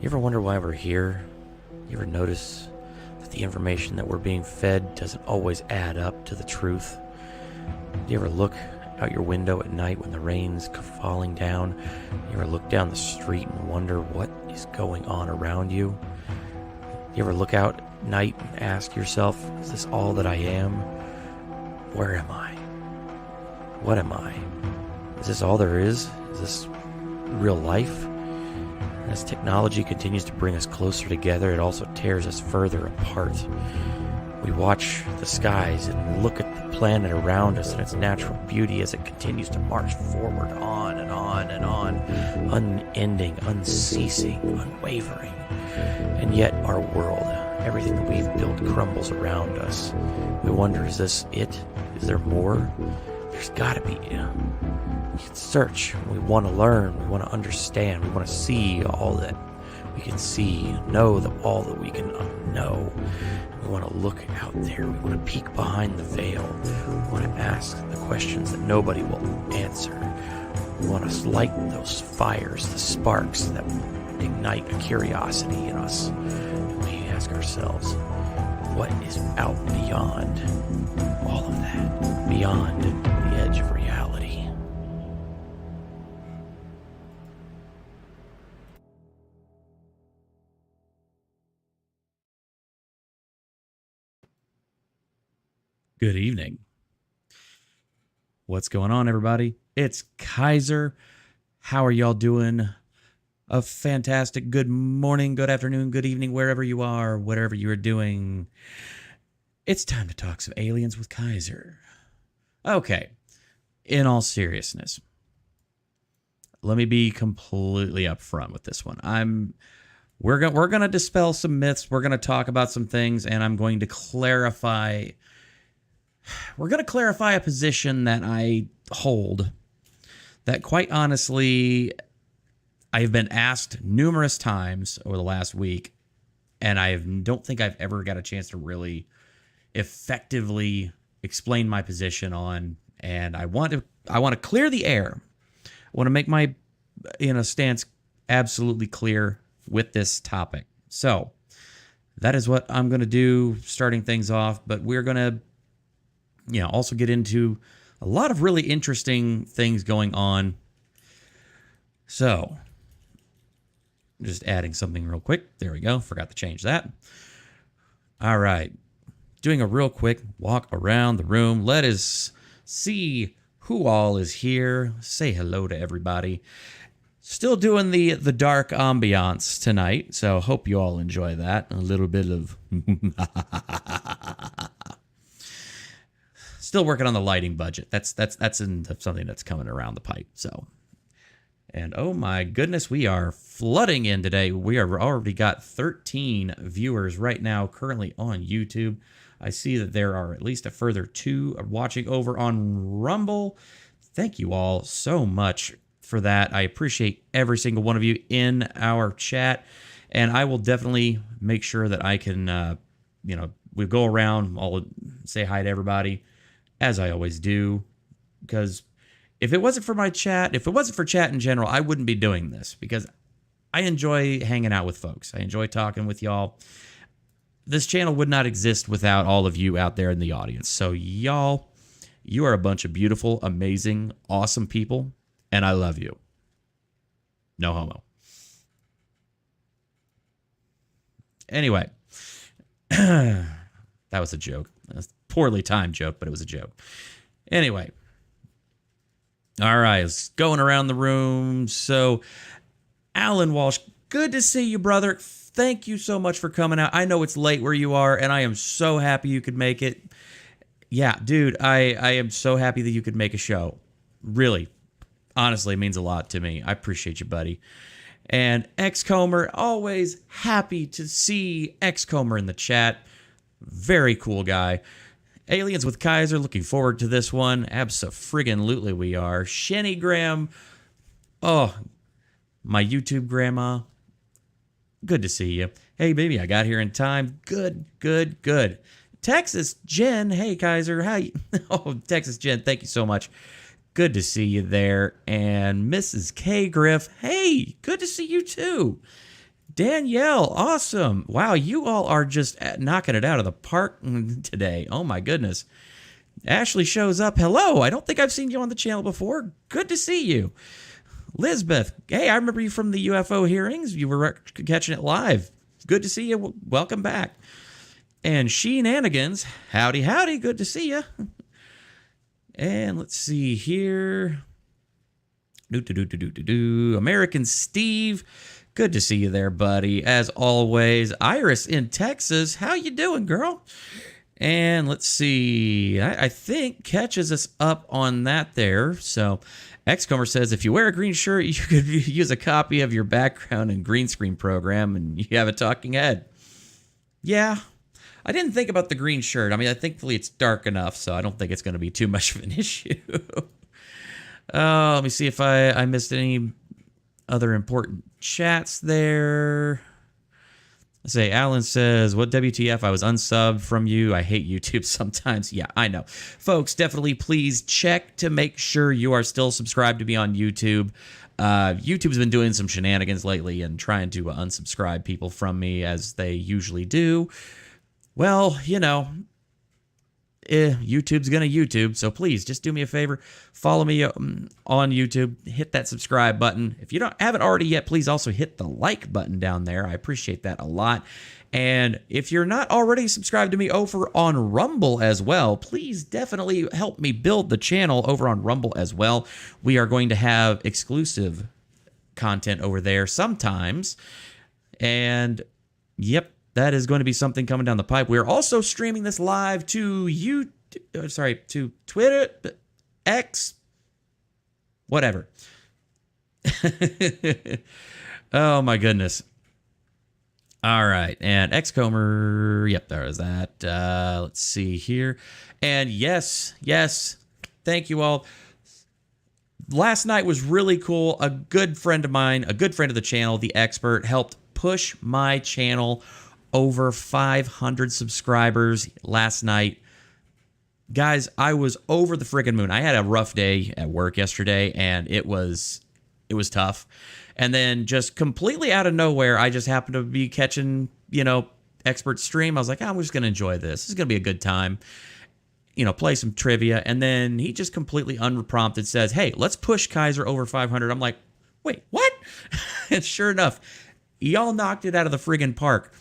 You ever wonder why we're here? You ever notice that the information that we're being fed doesn't always add up to the truth? Do you ever look out your window at night when the rain's falling down? You ever look down the street and wonder what is going on around you? You ever look out at night and ask yourself, is this all that I am? Where am I? What am I? Is this all there is? Is this real life? As technology continues to bring us closer together, it also tears us further apart. We watch the skies and look at the planet around us and its natural beauty as it continues to march forward on and on and on, unending, unceasing, unwavering. And yet our world, everything that we've built, crumbles around us. We wonder, is this it? Is there more? There's got to be. We can search. We want to learn. We want to understand. We want to see all that we can see, know all that we can know. We want to look out there. We want to peek behind the veil. We want to ask the questions that nobody will answer. We want to light those fires, the sparks that ignite a curiosity in us. And we ask ourselves, what is out beyond all of that? Beyond the edge of reality. Good evening. What's going on, everybody? It's Kaiser. How are y'all doing? A fantastic good morning, good afternoon, good evening, wherever you are, whatever you are doing. It's time to talk some aliens with Kaiser. Okay, in all seriousness, let me be completely upfront with this one. We're gonna dispel some myths. We're gonna talk about some things, and I'm going to clarify. We're going to clarify a position that I hold that, quite honestly, I've been asked numerous times over the last week, and I don't think I've ever got a chance to really effectively explain my position on. And I want to clear the air. I want to make my stance absolutely clear with this topic. So that is what I'm going to do, starting things off. But we're going to also get into a lot of really interesting things going on. So, just adding something real quick. There we go. Forgot to change that. All right. Doing a real quick walk around the room. Let us see who all is here. Say hello to everybody. Still doing the dark ambiance tonight, so hope you all enjoy that. A little bit of... Still working on the lighting budget. That's something that's coming around the pipe. So, and oh my goodness, we are flooding in today. We are already got 13 viewers right now currently on YouTube. I see that there are at least a further 2 watching over on Rumble. Thank you all so much for that. I appreciate every single one of you in our chat, and I will definitely make sure that I can, we go around. I'll say hi to everybody, as I always do, because if it wasn't for my chat, if it wasn't for chat in general, I wouldn't be doing this, because I enjoy hanging out with folks. I enjoy talking with y'all. This channel would not exist without all of you out there in the audience. So y'all, you are a bunch of beautiful, amazing, awesome people, and I love you. No homo. Anyway, that was a joke. Poorly timed joke, but it was a joke. Anyway. All right, it's going around the room. So, Alan Walsh, good to see you, brother. Thank you so much for coming out. I know it's late where you are, and I am so happy you could make it. Yeah, dude, I am so happy that you could make a show. Really, honestly, it means a lot to me. I appreciate you, buddy. And X-Comer, always happy to see X-Comer in the chat. Very cool guy. Aliens with Kaiser, looking forward to this one. Abso-friggin-lutely we are. Shenny Graham. Oh, my YouTube grandma. Good to see you. Hey, baby, I got here in time. Good. Texas Jen. Hey, Kaiser. How you? Oh, Texas Jen, thank you so much. Good to see you there. And Mrs. K. Griff. Hey, good to see you too. Danielle, awesome. Wow, you all are just knocking it out of the park today. Oh my goodness. Ashley shows up. Hello, I don't think I've seen you on the channel before. Good to see you. Lisbeth, hey, I remember you from the UFO hearings. You were catching it live. Good to see you. Welcome back. And Sheenanigans, howdy, howdy. Good to see you. And let's see here. American Steve, good to see you there, buddy. As always, Iris in Texas, how you doing, girl? And let's see, I think catches us up on that there. So Xcomer says, if you wear a green shirt, you could use a copy of your background and green screen program and you have a talking head. Yeah, I didn't think about the green shirt. I mean, thankfully it's dark enough, so I don't think it's going to be too much of an issue. Let me see if I missed any other important chats there. Let's say Alan says, what WTF? I was unsubbed from you. I hate YouTube sometimes. Yeah, I know. Folks, definitely please check to make sure you are still subscribed to me on YouTube. YouTube's been doing some shenanigans lately and trying to unsubscribe people from me as they usually do. Well, YouTube's gonna YouTube, so please just do me a favor, follow me on YouTube, hit that subscribe button. If you haven't already yet, please also hit the like button down there. I appreciate that a lot. And if you're not already subscribed to me over on Rumble as well, please definitely help me build the channel over on Rumble as well. We are going to have exclusive content over there sometimes, and yep, that is going to be something coming down the pipe. We're also streaming this live to to Twitter, X, whatever. Oh my goodness. All right, and Xcomer, yep, there is that. Let's see here. And yes, thank you all. Last night was really cool. A good friend of mine, a good friend of the channel, the expert, helped push my channel over 500 subscribers last night. Guys, I was over the friggin' moon. I had a rough day at work yesterday, and it was tough. And then just completely out of nowhere, I just happened to be catching, expert stream. I was like, I'm just going to enjoy this. This is going to be a good time. Play some trivia. And then he just completely unprompted says, hey, let's push Kaiser over 500. I'm like, wait, what? And sure enough, y'all knocked it out of the friggin' park.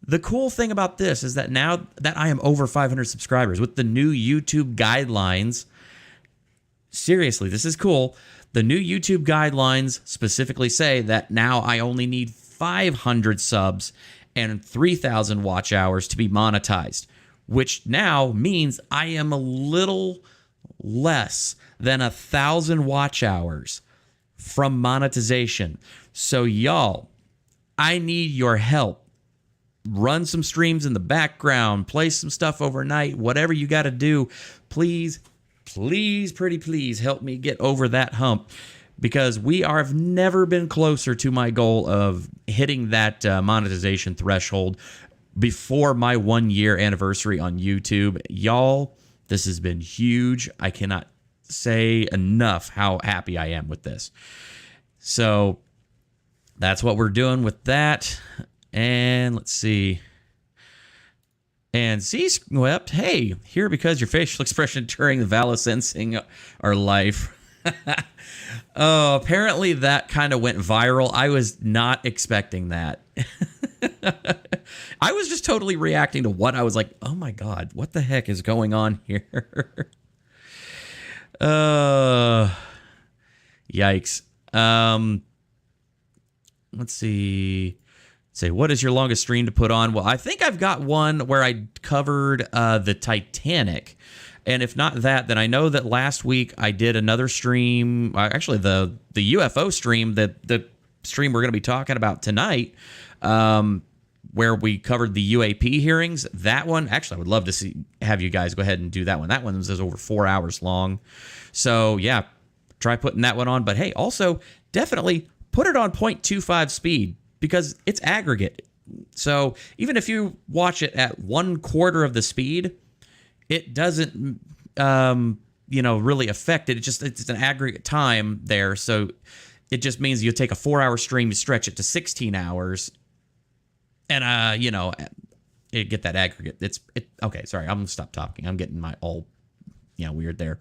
The cool thing about this is that now that I am over 500 subscribers with the new YouTube guidelines, seriously, this is cool. The new YouTube guidelines specifically say that now I only need 500 subs and 3,000 watch hours to be monetized, which now means I am a little less than 1,000 watch hours from monetization. So y'all, I need your help. Run some streams in the background, play some stuff overnight, whatever you got to do. Please, pretty please help me get over that hump, because have never been closer to my goal of hitting that monetization threshold before my 1 year anniversary on YouTube. Y'all, this has been huge. I cannot say enough how happy I am with this. So that's what we're doing with that. And let's see. And C-Swept, hey, here because your facial expression during the Vala sensing our life. Oh, apparently that kind of went viral. I was not expecting that. I was just totally reacting to what I was like, oh my God, what the heck is going on here? Yikes. Let's see. Say, what is your longest stream to put on? Well, I think I've got one where I covered the Titanic. And if not that, then I know that last week I did another stream, actually the UFO stream, the stream we're going to be talking about tonight, where we covered the UAP hearings. That one, actually, I would love to have you guys go ahead and do that one. That one was over 4 hours long. So, yeah, try putting that one on. But, hey, also, definitely put it on 0.25 speed, because it's aggregate. So even if you watch it at 1/4 of the speed, it doesn't, really affect it. It's an aggregate time there. So It just means you take a 4-hour stream, you stretch it to 16 hours, and you get that aggregate. Okay. Sorry, I'm gonna stop talking. I'm getting my all weird there.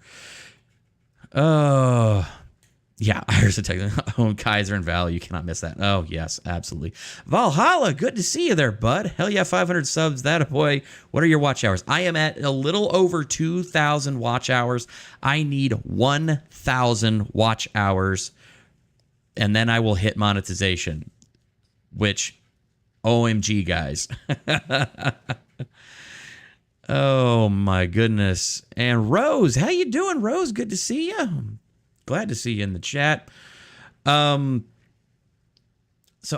Yeah, here's a text. Own Kaiser and Val. You cannot miss that. Oh, yes, absolutely. Valhalla, good to see you there, bud. Hell yeah, 500 subs. That a boy. What are your watch hours? I am at a little over 2,000 watch hours. I need 1,000 watch hours, and then I will hit monetization, which, OMG, guys. Oh, my goodness. And Rose, how you doing, Rose? Good to see you. Glad to see you in the chat. So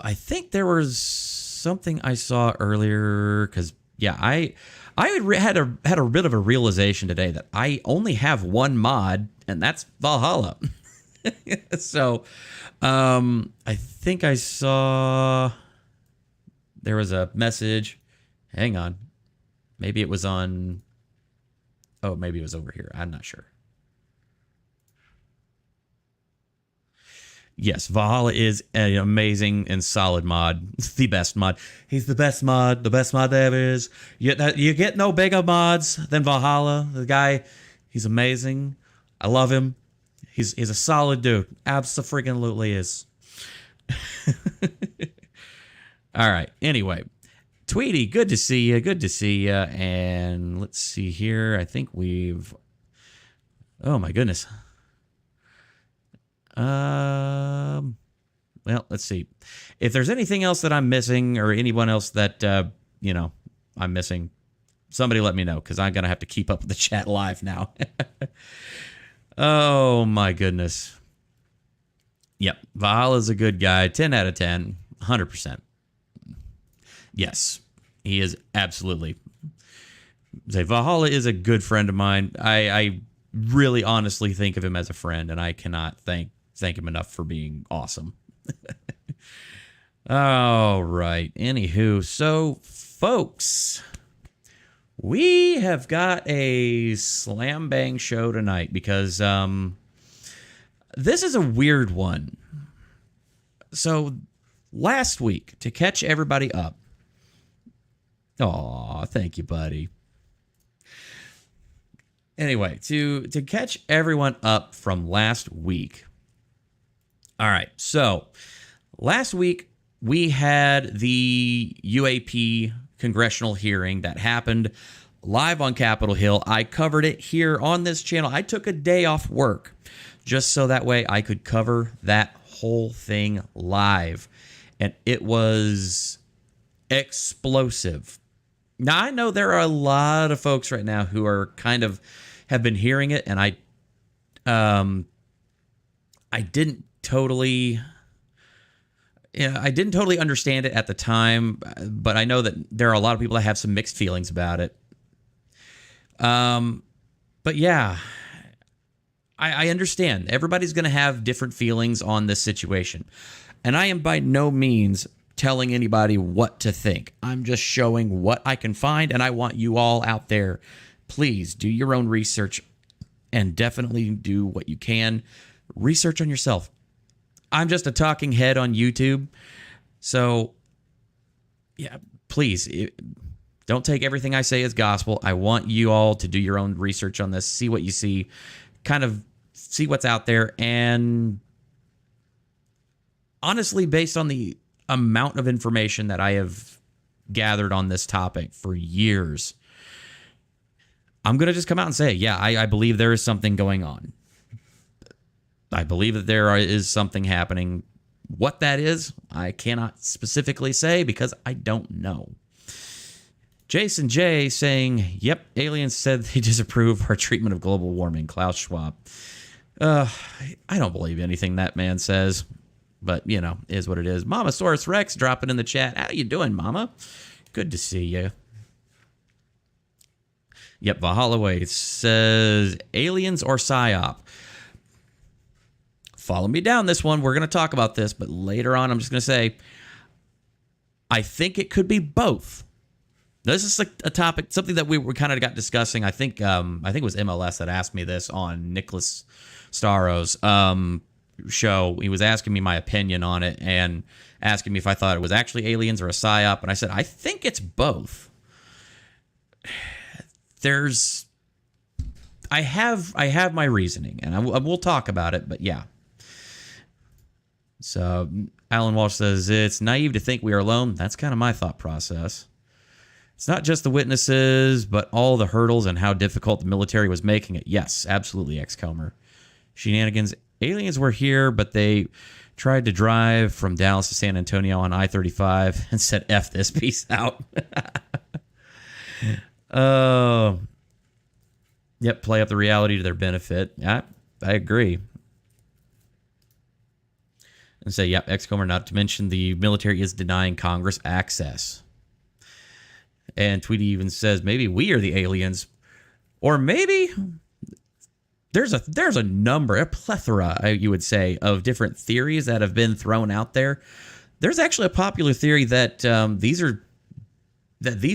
I think there was something I saw earlier because I had a bit of a realization today that I only have one mod, and that's Valhalla. So I think I saw there was a message. Hang on. Maybe it was on. Oh, maybe it was over here. I'm not sure. Yes, Valhalla is an amazing and solid mod. It's the best mod. He's the best mod there is. You get no bigger mods than Valhalla. The guy, he's amazing. I love him. He's a solid dude. Abso-freaking-lutely is. All right. Anyway, Tweety, good to see you. Good to see you. And let's see here. I think we've. Oh my goodness. Well, let's see. If there's anything else that I'm missing or anyone else that, I'm missing, somebody let me know because I'm going to have to keep up with the chat live now. Oh, my goodness. Yep. Valhalla's a good guy. 10 out of 10. 100%. Yes, he is absolutely. Valhalla is a good friend of mine. I really honestly think of him as a friend, and I cannot thank him enough for being awesome. All right. Anywho, so folks, we have got a slam bang show tonight because this is a weird one. So last week, to catch everybody up. Aw, thank you, buddy. Anyway, to catch everyone up from last week. All right, so last week we had the UAP Congressional Hearing that happened live on Capitol Hill. I covered it here on this channel. I took a day off work just so that way I could cover that whole thing live. And it was explosive. Now, I know there are a lot of folks right now who are have been hearing it, and I didn't totally understand it at the time, but I know that there are a lot of people that have some mixed feelings about it. But yeah, I understand. Everybody's going to have different feelings on this situation, and I am by no means telling anybody what to think. I'm just showing what I can find, and I want you all out there, please do your own research and definitely do what you can. Research on yourself. I'm just a talking head on YouTube, so yeah, please don't take everything I say as gospel. I want you all to do your own research on this, see what you see, kind of see what's out there, and honestly, based on the amount of information that I have gathered on this topic for years, I'm going to just come out and say, yeah, I believe there is something going on. I believe that there is something happening. What that is, I cannot specifically say because I don't know. Jason J saying, yep, aliens said they disapprove our treatment of global warming. Klaus Schwab. I don't believe anything that man says. But, is what it is. Mama Saurus Rex dropping in the chat. How you doing, Mama? Good to see you. Yep, Valhalla Way says, aliens or PSYOP? Follow me down this one. We're going to talk about this, but later on I'm just going to say, I think it could be both. This is a topic, something that we kind of got discussing. I think it was MLS that asked me this on Nicholas Staros. show, he was asking me my opinion on it and asking me if I thought it was actually aliens or a psyop, and I said I think it's both. I have my reasoning, and I will talk about it, but yeah. So Alan Walsh says, it's naive to think we are alone. That's kind of my thought process. It's not just the witnesses, but all the hurdles and how difficult the military was making it. Yes, absolutely, X-Comer. Shenanigans. Aliens were here, but they tried to drive from Dallas to San Antonio on I-35 and said, F this, peace out. Yep, play up the reality to their benefit. Yeah, I agree. And say, yep, X-Comer, not to mention the military is denying Congress access. And Tweety even says, maybe we are the aliens. Or maybe there's a number, a plethora, you would say, of different theories that have been thrown out there. There's actually a popular theory that these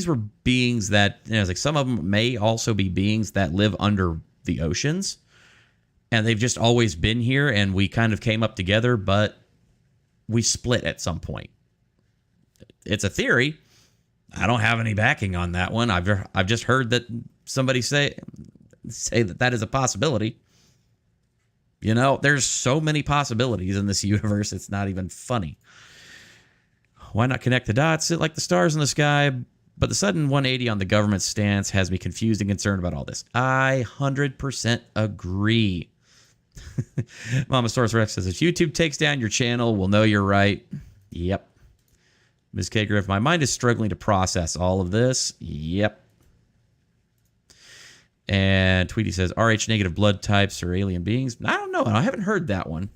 were beings that, you know, like some of them may also be beings that live under the oceans. And they've just always been here, and we kind of came up together, but we split at some point. It's a theory. I don't have any backing on that one. I've just heard that somebody say that is a possibility. You know, there's so many possibilities in this universe, it's not even funny. Why not connect the dots? Sit like the stars in the sky. But the sudden 180 on the government stance has me confused and concerned about all this. I 100% agree. Mama Source Rex says, if YouTube takes down your channel, we'll know you're right. Yep. Ms. Kager, if my mind is struggling to process all of this, yep. And Tweety says, RH negative blood types are alien beings. I don't know. I haven't heard that one.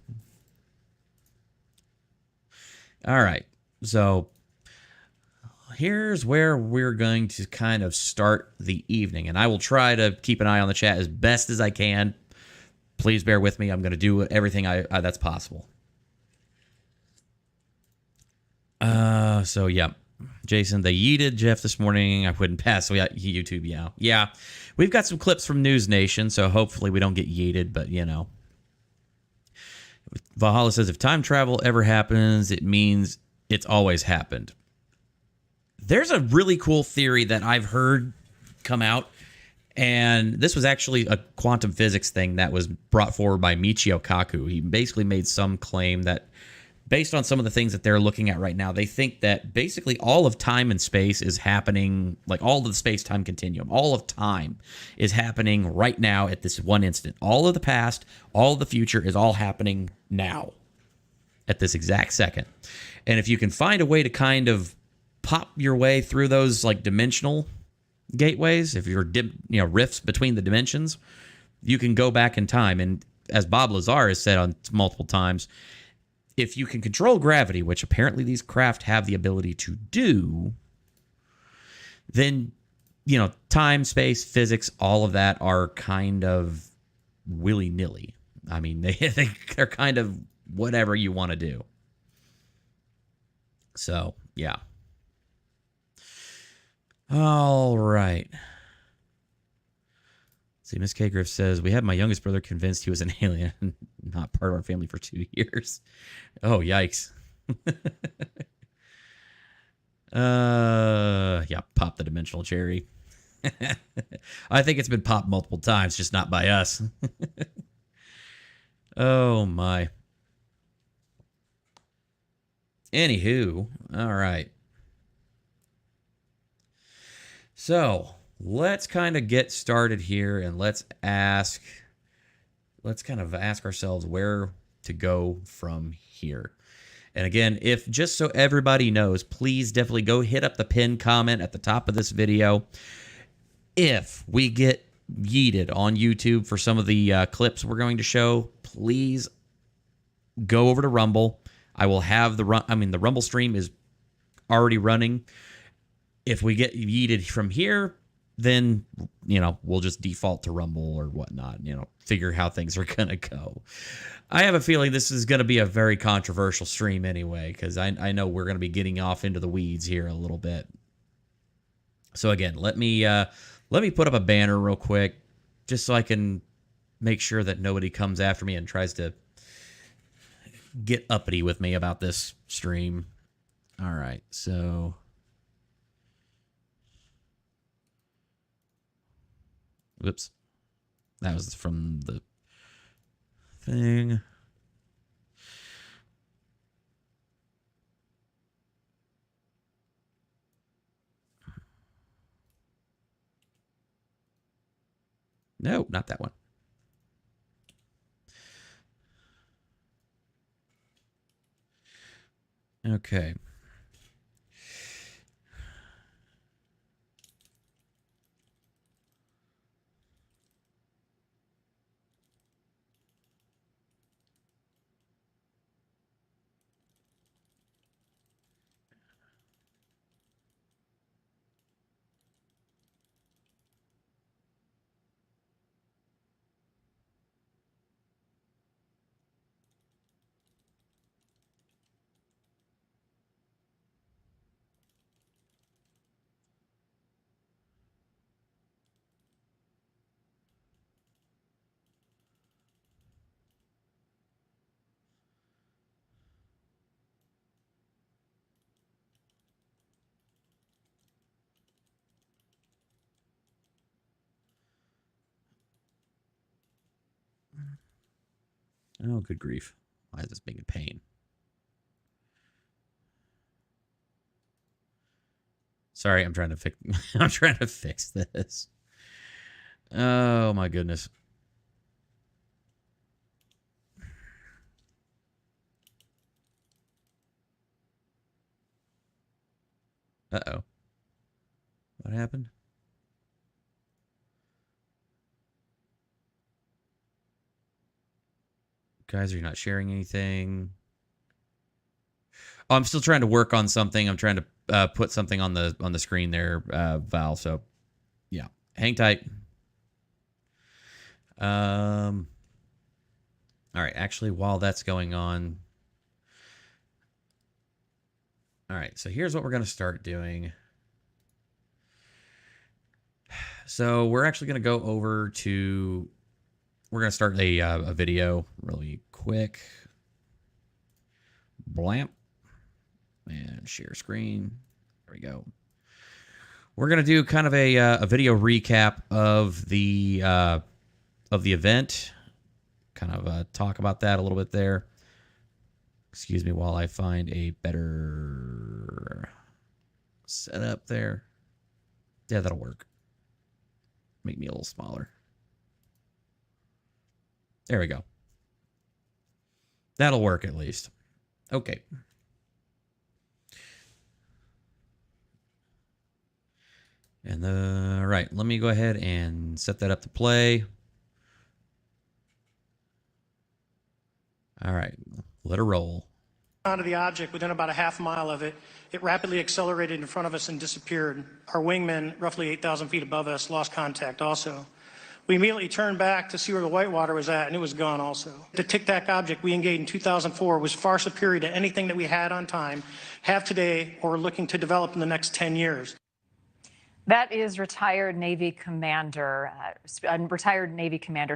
All right. So here's where we're going to kind of start the evening. And I will try to keep an eye on the chat as best as I can. Please bear with me. I'm going to do everything that's possible. So, yeah. Jason, they yeeted Jeff this morning. I wouldn't pass. So, yeah, YouTube, yeah. Yeah. We've got some clips from News Nation, so hopefully we don't get yeeted, but, you know. Valhalla says, if time travel ever happens, it means it's always happened. There's a really cool theory that I've heard come out, and this was actually a quantum physics thing that was brought forward by Michio Kaku. He basically made some claim that based on some of the things that they're looking at right now, they think that basically all of time and space is happening, like all of the space-time continuum, all of time is happening right now at this one instant. All of the past, all of the future is all happening now at this exact second. And if you can find a way to kind of pop your way through those like dimensional gateways, if you're rifts between the dimensions, you can go back in time. And as Bob Lazar has said on multiple times, if you can control gravity, which apparently these craft have the ability to do, then, you know, time, space, physics, all of that are kind of willy-nilly. I mean, they're kind of whatever you want to do. So, yeah. All right. See, Miss K. Griff says, we had my youngest brother convinced he was an alien, not part of our family for 2 years. Oh, yikes. Yeah, pop the dimensional cherry. I think it's been popped multiple times, just not by us. Oh, my. Anywho, all right. So let's kind of get started here, and let's kind of ask ourselves where to go from here. And again, if just so everybody knows, please definitely go hit up the pinned comment at the top of this video. If we get yeeted on YouTube for some of the clips we're going to show, please go over to Rumble. I will have the Rumble stream is already running. If we get yeeted from here, then, you know, we'll just default to Rumble or whatnot, you know, figure how things are going to go. I have a feeling this is going to be a very controversial stream anyway, because I know we're going to be getting off into the weeds here a little bit. So again, let me put up a banner real quick, just so I can make sure that nobody comes after me and tries to get uppity with me about this stream. All right, so whoops, that was from the thing. No, not that one. Okay. Oh, good grief. Why is this being a pain? Sorry, I'm trying to fix I'm trying to fix this. Oh my goodness. Uh-oh. What happened? Guys, are you not sharing anything? Oh, I'm still trying to work on something. I'm trying to put something on the screen there, Val. So, yeah, hang tight. All right. Actually, while that's going on, all right. So here's what we're gonna start doing. So we're actually gonna go over to. We're gonna start a video really quick. Blamp. And share screen. There we go. We're gonna do kind of a video recap of the event. Kind of talk about that a little bit there. Excuse me while I find a better setup there. Yeah, that'll work. Make me a little smaller. There we go. That'll work at least. Okay. And all right, let me go ahead and set that up to play. All right, let her roll. Onto the object within about a half mile of it. It rapidly accelerated in front of us and disappeared. Our wingman, roughly 8,000 feet above us, lost contact also. We immediately turned back to see where the whitewater was at, and it was gone also. The Tic Tac object we engaged in 2004 was far superior to anything that we had on time, have today, or are looking to develop in the next 10 years. That is retired Navy commander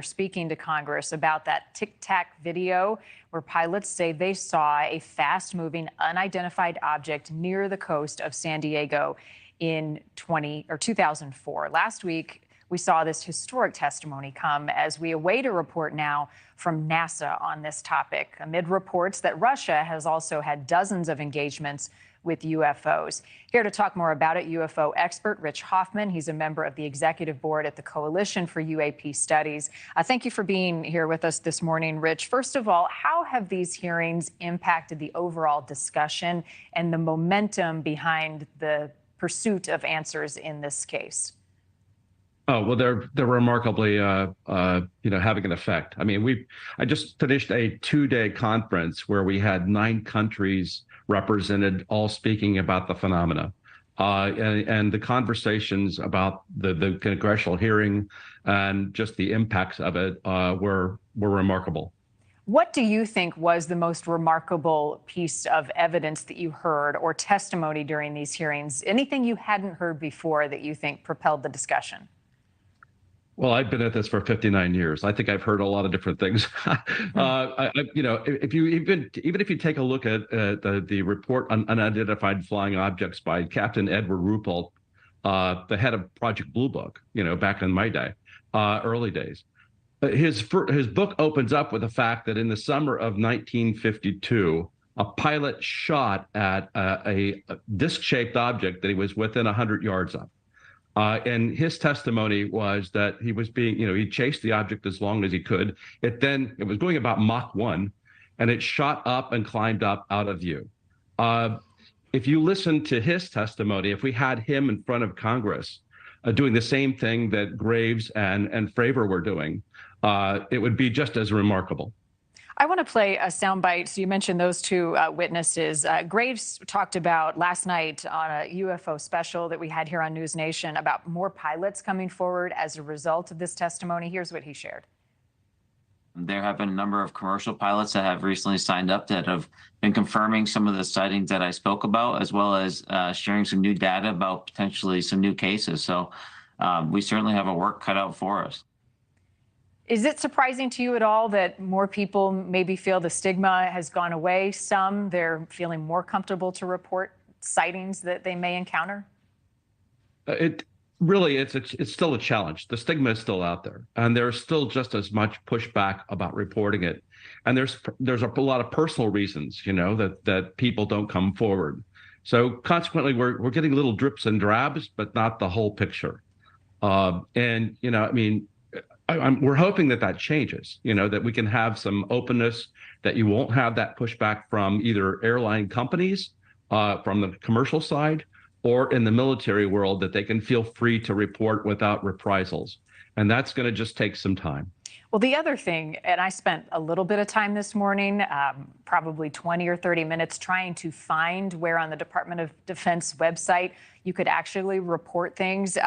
speaking to Congress about that Tic Tac video where pilots say they saw a fast-moving, unidentified object near the coast of San Diego in 2004. Last week, we saw this historic testimony come as we await a report now from NASA on this topic, amid reports that Russia has also had dozens of engagements with UFOs. Here to talk more about it, UFO expert Rich Hoffman. He's a member of the executive board at the Coalition for UAP Studies. Thank you for being here with us this morning, Rich. First of all, how have these hearings impacted the overall discussion and the momentum behind the pursuit of answers in this case? Oh, well, they're remarkably, having an effect. I mean, I just finished a 2-day conference where we had 9 countries represented, all speaking about the phenomena, and the conversations about the congressional hearing and just the impacts of it were remarkable. What do you think was the most remarkable piece of evidence that you heard or testimony during these hearings? Anything you hadn't heard before that you think propelled the discussion? Well, I've been at this for 59 years. I think I've heard a lot of different things. If you even if you take a look at the report on unidentified flying objects by Captain Edward Ruppelt, the head of Project Blue Book, back in my day, early days, his book opens up with the fact that in the summer of 1952, a pilot shot at a disc-shaped object that he was within 100 yards of. And his testimony was that he was he chased the object as long as he could. It was going about Mach 1, and it shot up and climbed up out of view. If you listen to his testimony, if we had him in front of Congress doing the same thing that Graves and Fravor were doing, it would be just as remarkable. I want to play a soundbite. So you mentioned those two witnesses. Graves talked about last night on a UFO special that we had here on News Nation about more pilots coming forward as a result of this testimony. Here's what he shared. There have been a number of commercial pilots that have recently signed up that have been confirming some of the sightings that I spoke about, as well as sharing some new data about potentially some new cases. So we certainly have a work cut out for us. Is it surprising to you at all that more people maybe feel the stigma has gone away? Some, they're feeling more comfortable to report sightings that they may encounter? It's still a challenge. The stigma is still out there, and there's still just as much pushback about reporting it. And there's a lot of personal reasons, that people don't come forward. So consequently, we're getting little drips and drabs, but not the whole picture. We're hoping that changes, that we can have some openness, that you won't have that pushback from either airline companies, from the commercial side, or in the military world, that they can feel free to report without reprisals. And that's going to just take some time. Well, the other thing, and I spent a little bit of time this morning, probably 20 or 30 minutes, trying to find where on the Department of Defense website you could actually report things.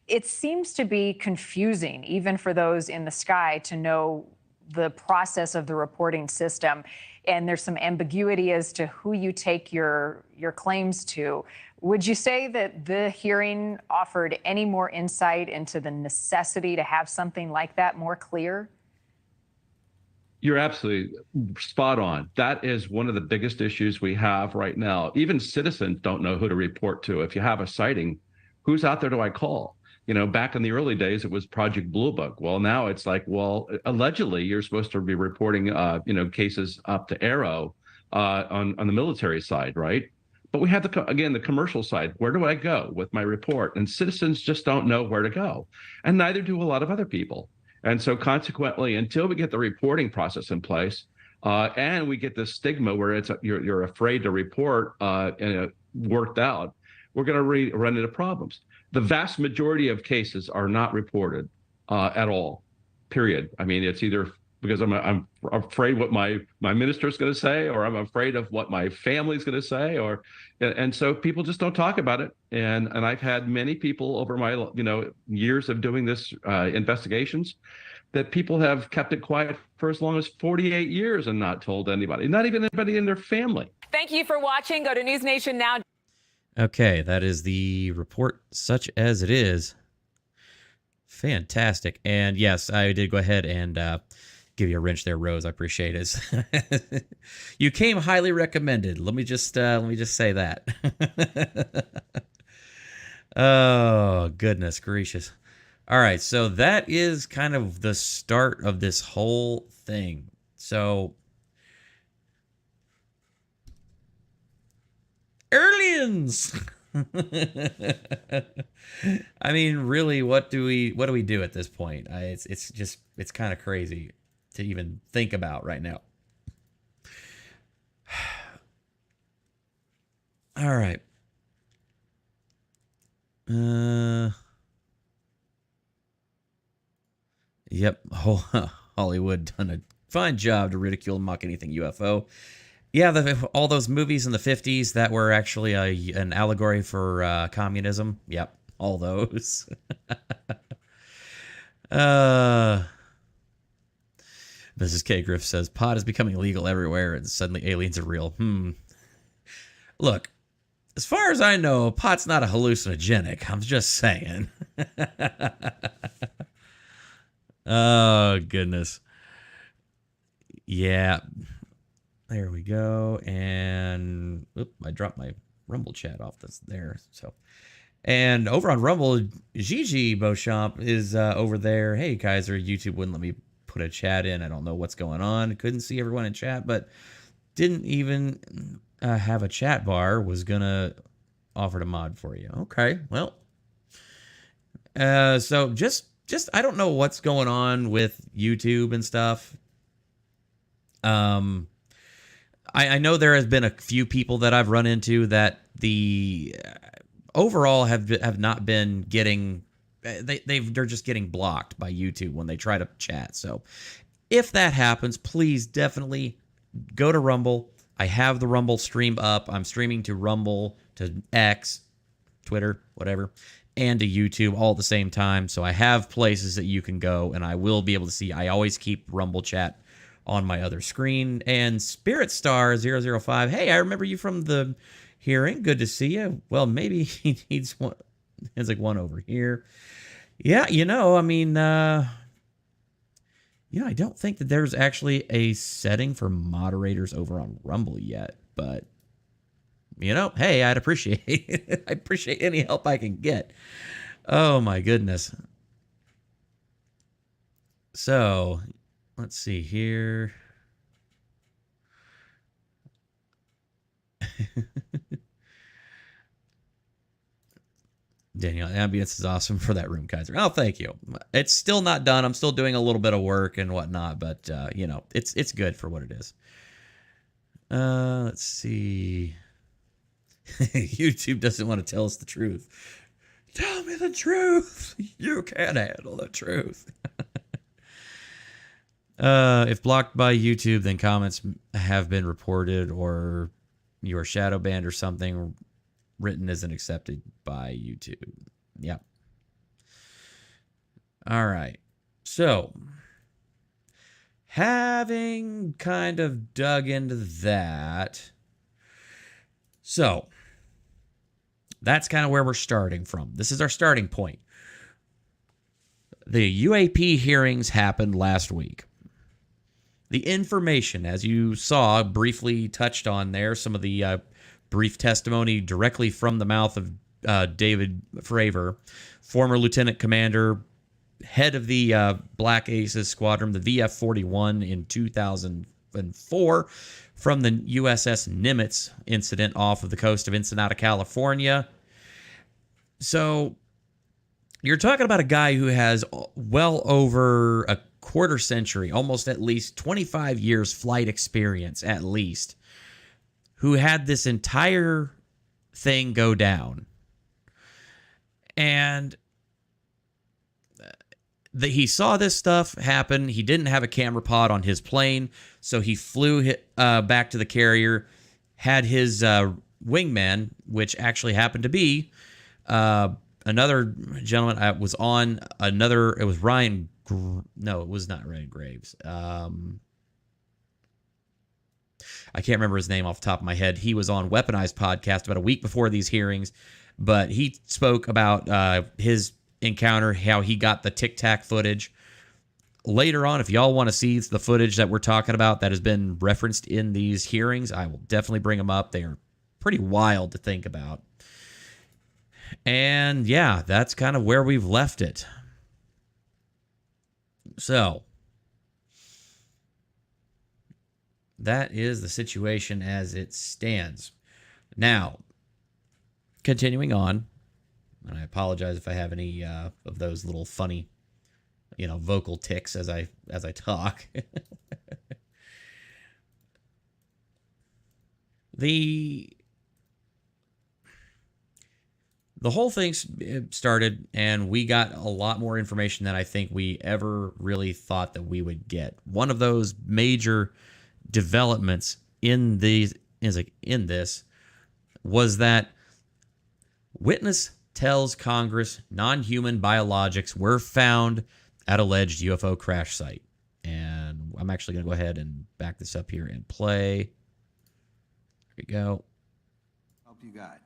It seems to be confusing, even for those in the sky, to know the process of the reporting system. And there's some ambiguity as to who you take your claims to. Would you say that the hearing offered any more insight into the necessity to have something like that more clear? You're absolutely spot on. That is one of the biggest issues we have right now. Even citizens don't know who to report to. If you have a sighting, who's out there do I call? Back in the early days, it was Project Blue Book. Well, now it's like, allegedly you're supposed to be reporting, cases up to Arrow on the military side, right? But we have the commercial side. Where do I go with my report? And citizens just don't know where to go, and neither do a lot of other people. And so consequently, until we get the reporting process in place, and we get this stigma where you're afraid to report worked out, we're going to run into problems. The vast majority of cases are not reported at all, period. I mean, it's either because I'm afraid what my minister is going to say, or I'm afraid of what my family's going to say, and so people just don't talk about it. And I've had many people over my years of doing this investigations, that people have kept it quiet for as long as 48 years and not told anybody, not even anybody in their family. Thank you for watching. Go to News Nation now. Okay, that is the report, such as it is. Fantastic. And yes, I did go ahead and give you a wrench there, Rose. I appreciate it. You came highly recommended. Let me just say that. Oh, goodness gracious. All right, so that is kind of the start of this whole thing. So aliens. I mean, really, what do we do at this point? It's kind of crazy to even think about right now. All right. Yep. Hollywood done a fine job to ridicule and mock anything UFO. Yeah, all those movies in the 50s that were actually an allegory for communism. Yep, all those. Mrs. K. Griff says, pot is becoming legal everywhere and suddenly aliens are real. Look, as far as I know, pot's not a hallucinogenic. I'm just saying. Oh, goodness. Yeah. There we go. And I dropped my Rumble chat off this there. So, and over on Rumble, Gigi Beauchamp is over there. Hey, Kaiser, YouTube wouldn't let me put a chat in. I don't know what's going on. Couldn't see everyone in chat, but didn't even have a chat bar. Was going to offer to mod for you. Okay, well. So just I don't know what's going on with YouTube and stuff. I know there has been a few people that I've run into that the overall have not been getting they're just getting blocked by YouTube when they try to chat. So if that happens, please definitely go to Rumble. I have the Rumble stream up. I'm streaming to Rumble, to X, Twitter, whatever, and to YouTube all at the same time. So I have places that you can go, and I will be able to see. I always keep Rumble chat on my other screen. And Spirit Star 005, hey, I remember you from the hearing. Good to see you. Well, maybe he needs one. There's like one over here. Yeah, I mean, I don't think that there's actually a setting for moderators over on Rumble yet, but hey, I'd appreciate it. I appreciate any help I can get. Oh my goodness. So let's see here. Daniel, ambience is awesome for that room, Kaiser. Oh, thank you. It's still not done. I'm still doing a little bit of work and whatnot, but it's good for what it is. Let's see. YouTube doesn't want to tell us the truth. Tell me the truth. You can't handle the truth. If blocked by YouTube, then comments have been reported or you are shadow banned or something. Written isn't accepted by YouTube. Yep. All right. So, having kind of dug into that, so that's kind of where we're starting from. This is our starting point. The UAP hearings happened last week. The information, as you saw, briefly touched on there, some of the brief testimony directly from the mouth of David Fravor, former lieutenant commander, head of the Black Aces Squadron, the VF-41 in 2004, from the USS Nimitz incident off of the coast of Ensenada, California. So you're talking about a guy who has well over a quarter century, almost at least 25 years flight experience at least, who had this entire thing go down. And he saw this stuff happen. He didn't have a camera pod on his plane, so he flew back to the carrier, had his wingman, which actually happened to be another gentleman was on another, it was Ryan, no, it was not Ryan Graves. I can't remember his name off the top of my head. He was on Weaponized podcast about a week before these hearings, but he spoke about his encounter, how he got the Tic Tac footage. Later on, if y'all want to see the footage that we're talking about that has been referenced in these hearings, I will definitely bring them up. They are pretty wild to think about. And yeah, that's kind of where we've left it. So that is the situation as it stands. Now, continuing on, and I apologize if I have any of those little funny, vocal tics as I talk. The whole thing started, and we got a lot more information than I think we ever really thought that we would get. One of those major developments in this was that witness tells Congress non-human biologics were found at alleged UFO crash site. And I'm actually going to go ahead and back this up here and play. There we go. Help you guide.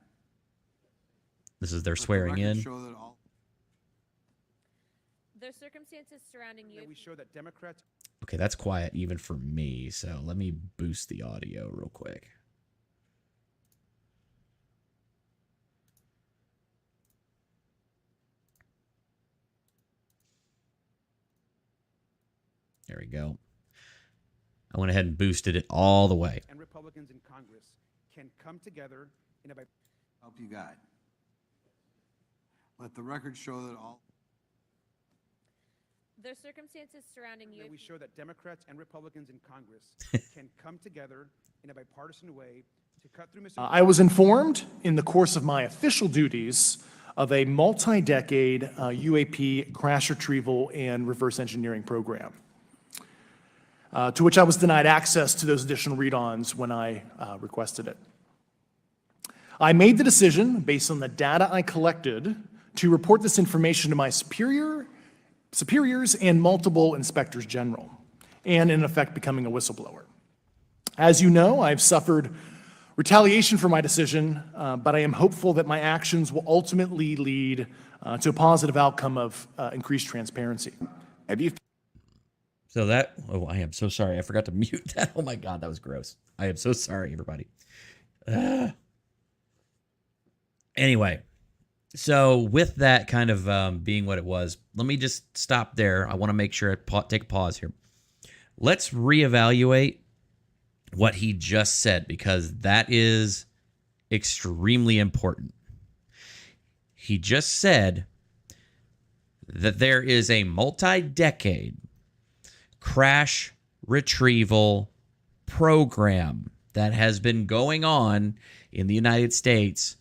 This is their swearing in. The circumstances surrounding you. We show that Democrats. Okay, that's quiet even for me, so let me boost the audio real quick. There we go. I went ahead and boosted it all the way. And Republicans in Congress can come together in a. Help you God. Let the record show that all. The circumstances surrounding you. We show that Democrats and Republicans in Congress can come together in a bipartisan way to cut through. I was informed in the course of my official duties of a multi-decade UAP crash retrieval and reverse engineering program, to which I was denied access to those additional read-ons when I requested it. I made the decision, based on the data I collected, to report this information to my superiors and multiple inspectors general, and in effect becoming a whistleblower. As you know, I've suffered retaliation for my decision, but I am hopeful that my actions will ultimately lead to a positive outcome of increased transparency. Have you? So that, oh, I am so sorry. I forgot to mute that. Oh my God, that was gross. I am so sorry, everybody. Anyway, so with that kind of being what it was, let me just stop there. I want to make sure I take a pause here. Let's reevaluate what he just said, because that is extremely important. He just said that there is a multi-decade crash retrieval program that has been going on in the United States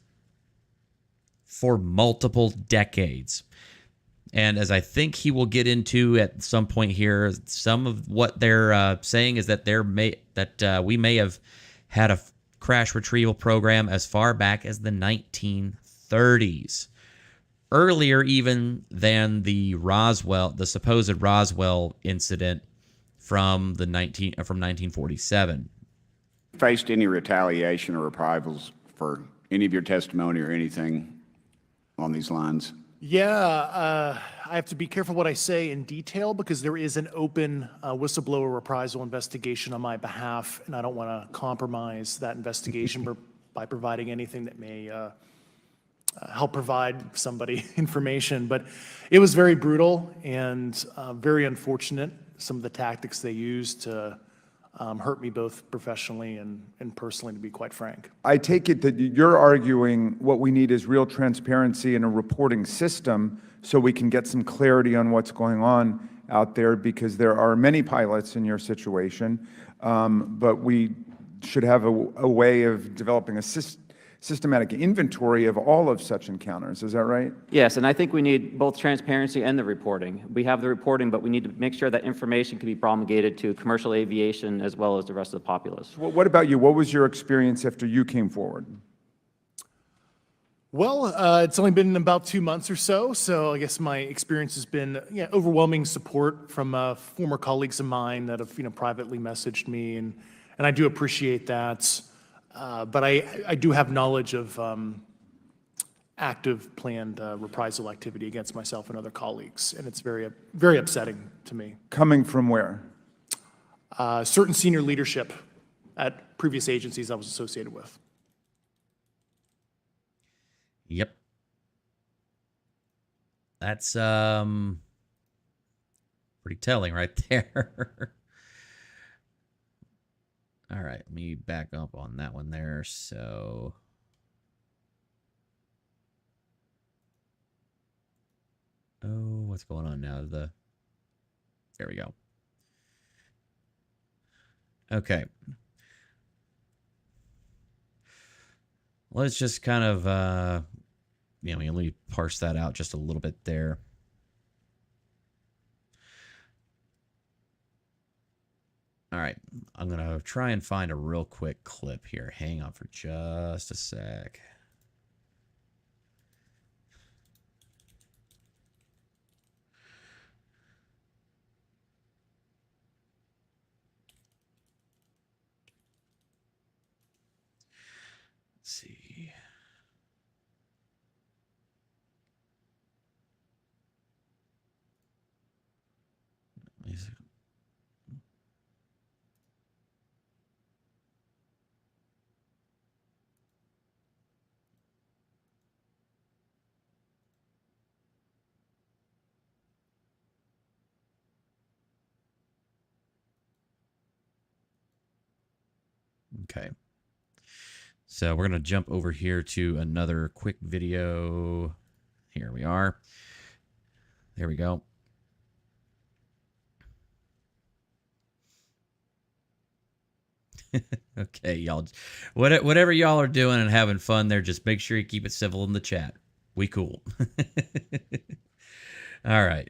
for multiple decades. And as I think he will get into at some point here, some of what they're saying is that we may have had a crash retrieval program as far back as the 1930s, earlier even than the supposed Roswell incident from 1947. Faced any retaliation or reprisals for any of your testimony or anything on these lines? Yeah, I have to be careful what I say in detail because there is an open whistleblower reprisal investigation on my behalf, and I don't want to compromise that investigation by providing anything that may help provide somebody information. But it was very brutal and very unfortunate, some of the tactics they used to hurt me both professionally and personally, to be quite frank. I take it that you're arguing what we need is real transparency in a reporting system so we can get some clarity on what's going on out there, because there are many pilots in your situation, but we should have a way of developing a systematic inventory of all of such encounters. Is that right? Yes, and I think we need both transparency and the reporting. We have the reporting, but we need to make sure that information can be promulgated to commercial aviation as well as the rest of the populace. Well, what about you? What was your experience after you came forward? Well, it's only been about 2 months or so, so I guess my experience has been overwhelming support from former colleagues of mine that have privately messaged me, and I do appreciate that. But I do have knowledge of active planned reprisal activity against myself and other colleagues, and it's very, very upsetting to me. Coming from where? Certain senior leadership at previous agencies I was associated with. Yep. That's pretty telling right there. All right, let me back up on that one there. So what's going on now? There we go. Okay. Let's just kind of let me parse that out just a little bit there. All right, I'm going to try and find a real quick clip here. Hang on for just a sec. Let's see. Okay. So we're going to jump over here to another quick video. Here we are. There we go. Okay, y'all. Whatever y'all are doing and having fun there, just make sure you keep it civil in the chat. We cool. All right.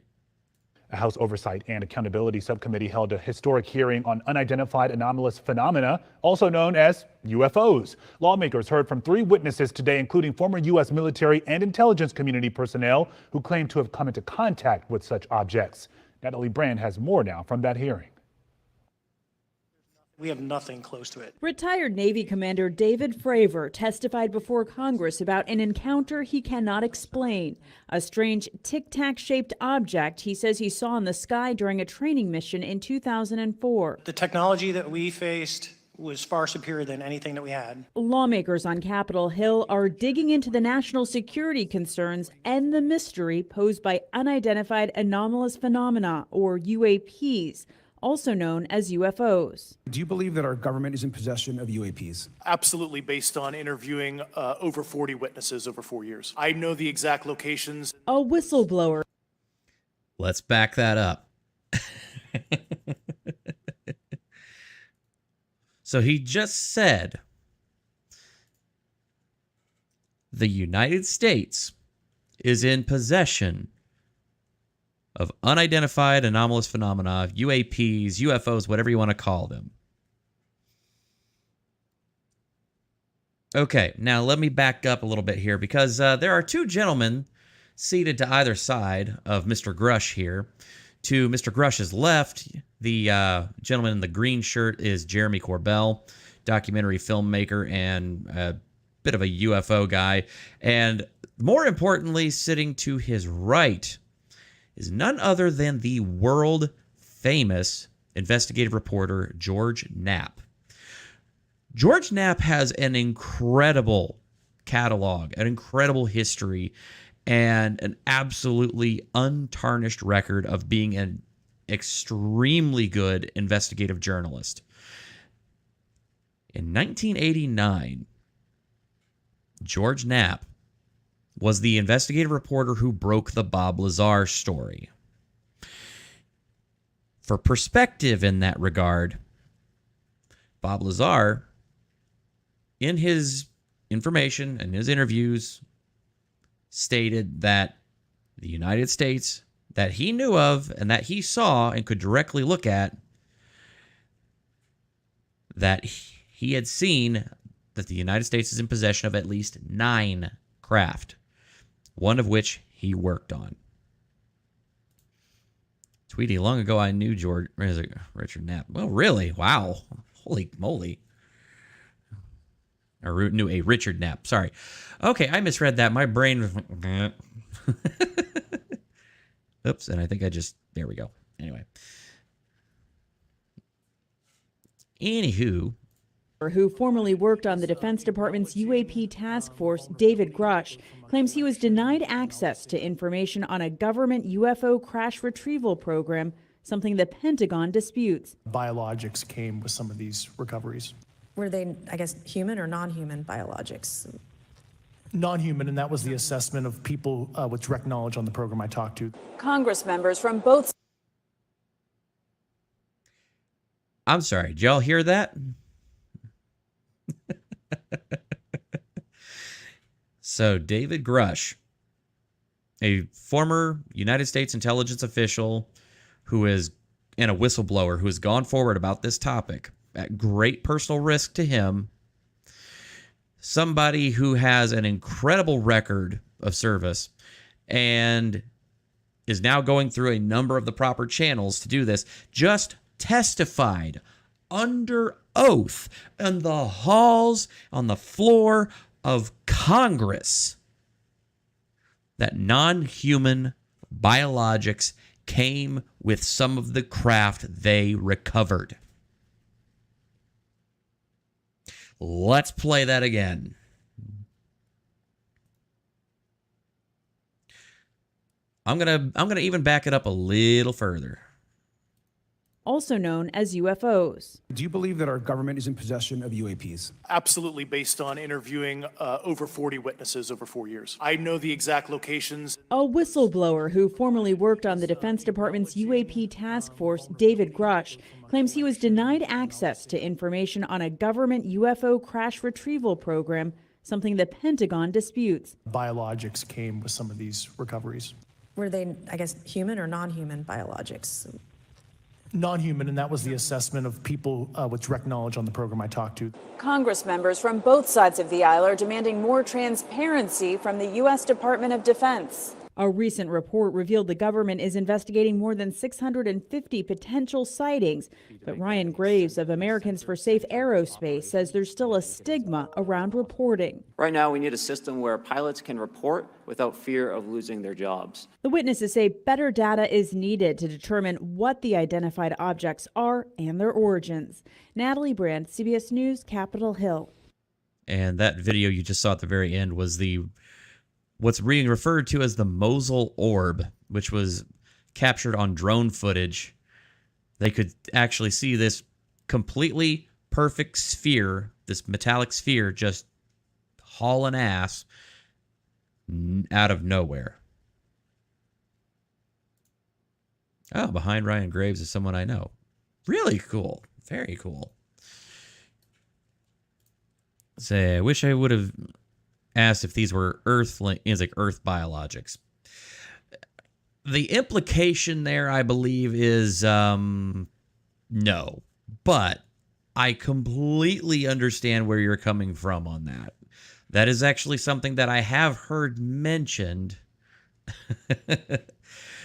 A House Oversight and Accountability Subcommittee held a historic hearing on unidentified anomalous phenomena, also known as UFOs. Lawmakers heard from 3 witnesses today, including former U.S. military and intelligence community personnel who claim to have come into contact with such objects. Natalie Brand has more now from that hearing. We have nothing close to it. Retired Navy Commander David Fravor testified before Congress about an encounter he cannot explain. A strange tic-tac shaped object he says he saw in the sky during a training mission in 2004. The technology that we faced was far superior than anything that we had. Lawmakers on Capitol Hill are digging into the national security concerns and the mystery posed by unidentified anomalous phenomena, or UAPs, also known as UFOs. Do you believe that our government is in possession of UAPs? Absolutely, based on interviewing over 40 witnesses over 4 years. I know the exact locations. A whistleblower. Let's back that up. So he just said the United States is in possession of unidentified anomalous phenomena, UAPs, UFOs, whatever you want to call them. Okay, now let me back up a little bit here because there are 2 gentlemen seated to either side of Mr. Grush here. To Mr. Grush's left, the gentleman in the green shirt is Jeremy Corbell, documentary filmmaker and a bit of a UFO guy. And more importantly, sitting to his right is none other than the world-famous investigative reporter George Knapp. George Knapp has an incredible catalog, an incredible history, and an absolutely untarnished record of being an extremely good investigative journalist. In 1989, George Knapp was the investigative reporter who broke the Bob Lazar story. For perspective in that regard, Bob Lazar, in his information and his interviews, stated that the United States that he knew of and that he saw and could directly look at, that he had seen that the United States is in possession of at least 9 craft, one of which he worked on. Tweety, long ago I knew Richard Knapp. Well, really? Wow. Holy moly. Or knew a Richard Knapp. Sorry. Okay, I misread that. My brain was like, oops, and I think I just, there we go. Anyway. Anywho, who formerly worked on the Defense Department's UAP task force, David Grush, claims he was denied access to information on a government UFO crash retrieval program, something the Pentagon disputes. Biologics came with some of these recoveries. Were they, I guess, human or non-human biologics? Non-human, and that was the assessment of people with direct knowledge on the program I talked to. Congress members from both. I'm sorry, did y'all hear that? So David Grush, a former United States intelligence official who is, and a whistleblower who has gone forward about this topic at great personal risk to him, somebody who has an incredible record of service and is now going through a number of the proper channels to do this, just testified under oath in the halls on the floor of Congress that non-human biologics came with some of the craft they recovered. Let's play that again. I'm gonna even back it up a little further. also known as UFOs. Do you believe that our government is in possession of UAPs? Absolutely, based on interviewing over 40 witnesses over 4 years. I know the exact locations. A whistleblower who formerly worked on the Defense Department's UAP task force, David Grush, claims he was denied access to information on a government UFO crash retrieval program, something the Pentagon disputes. Biologics came with some of these recoveries. Were they, I guess, human or non-human biologics? Non-human, and that was the assessment of people with direct knowledge on the program I talked to. Congress members from both sides of the aisle are demanding more transparency from the U.S. Department of Defense. A recent report revealed the government is investigating more than 650 potential sightings. But Ryan Graves of Americans for Safe Aerospace says there's still a stigma around reporting. Right now, we need a system where pilots can report without fear of losing their jobs. The witnesses say better data is needed to determine what the identified objects are and their origins. Natalie Brand, CBS News, Capitol Hill. And that video you just saw at the very end was what's being referred to as the Mosul Orb, which was captured on drone footage. They could actually see this completely perfect sphere, this metallic sphere, just hauling ass out of nowhere. Oh, behind Ryan Graves is someone I know. Really cool. Very cool. Say, I wish I would have asked if these were Earth biologics. The implication there, I believe, is no. But I completely understand where you're coming from on that. That is actually something that I have heard mentioned.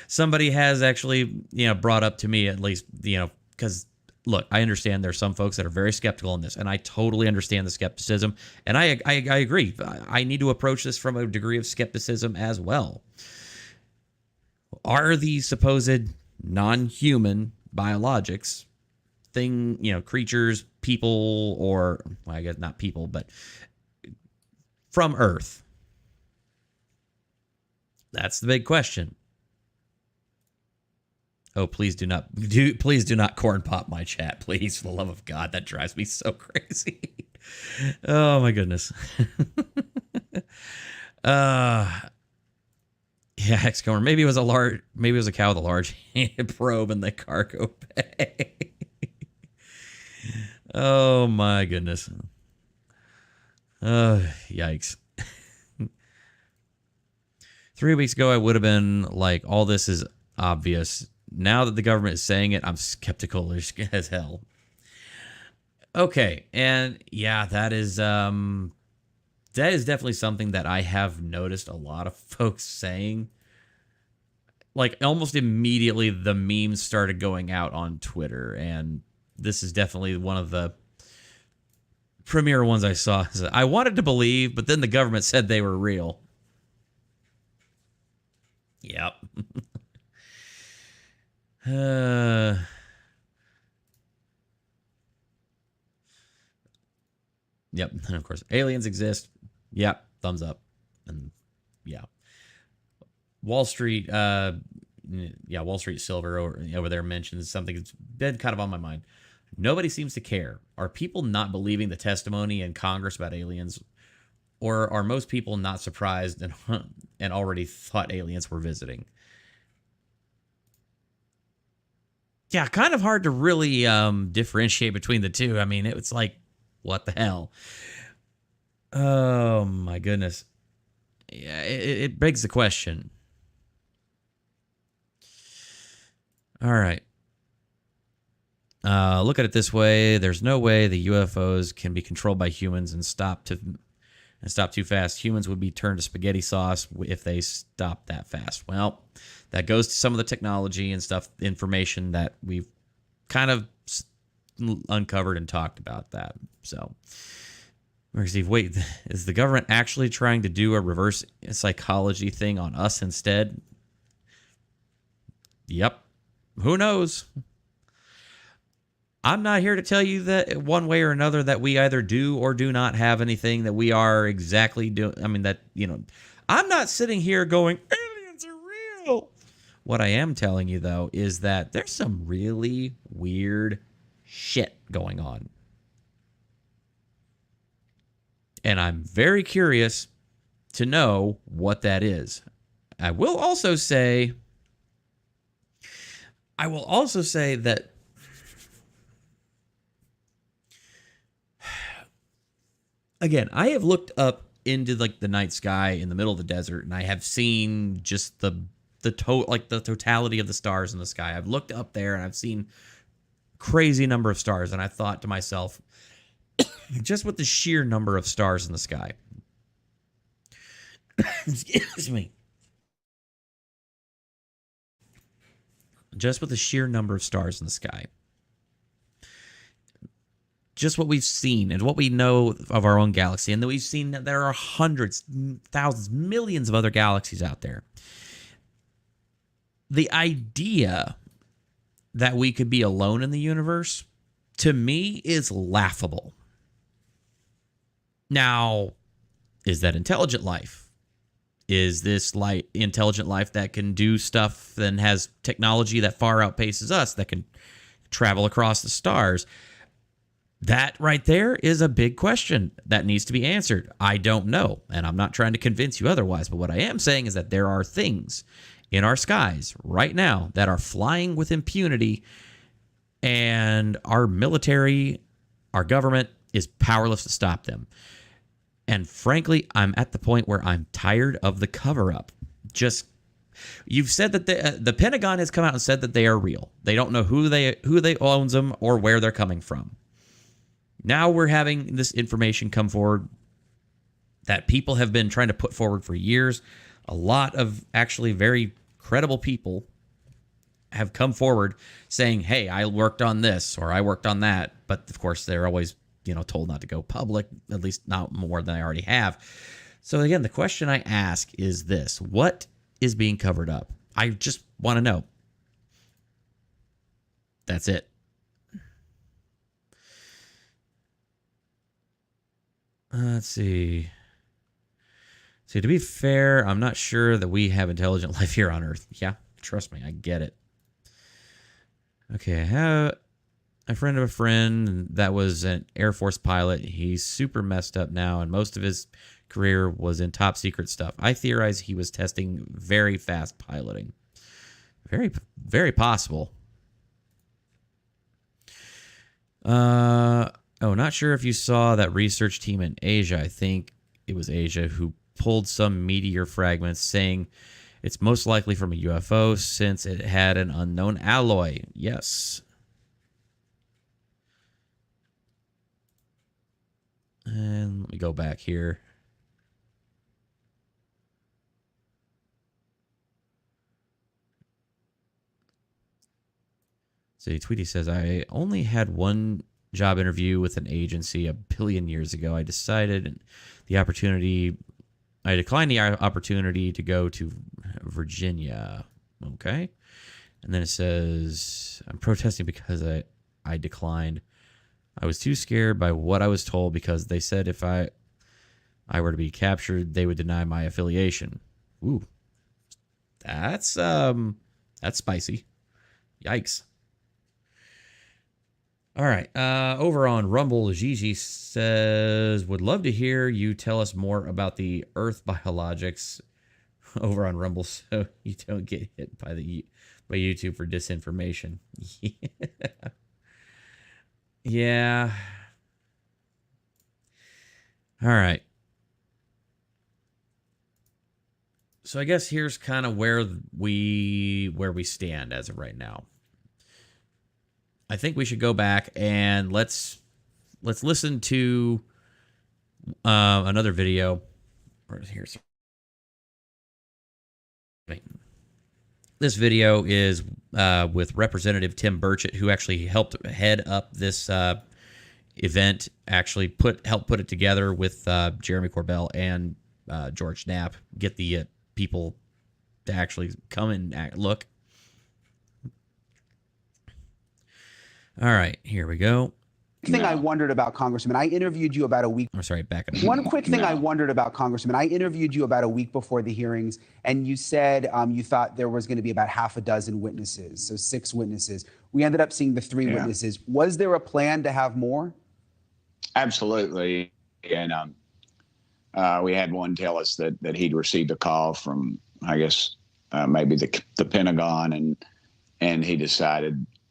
Somebody has actually, brought up to me, at least, because look, I understand there's some folks that are very skeptical in this, and I totally understand the skepticism, and I agree. I need to approach this from a degree of skepticism as well. Are these supposed non-human biologics creatures, people, or, well, I guess not people, but from Earth? That's the big question. Oh, please do not corn pop my chat, please, for the love of God. That drives me so crazy. Oh my goodness. Yeah, Hexcomer. Maybe it was a cow with a large probe in the cargo bay. Oh my goodness. Yikes. 3 weeks ago, I would have been like, all this is obvious. Now that the government is saying it, I'm skeptical as hell. Okay, and yeah, that is definitely something that I have noticed a lot of folks saying. Like, almost immediately, the memes started going out on Twitter, and this is definitely one of the premier ones I saw. I wanted to believe, but then the government said they were real. Yep. Yep, and of course, aliens exist. Yep, thumbs up. And yeah. Wall Street Silver over there mentions something that's been kind of on my mind. Nobody seems to care. Are people not believing the testimony in Congress about aliens? Or are most people not surprised and already thought aliens were visiting? Yeah, kind of hard to really differentiate between the two. I mean, it's like, what the hell? Oh, my goodness. Yeah, it begs the question. All right. Look at it this way. There's no way the UFOs can be controlled by humans and stop too fast. Humans would be turned to spaghetti sauce if they stopped that fast. Well, that goes to some of the technology and stuff, information that we've kind of uncovered and talked about that. So, Steve, wait, is the government actually trying to do a reverse psychology thing on us instead? Yep. Who knows? I'm not here to tell you that one way or another that we either do or do not have anything that we are exactly doing. I mean, I'm not sitting here going, aliens are real. What I am telling you, though, is that there's some really weird shit going on. And I'm very curious to know what that is. I will also say that again, I have looked up into like the night sky in the middle of the desert, and I have seen just the totality of the stars in the sky. I've looked up there and I've seen crazy number of stars, and I thought to myself, just with the sheer number of stars in the sky, excuse me, just with the sheer number of stars in the sky, just what we've seen and what we know of our own galaxy, and that we've seen that there are hundreds, thousands, millions of other galaxies out there. The idea that we could be alone in the universe, to me, is laughable. Now, is that intelligent life? Is this intelligent life that can do stuff and has technology that far outpaces us, that can travel across the stars? That right there is a big question that needs to be answered. I don't know, and I'm not trying to convince you otherwise, but what I am saying is that there are things in our skies right now that are flying with impunity, and our military, our government is powerless to stop them. And frankly, I'm at the point where I'm tired of the cover-up. You've said that the Pentagon has come out and said that they are real. They don't know who they owns them or where they're coming from. Now we're having this information come forward that people have been trying to put forward for years. A lot of actually very credible people have come forward saying, hey, I worked on this or I worked on that. But of course, they're always, told not to go public, at least not more than I already have. So again, the question I ask is this: what is being covered up? I just want to know. That's it. Let's see. See, to be fair, I'm not sure that we have intelligent life here on Earth. Yeah, trust me, I get it. Okay, I have a friend of a friend that was an Air Force pilot. He's super messed up now, and most of his career was in top secret stuff. I theorize he was testing very fast piloting. Very, very possible. Not sure if you saw that research team in Asia. I think it was Asia who pulled some meteor fragments saying it's most likely from a UFO since it had an unknown alloy. Yes. And let me go back here. See, Tweety says, I only had one job interview with an agency a billion years ago. I declined the opportunity to go to Virginia. Okay. And then it says, I'm protesting because I declined. I was too scared by what I was told because they said if I were to be captured, they would deny my affiliation. Ooh. That's spicy. Yikes. All right. Over on Rumble, Gigi says, would love to hear you tell us more about the Earth biologics over on Rumble so you don't get hit by YouTube for disinformation. Yeah. All right. So I guess here's kind of where we stand as of right now. I think we should go back and let's listen to another video. Here's this video is with Representative Tim Burchett, who actually helped head up this event. Actually, helped put it together with Jeremy Corbell and George Knapp. Get the people to actually come and look. All right, here we go. thing I wondered about, Congressman, I interviewed you about a week. I'm sorry, back up. One quick thing I wondered about, Congressman, I interviewed you about a week before the hearings, and you said you thought there was going to be about half a dozen witnesses, so 6 witnesses. We ended up seeing the 3 witnesses. Was there a plan to have more? Absolutely. And we had one tell us that he'd received a call from, I guess, maybe the Pentagon, and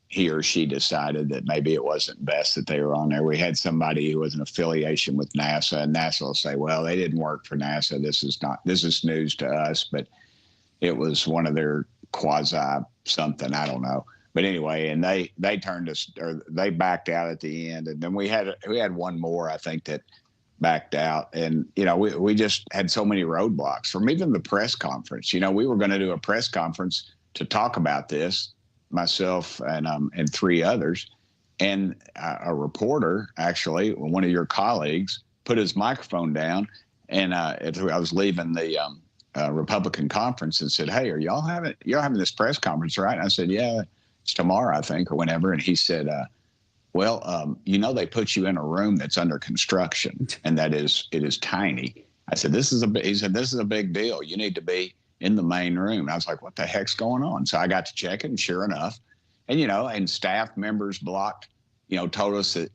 he or she decided that maybe it wasn't best that they were on there. We had somebody who was an affiliation with NASA, and NASA will say, well, they didn't work for NASA. This is news to us, but it was one of their quasi something, I don't know. But anyway, and they turned us, or they backed out at the end. And then we had one more, I think, that backed out. And, we just had so many roadblocks from even the press conference. We were going to do a press conference to talk about this, myself and 3 others. And a reporter, actually, one of your colleagues, put his microphone down. And I was leaving the Republican conference and said, hey, y'all having this press conference, right? And I said, yeah, it's tomorrow, I think, or whenever. And he said, they put you in a room that's under construction, and it is tiny. I said, he said, this is a big deal. You need to be in the main room. And I was like, what the heck's going on? So I got to check it, and sure enough, and staff members told us that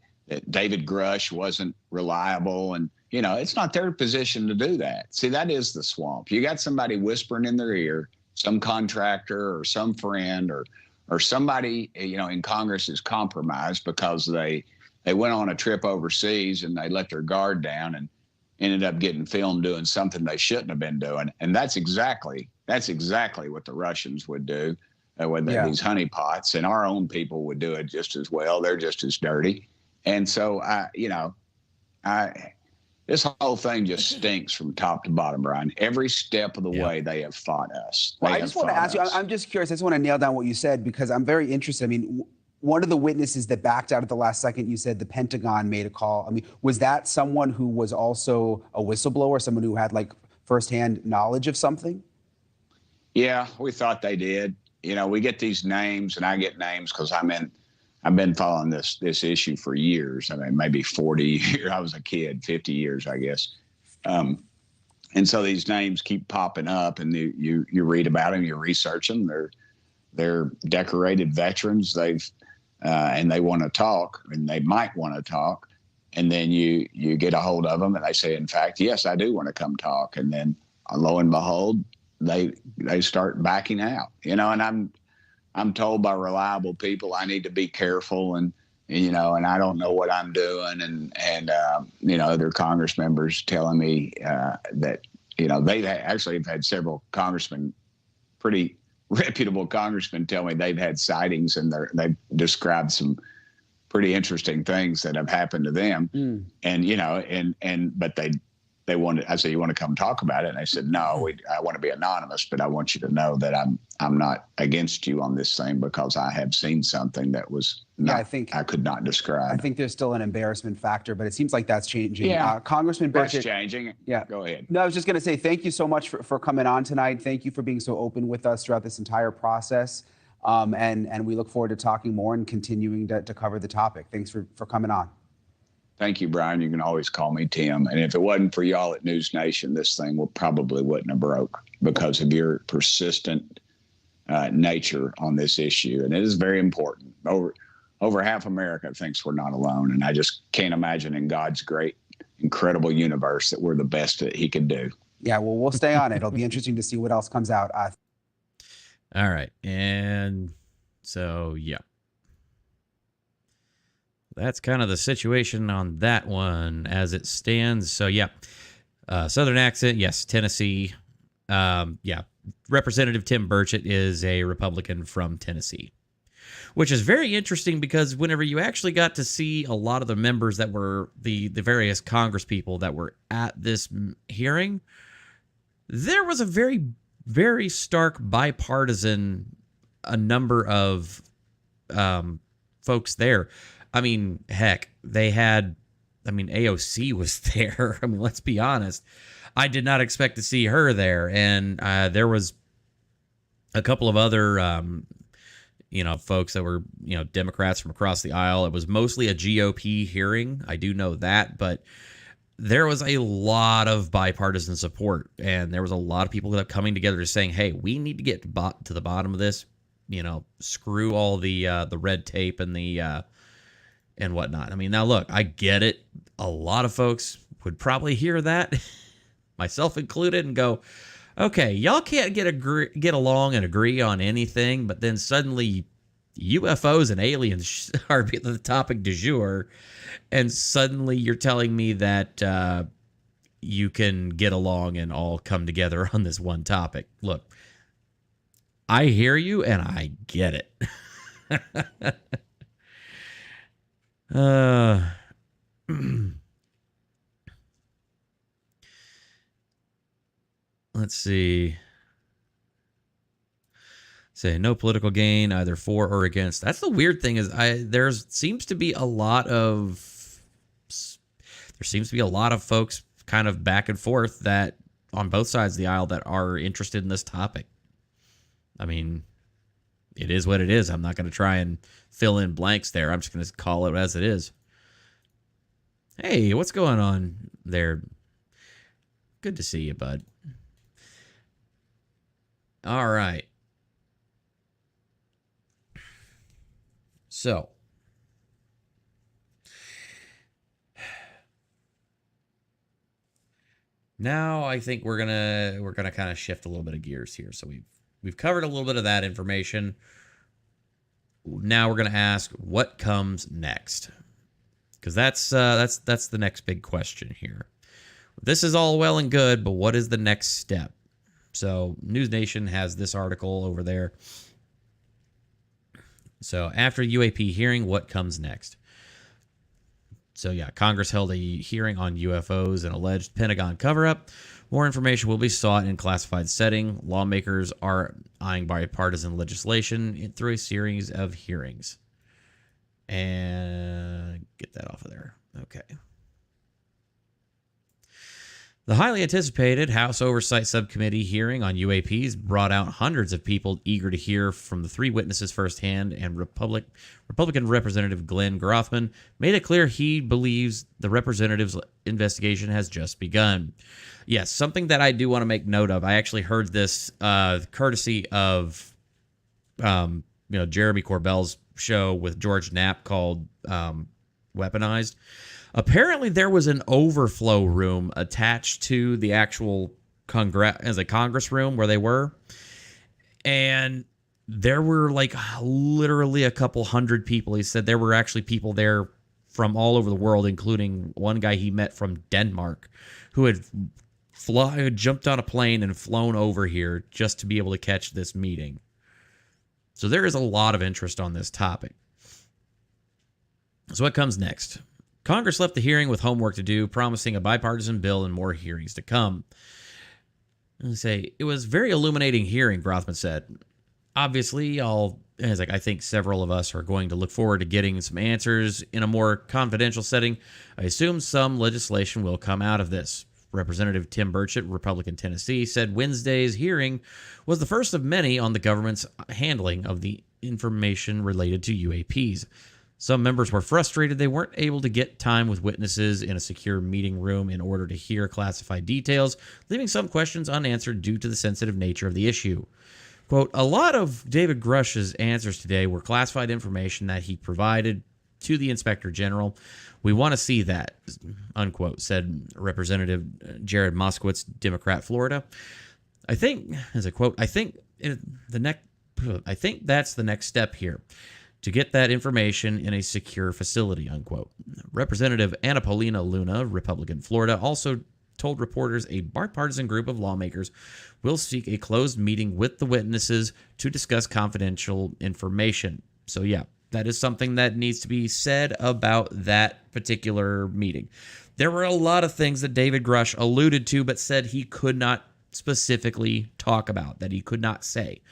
David Grush wasn't reliable. And, it's not their position to do that. See, that is the swamp. You got somebody whispering in their ear, some contractor or some friend or somebody, in Congress is compromised because they went on a trip overseas and they let their guard down and ended up getting filmed doing something they shouldn't have been doing. And that's exactly what the Russians would do with these honeypots, and our own people would do it just as well. They're just as dirty. And so, this whole thing just stinks from top to bottom, Brian. Every step of the way, they have fought us. Well, I just want to ask you, I'm just curious. I just want to nail down what you said, because I'm very interested. I mean, one of the witnesses that backed out at the last second, you said the Pentagon made a call. I mean, was that someone who was also a whistleblower, someone who had firsthand knowledge of something? Yeah, we thought they did. We get these names, and I get names because I've been following this issue for years. I mean, maybe 40 years. I was a kid, 50 years, I guess. And so these names keep popping up, and you read about them, you research them. They're decorated veterans. And they want to talk, and they might want to talk. And then you get a hold of them, and they say, in fact, yes, I do want to come talk. And then lo and behold, they start backing out, and I'm told by reliable people I need to be careful, and I don't know what I'm doing, and other Congress members telling me that they actually have had several congressmen, pretty reputable congressmen, tell me they've had sightings, and they've described some pretty interesting things that have happened to them. And but they wanted. I said, you want to come talk about it? And they said, no, I want to be anonymous, but I want you to know that I'm not against you on this thing, because I have seen something that was I could not describe. I think there's still an embarrassment factor, but it seems like that's changing. Yeah. Congressman Burchett. That's changing. Yeah. Go ahead. No, I was just going to say thank you so much for coming on tonight. Thank you for being so open with us throughout this entire process. And we look forward to talking more and continuing to cover the topic. Thanks for coming on. Thank you, Brian. You can always call me Tim. And if it wasn't for y'all at News Nation, this thing probably wouldn't have broke, because of your persistent nature on this issue. And it is very important. Over half America thinks we're not alone. And I just can't imagine in God's great, incredible universe that we're the best that he could do. Yeah, well, we'll stay on it. It'll be interesting to see what else comes out. All right. And so, yeah. That's kind of the situation on that one as it stands. So, yeah. Southern accent, yes, Tennessee. Yeah. Representative Tim Burchett is a Republican from Tennessee, which is very interesting, because whenever you actually got to see a lot of the members that were the various Congress people that were at this hearing, there was a very, very stark bipartisan number of folks there. I mean, heck, AOC was there. I mean, let's be honest. I did not expect to see her there. And there was a couple of other folks that were, Democrats from across the aisle. It was mostly a GOP hearing. I do know that, but there was a lot of bipartisan support, and there was a lot of people that coming together to saying, hey, we need to get to the bottom of this, screw all the red tape and the and whatnot. I mean, now look, I get it. A lot of folks would probably hear that, myself included, and go, okay, y'all can't get along and agree on anything, but then suddenly UFOs and aliens are the topic du jour, and suddenly you're telling me that you can get along and all come together on this one topic. Look, I hear you and I get it. Let's see. Say no political gain either for or against. That's the weird thing is there seems to be a lot of folks kind of back and forth that on both sides of the aisle that are interested in this topic. I mean, it is what it is. I'm not going to try and fill in blanks there. I'm just going to call it as it is. Hey, what's going on there? Good to see you, bud. All right. So, now I think we're gonna kind of shift a little bit of gears here. So we've covered a little bit of that information. Now we're gonna ask what comes next, because that's the next big question here. This is all well and good, but what is the next step? So News Nation has this article over there. So after UAP hearing, what comes next? So yeah, Congress held a hearing on UFOs and alleged Pentagon cover-up. More information will be sought in classified setting. Lawmakers are eyeing bipartisan legislation through a series of hearings. And get that off of there. Okay. The highly anticipated House Oversight Subcommittee hearing on UAPs brought out hundreds of people eager to hear from the three witnesses firsthand, and Republican Representative Glenn Grothman made it clear he believes the representative's investigation has just begun. Yes, something that I do want to make note of. I actually heard this courtesy of Jeremy Corbell's show with George Knapp called Weaponized. Apparently, there was an overflow room attached to the actual Congress room where they were. And there were like literally a couple hundred people. He said there were actually people there from all over the world, including one guy he met from Denmark who had jumped on a plane and flown over here just to be able to catch this meeting. So there is a lot of interest on this topic. So what comes next? Congress left the hearing with homework to do, promising a bipartisan bill and more hearings to come. It was a very illuminating hearing, Grothman said. Obviously, I think several of us are going to look forward to getting some answers in a more confidential setting. I assume some legislation will come out of this. Representative Tim Burchett, Republican Tennessee, said Wednesday's hearing was the first of many on the government's handling of the information related to UAPs. Some members were frustrated they weren't able to get time with witnesses in a secure meeting room in order to hear classified details, leaving some questions unanswered due to the sensitive nature of the issue. Quote, a lot of David Grush's answers today were classified information that he provided to the Inspector General. We want to see that, unquote, said Representative Jared Moskowitz, Democrat, Florida. I think, as a quote, I think that's the next step here, to get that information in a secure facility, unquote. Representative Anna Paulina Luna, Republican, Florida, also told reporters a bipartisan group of lawmakers will seek a closed meeting with the witnesses to discuss confidential information. So yeah, that is something that needs to be said about that particular meeting. There were a lot of things that David Grush alluded to, but said he could not specifically talk about, that he could not say.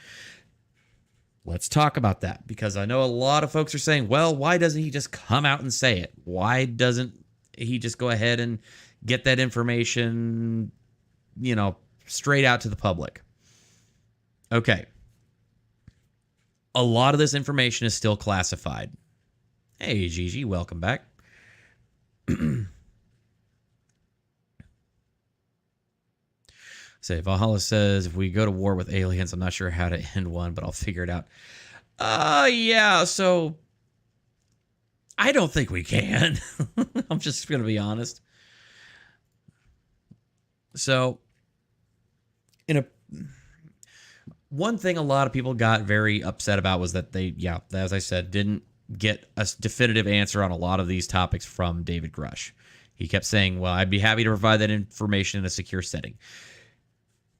Let's talk about that, because I know a lot of folks are saying, well, why doesn't he just come out and say it? Why doesn't he just go ahead and get that information, straight out to the public? Okay. a lot of this information is still classified. Hey, Gigi, welcome back. Say, Valhalla says, if we go to war with aliens, I'm not sure how to end one, but I'll figure it out. Yeah, so I don't think we can. I'm just going to be honest. So, one thing a lot of people got very upset about was that they, as I said, didn't get a definitive answer on a lot of these topics from David Grush. He kept saying, well, I'd be happy to provide that information in a secure setting.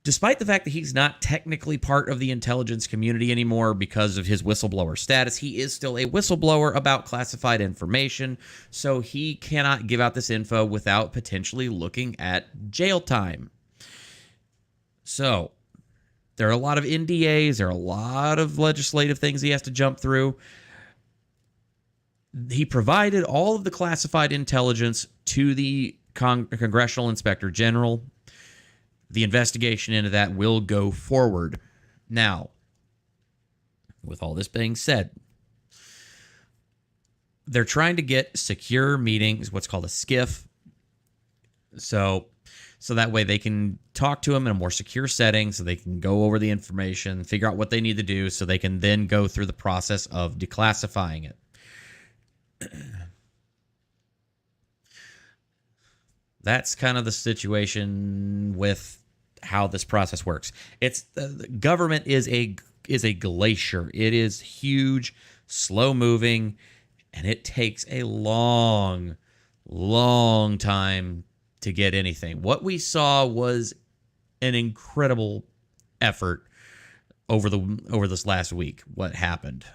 Despite the fact that he's not technically part of the intelligence community anymore because of his whistleblower status, he is still a whistleblower about classified information, so he cannot give out this info without potentially looking at jail time. So, there are a lot of NDAs, there are a lot of legislative things he has to jump through. He provided all of the classified intelligence to the Congressional Inspector General. The investigation into that will go forward. Now, with all this being said, they're trying to get secure meetings, what's called a SCIF, so that way they can talk to him in a more secure setting, so they can go over the information, figure out what they need to do, so they can then go through the process of declassifying it. That's kind of the situation with how this process works. It's the government is a glacier. It is huge, slow moving, and it takes a long time to get anything. What we saw was an incredible effort over this last week. What happened?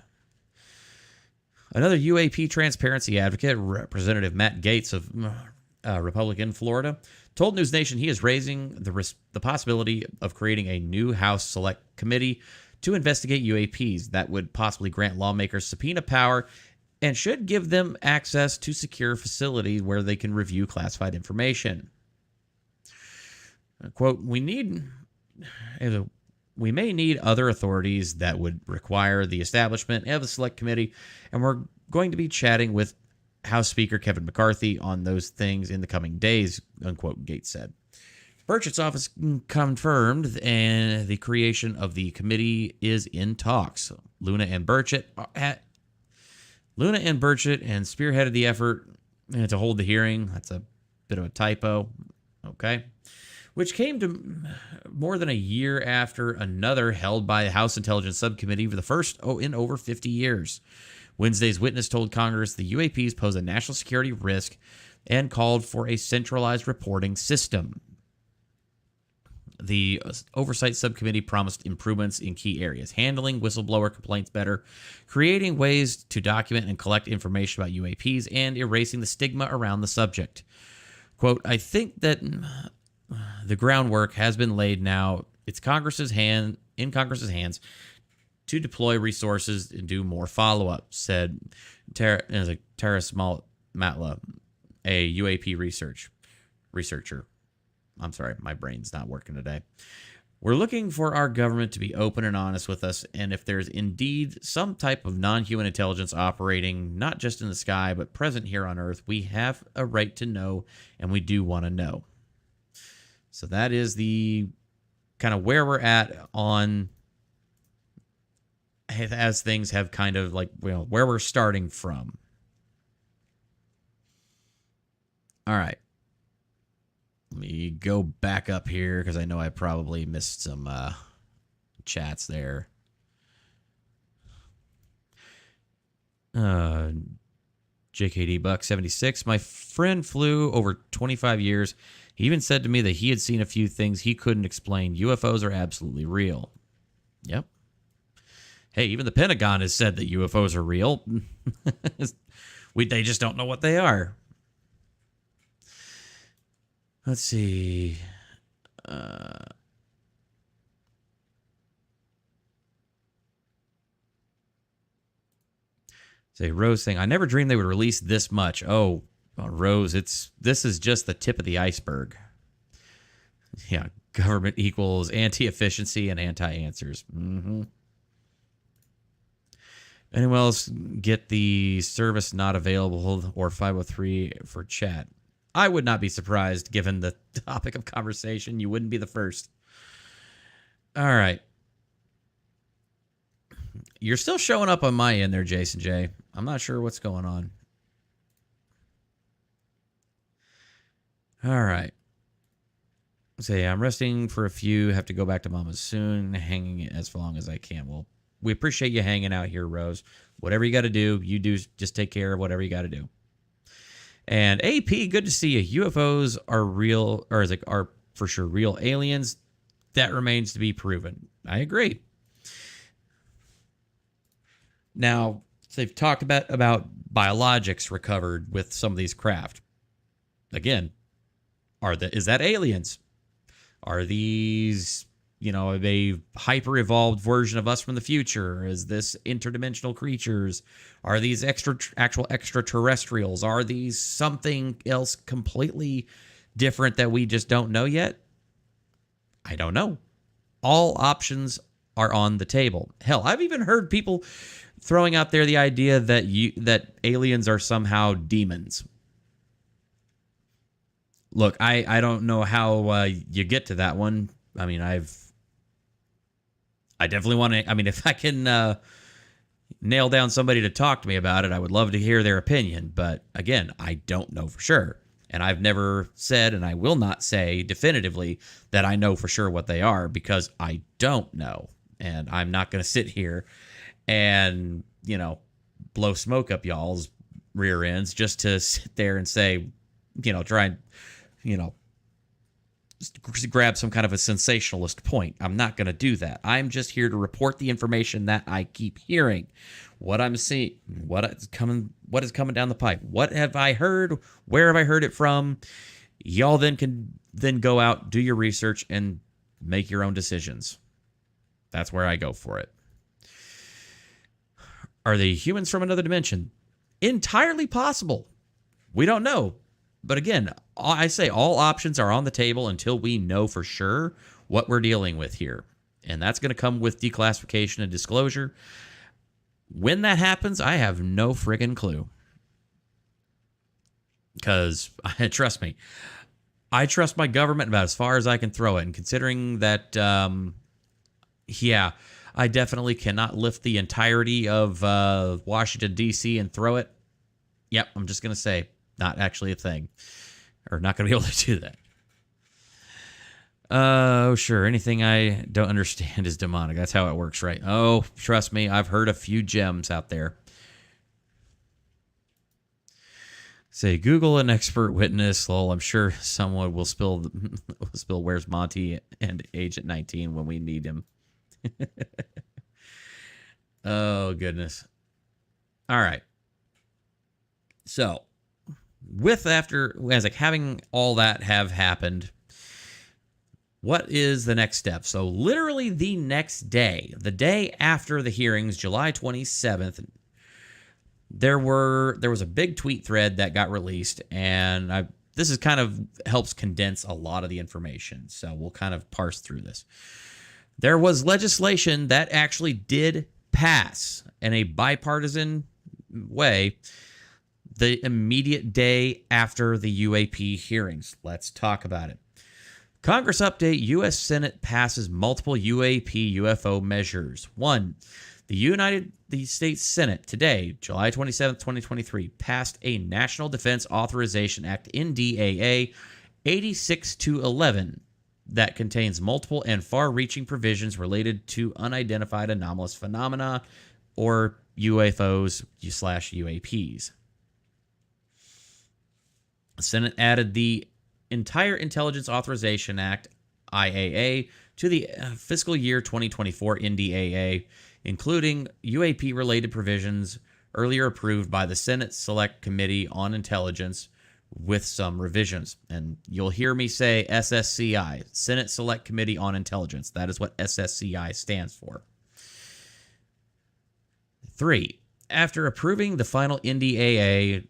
Another UAP transparency advocate, Representative Matt Gaetz of Republican Florida, told News Nation he is raising the possibility of creating a new House Select Committee to investigate UAPs that would possibly grant lawmakers subpoena power and should give them access to secure facilities where they can review classified information. Quote, we may need other authorities that would require the establishment of a select committee, and we're going to be chatting with House Speaker Kevin McCarthy on those things in the coming days, unquote, Gates said. Burchett's office confirmed, and the creation of the committee is in talks. Luna and Burchett spearheaded the effort to hold the hearing. That's a bit of a typo. Okay. Which came to more than a year after another held by the House Intelligence Subcommittee for the first in over 50 years. Wednesday's witness told Congress the UAPs pose a national security risk and called for a centralized reporting system. The Oversight Subcommittee promised improvements in key areas, handling whistleblower complaints better, creating ways to document and collect information about UAPs, and erasing the stigma around the subject. Quote, I think that the groundwork has been laid now. It's in Congress's hands to deploy resources and do more follow-up, said Taras Matla, a UAP researcher. I'm sorry, my brain's not working today. We're looking for our government to be open and honest with us, and if there's indeed some type of non-human intelligence operating, not just in the sky, but present here on Earth, we have a right to know, and we do want to know. So that is the kind of where we're at on as things have kind of like, well, where we're starting from. All right. Let me go back up here because I know I probably missed some chats there. JKD Buck 76. My friend flew over 25 years. He even said to me that he had seen a few things he couldn't explain. UFOs are absolutely real. Yep. Hey, even the Pentagon has said that UFOs are real. They just don't know what they are. Let's see. Say Rose saying, I never dreamed they would release this much. Oh, Rose, this is just the tip of the iceberg. Yeah, government equals anti-efficiency and anti-answers. Mm-hmm. Anyone else get the service not available or 503 for chat? I would not be surprised, given the topic of conversation. You wouldn't be the first. All right. You're still showing up on my end there, Jason J. I'm not sure what's going on. All right. Say, I'm resting for a few. Have to go back to Mama's soon. Hanging as long as I can. Well, we appreciate you hanging out here, Rose. Whatever you got to do, you do. Just take care of whatever you got to do. And AP, good to see you. UFOs are real, or are for sure real aliens. That remains to be proven. I agree. Now, they've talked about biologics recovered with some of these craft. Again, is that aliens? Are these, a hyper-evolved version of us from the future? Is this interdimensional creatures? Are these actual extraterrestrials? Are these something else completely different that we just don't know yet? I don't know. All options are on the table. Hell, I've even heard people throwing out there the idea that aliens are somehow demons. Look, I don't know how you get to that one. I mean, I definitely want to. I mean, if I can nail down somebody to talk to me about it, I would love to hear their opinion. But again, I don't know for sure. And I've never said, and I will not say definitively that I know for sure what they are, because I don't know. And I'm not going to sit here and, blow smoke up y'all's rear ends just to sit there and say, try and, just grab some kind of a sensationalist point. I'm not going to do that. I'm just here to report the information that I keep hearing, what I'm seeing, what is coming down the pipe. What have I heard? Where have I heard it from? Y'all then can go out, do your research, and make your own decisions. That's where I go for it. Are they humans from another dimension? Entirely possible. We don't know. But again, I say all options are on the table until we know for sure what we're dealing with here. And that's going to come with declassification and disclosure. When that happens, I have no friggin' clue. Because, trust me, I trust my government about as far as I can throw it. And considering that, I definitely cannot lift the entirety of Washington, D.C. and throw it. Yep, I'm just going to say, not actually a thing. Or not going to be able to do that. Oh, sure. Anything I don't understand is demonic. That's how it works, right? Oh, trust me, I've heard a few gems out there. Say, Google an expert witness. Lol, I'm sure someone will spill Where's Monty and Agent 19 when we need him. Oh, goodness. All right. So, having all that have happened, what is the next step? So literally the next day, the day after the hearings, July 27th, there was a big tweet thread that got released, and this is kind of helps condense a lot of the information. So we'll kind of parse through this. There was legislation that actually did pass in a bipartisan way the immediate day after the UAP hearings. Let's talk about it. Congress update, U.S. Senate passes multiple UAP UFO measures. 1. The United States Senate today, July 27, 2023, passed a National Defense Authorization Act, NDAA 86-11, that contains multiple and far-reaching provisions related to unidentified anomalous phenomena, or UFOs/UAPs. The Senate added the entire Intelligence Authorization Act, IAA, to the fiscal year 2024 NDAA, including UAP-related provisions earlier approved by the Senate Select Committee on Intelligence, with some revisions. And you'll hear me say SSCI, Senate Select Committee on Intelligence. That is what SSCI stands for. 3. After approving the final NDAA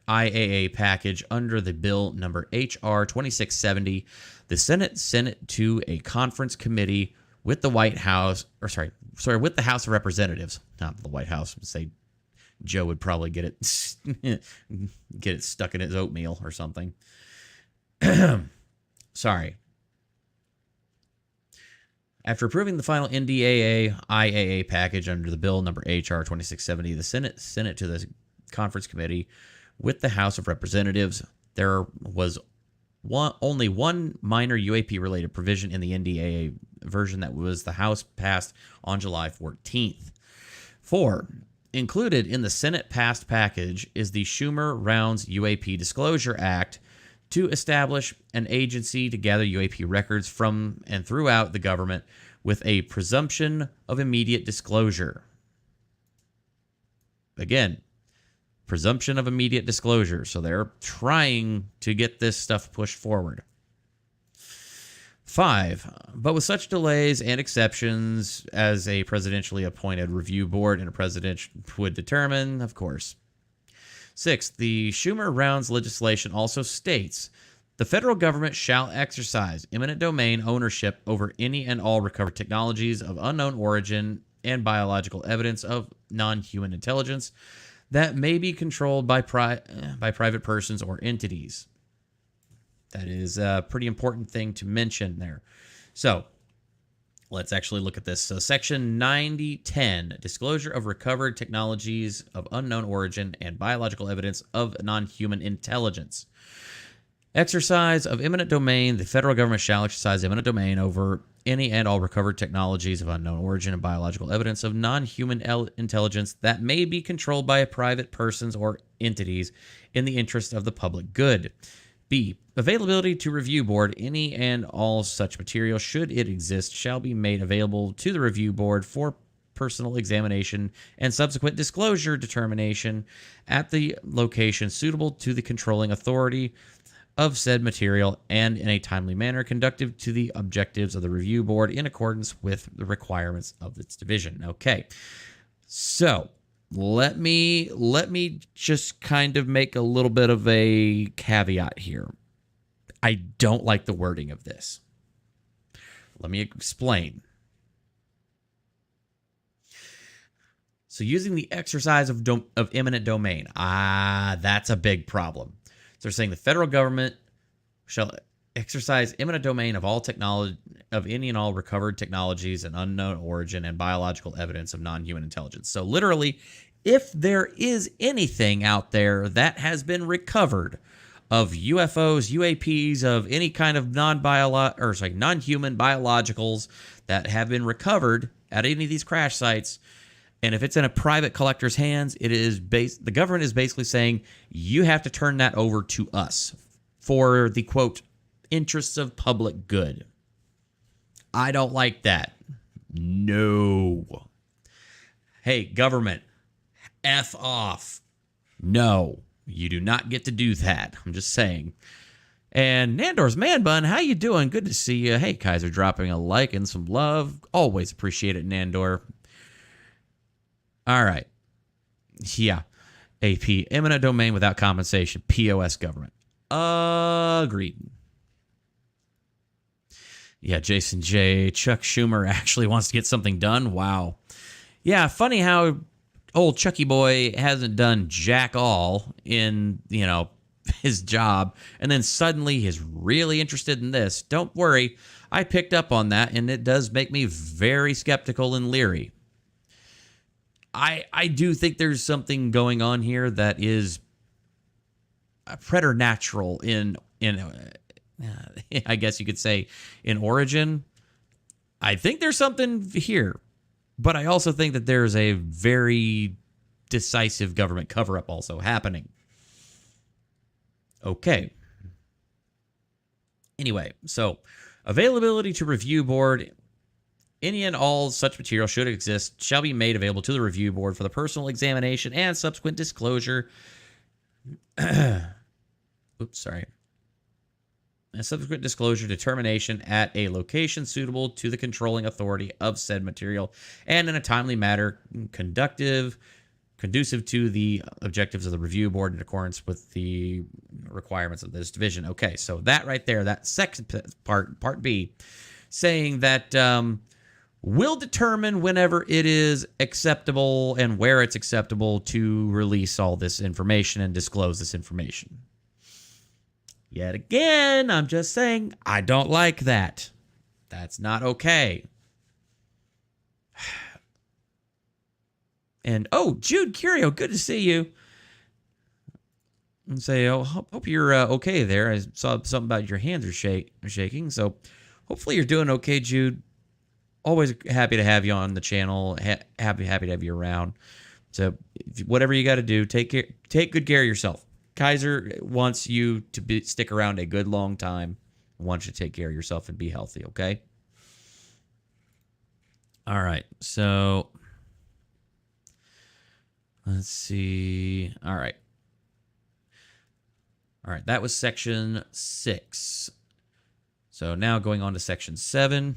IAA package under the bill number HR 2670, the Senate sent it to a conference committee with the White House, with the House of Representatives, not the White House. Say Joe would probably get it stuck in his oatmeal or something. Sorry. After approving the final NDAA-IAA package under the bill number HR 2670, the Senate to the Conference Committee with the House of Representatives, there was only one minor UAP-related provision in the NDAA version that was the House passed on July 14th. 4. Included in the Senate-passed package is the Schumer-Rounds UAP Disclosure Act to establish an agency to gather UAP records from and throughout the government with a presumption of immediate disclosure. Again, presumption of immediate disclosure. So they're trying to get this stuff pushed forward. 5. But with such delays and exceptions as a presidentially appointed review board and a president would determine, of course. 6. The Schumer Rounds legislation also states the federal government shall exercise eminent domain ownership over any and all recovered technologies of unknown origin and biological evidence of non-human intelligence that may be controlled by private persons or entities. That is a pretty important thing to mention there. So let's actually look at this. So Section 9010, disclosure of recovered technologies of unknown origin and biological evidence of non-human intelligence. Exercise of eminent domain. The federal government shall exercise eminent domain over any and all recovered technologies of unknown origin and biological evidence of non-human intelligence that may be controlled by private persons or entities in the interest of the public good. B. Availability to review board. Any and all such material, should it exist, shall be made available to the review board for personal examination and subsequent disclosure determination at the location suitable to the controlling authority of said material and in a timely manner conducive to the objectives of the review board in accordance with the requirements of its division. Okay. So let me just kind of make a little bit of a caveat here. I don't like the wording of this. Let me explain. So using the exercise of eminent domain, that's a big problem. So they're saying the federal government shall exercise eminent domain of all technology, of any and all recovered technologies and unknown origin and biological evidence of non-human intelligence. So literally, if there is anything out there that has been recovered of UFOs, UAPs, of any kind of non-human biologicals that have been recovered at any of these crash sites, and if it's in a private collector's hands, the government is basically saying you have to turn that over to us for the, quote, interests of public good. I don't like that. No. Hey, government, F off. No, you do not get to do that. I'm just saying. And Nandor's Man Bun, how you doing? Good to see you. Hey, Kaiser, dropping a like and some love. Always appreciate it, Nandor. All right. Yeah. AP, eminent domain without compensation. POS government. Agreed. Yeah, Jason J. Chuck Schumer actually wants to get something done. Wow. Yeah, funny how old Chucky boy hasn't done jack all in, his job, and then suddenly he's really interested in this. Don't worry. I picked up on that, and it does make me very skeptical and leery. I do think there's something going on here that is preternatural in I guess you could say in origin. I think there's something here, but I also think that there's a very decisive government cover-up also happening. Okay. Anyway, so availability to review board. Any and all such material, should exist, shall be made available to the review board for the personal examination and subsequent disclosure. Oops, sorry. A subsequent disclosure determination at a location suitable to the controlling authority of said material and in a timely manner conducive to the objectives of the review board in accordance with the requirements of this division. Okay, so that right there, that second part B, saying that will determine whenever it is acceptable and where it's acceptable to release all this information and disclose this information. Yet again, I'm just saying, I don't like that. That's not okay. And, oh, Jude Curio, good to see you. And say, oh, hope you're okay there. I saw something about your hands are shaking. So hopefully you're doing okay, Jude. Always happy to have you on the channel. Happy to have you around. So whatever you got to do, take good care of yourself. Kaiser wants you to stick around a good long time. Wants you to take care of yourself and be healthy, okay? All right, so let's see. All right, that was section 6. So now going on to section 7.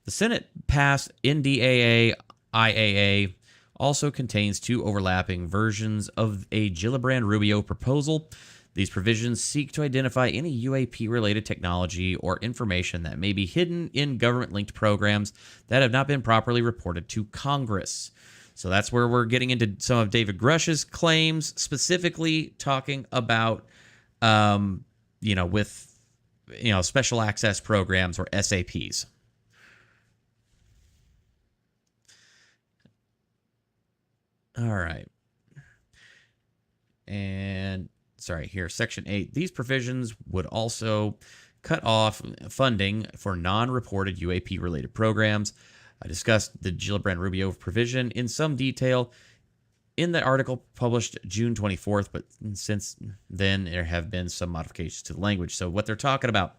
The Senate passed NDAA IAA also contains 2 overlapping versions of a Gillibrand-Rubio proposal. These provisions seek to identify any UAP-related technology or information that may be hidden in government-linked programs that have not been properly reported to Congress. So that's where we're getting into some of David Grush's claims, specifically talking about, with, special access programs or SAPs. All right. And sorry, here, Section 8. These provisions would also cut off funding for non-reported UAP-related programs. I discussed the Gillibrand-Rubio provision in some detail in the article published June 24th, but since then there have been some modifications to the language. So what they're talking about.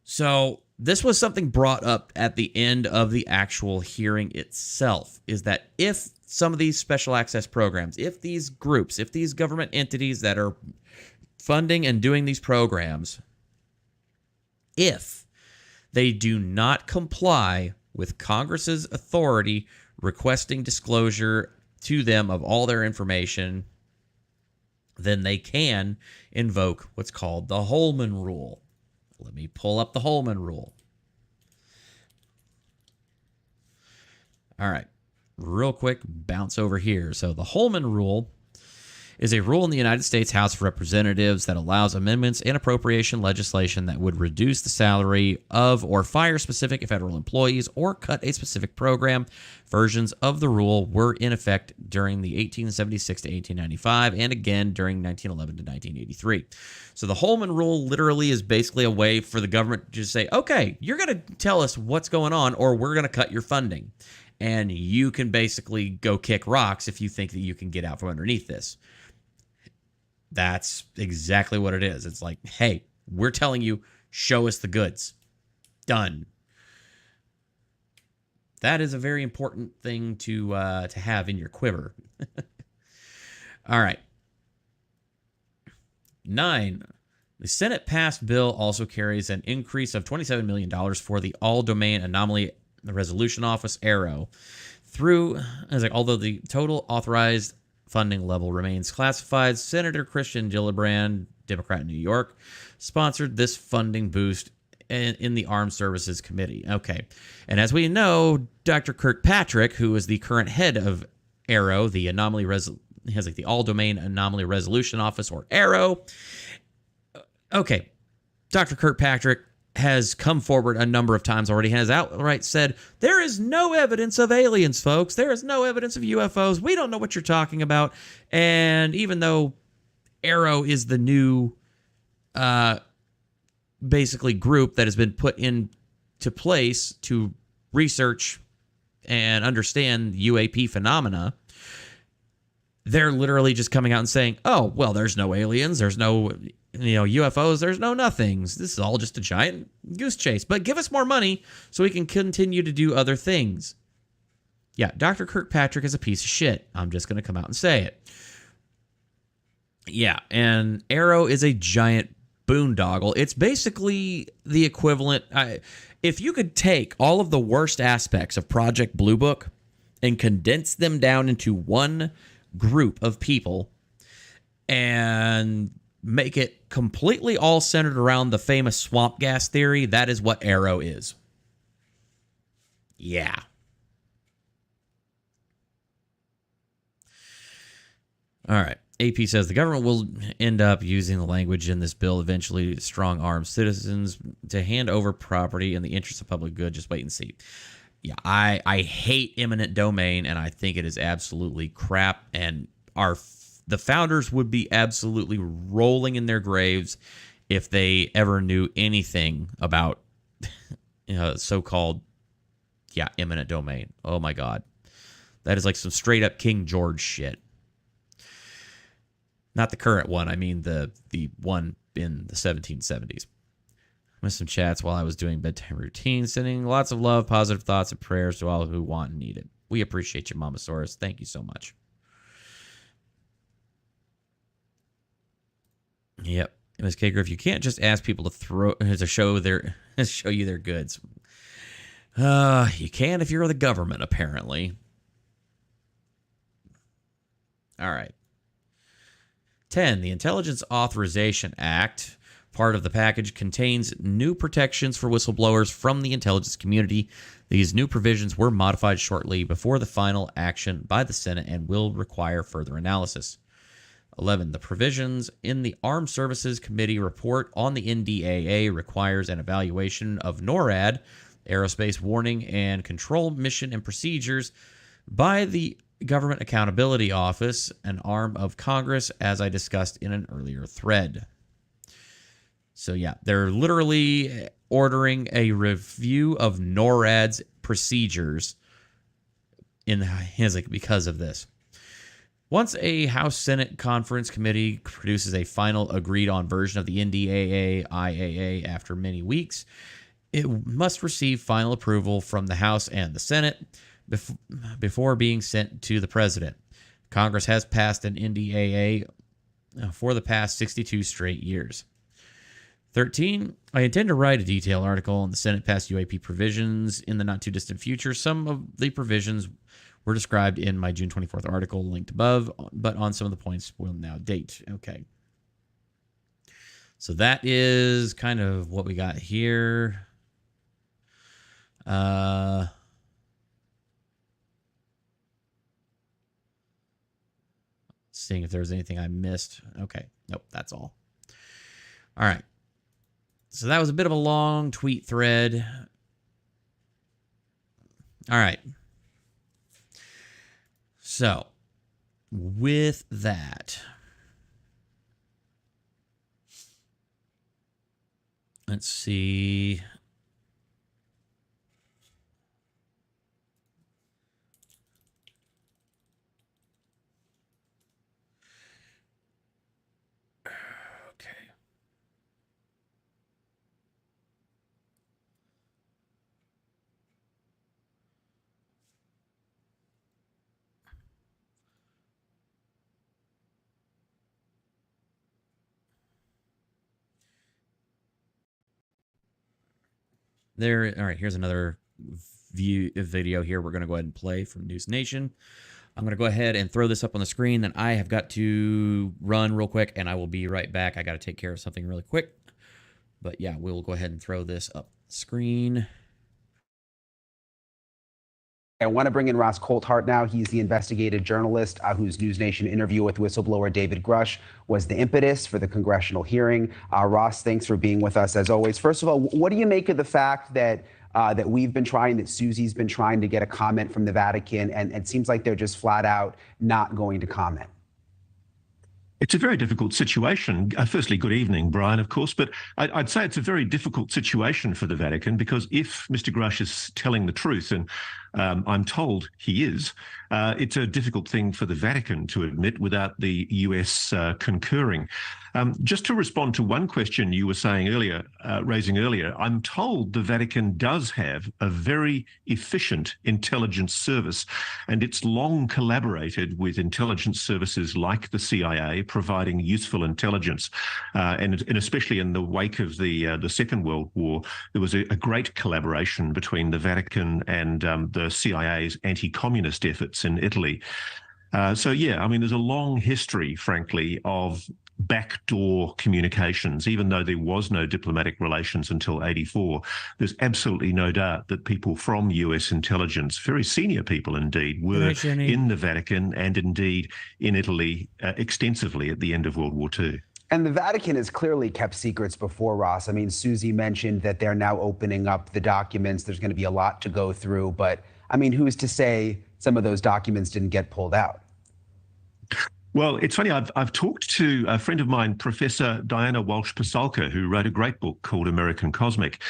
So this was something brought up at the end of the actual hearing itself, is that if some of these special access programs, if these groups, if these government entities that are funding and doing these programs, if they do not comply with Congress's authority requesting disclosure to them of all their information, then they can invoke what's called the Holman Rule. Let me pull up the Holman Rule. All right. Real quick, bounce over here. So the Holman Rule is a rule in the United States House of Representatives that allows amendments and appropriation legislation that would reduce the salary of or fire specific federal employees or cut a specific program. Versions of the rule were in effect during the 1876 to 1895 and again during 1911 to 1983. So the Holman Rule literally is basically a way for the government to just say, okay, you're going to tell us what's going on or we're going to cut your funding. And you can basically go kick rocks if you think that you can get out from underneath this. That's exactly what it is. It's like, hey, we're telling you, show us the goods. Done. That is a very important thing to have in your quiver. All right. 9. The Senate passed bill also carries an increase of $27 million for the All-Domain Anomaly Resolution Office, ARROW. Although the total authorized funding level remains classified, Senator Christian Gillibrand, Democrat in New York, sponsored this funding boost in the Armed Services Committee. Okay. And as we know, Dr. Kirkpatrick, who is the current head of ARROW, the the All-Domain Anomaly Resolution Office, or ARROW. Okay. Dr. Kirkpatrick has come forward a number of times already and has outright said, there is no evidence of aliens, folks. There is no evidence of UFOs. We don't know what you're talking about. And even though ARROW is the new basically group that has been put into place to research and understand UAP phenomena, they're literally just coming out and saying, oh, well, there's no aliens. There's no UFOs, there's no nothings. This is all just a giant goose chase. But give us more money so we can continue to do other things. Yeah, Dr. Kirkpatrick is a piece of shit. I'm just going to come out and say it. Yeah, and ARROW is a giant boondoggle. It's basically the equivalent. If you could take all of the worst aspects of Project Blue Book and condense them down into one group of people and make it completely all centered around the famous swamp gas theory, that is what ARROW is. Yeah. All right. AP says the government will end up using the language in this bill eventually to strong arm citizens to hand over property in the interest of public good. Just wait and see. Yeah, I hate eminent domain, and I think it is absolutely crap. And the founders would be absolutely rolling in their graves if they ever knew anything about so-called eminent domain. Oh my God, that is like some straight up King George shit. Not the current one. I mean the one in the 1770s. Missed some chats while I was doing bedtime routine, sending lots of love, positive thoughts, and prayers to all who want and need it. We appreciate you, Mamasaurus. Thank you so much. Yep. Ms. Kager, if you can't just ask people to show you their goods, you can if you're the government, apparently. All right. 10. The Intelligence Authorization Act, part of the package, contains new protections for whistleblowers from the intelligence community. These new provisions were modified shortly before the final action by the Senate and will require further analysis. 11. The provisions in the Armed Services Committee report on the NDAA requires an evaluation of NORAD, Aerospace Warning and Control Mission and Procedures, by the Government Accountability Office, an arm of Congress, as I discussed in an earlier thread. So yeah, they're literally ordering a review of NORAD's procedures because of this. Once a House-Senate Conference Committee produces a final agreed-on version of the NDAA-IAA after many weeks, it must receive final approval from the House and the Senate before being sent to the President. Congress has passed an NDAA for the past 62 straight years. 13. I intend to write a detailed article on the Senate-passed UAP provisions in the not-too-distant future. Some of the provisions were described in my June 24th article linked above, but on some of the points will now date. Okay. So that is kind of what we got here. Seeing if there's anything I missed. Okay. Nope, that's all. All right. So that was a bit of a long tweet thread. All right. So, with that, let's see. There. All right, here's another video here we're going to go ahead and play from News Nation. I'm going to go ahead and throw this up on the screen. Then I have got to run real quick, and I will be right back. I got to take care of something really quick. But yeah, we'll go ahead and throw this up the screen. I want to bring in Ross Coulthart now. He's the investigative journalist whose News Nation interview with whistleblower David Grush was the impetus for the congressional hearing. Ross, thanks for being with us as always. First of all, what do you make of the fact that that Susie's been trying to get a comment from the Vatican, and it seems like they're just flat out not going to comment? It's a very difficult situation. Firstly, good evening, Brian, of course, but I'd say it's a very difficult situation for the Vatican because if Mr. Grush is telling the truth, and I'm told he is, it's a difficult thing for the Vatican to admit without the US concurring. Just to respond to one question you were saying earlier, raising earlier, I'm told the Vatican does have a very efficient intelligence service, and it's long collaborated with intelligence services like the CIA, providing useful intelligence. And especially in the wake of the Second World War, there was a great collaboration between the Vatican and the CIA's anti-communist efforts in Italy. So, yeah, I mean, there's a long history, frankly, of backdoor communications, even though there was no diplomatic relations until 84. There's absolutely no doubt that people from US intelligence, very senior people indeed, were in the Vatican and indeed in Italy extensively at the end of World War II. And the Vatican has clearly kept secrets before, Ross. I mean, Susie mentioned that they're now opening up the documents. There's going to be a lot to go through. But, I mean, who's to say some of those documents didn't get pulled out? Well, it's funny. I've talked to a friend of mine, Professor Diana Walsh-Pasulka, who wrote a great book called American Cosmic.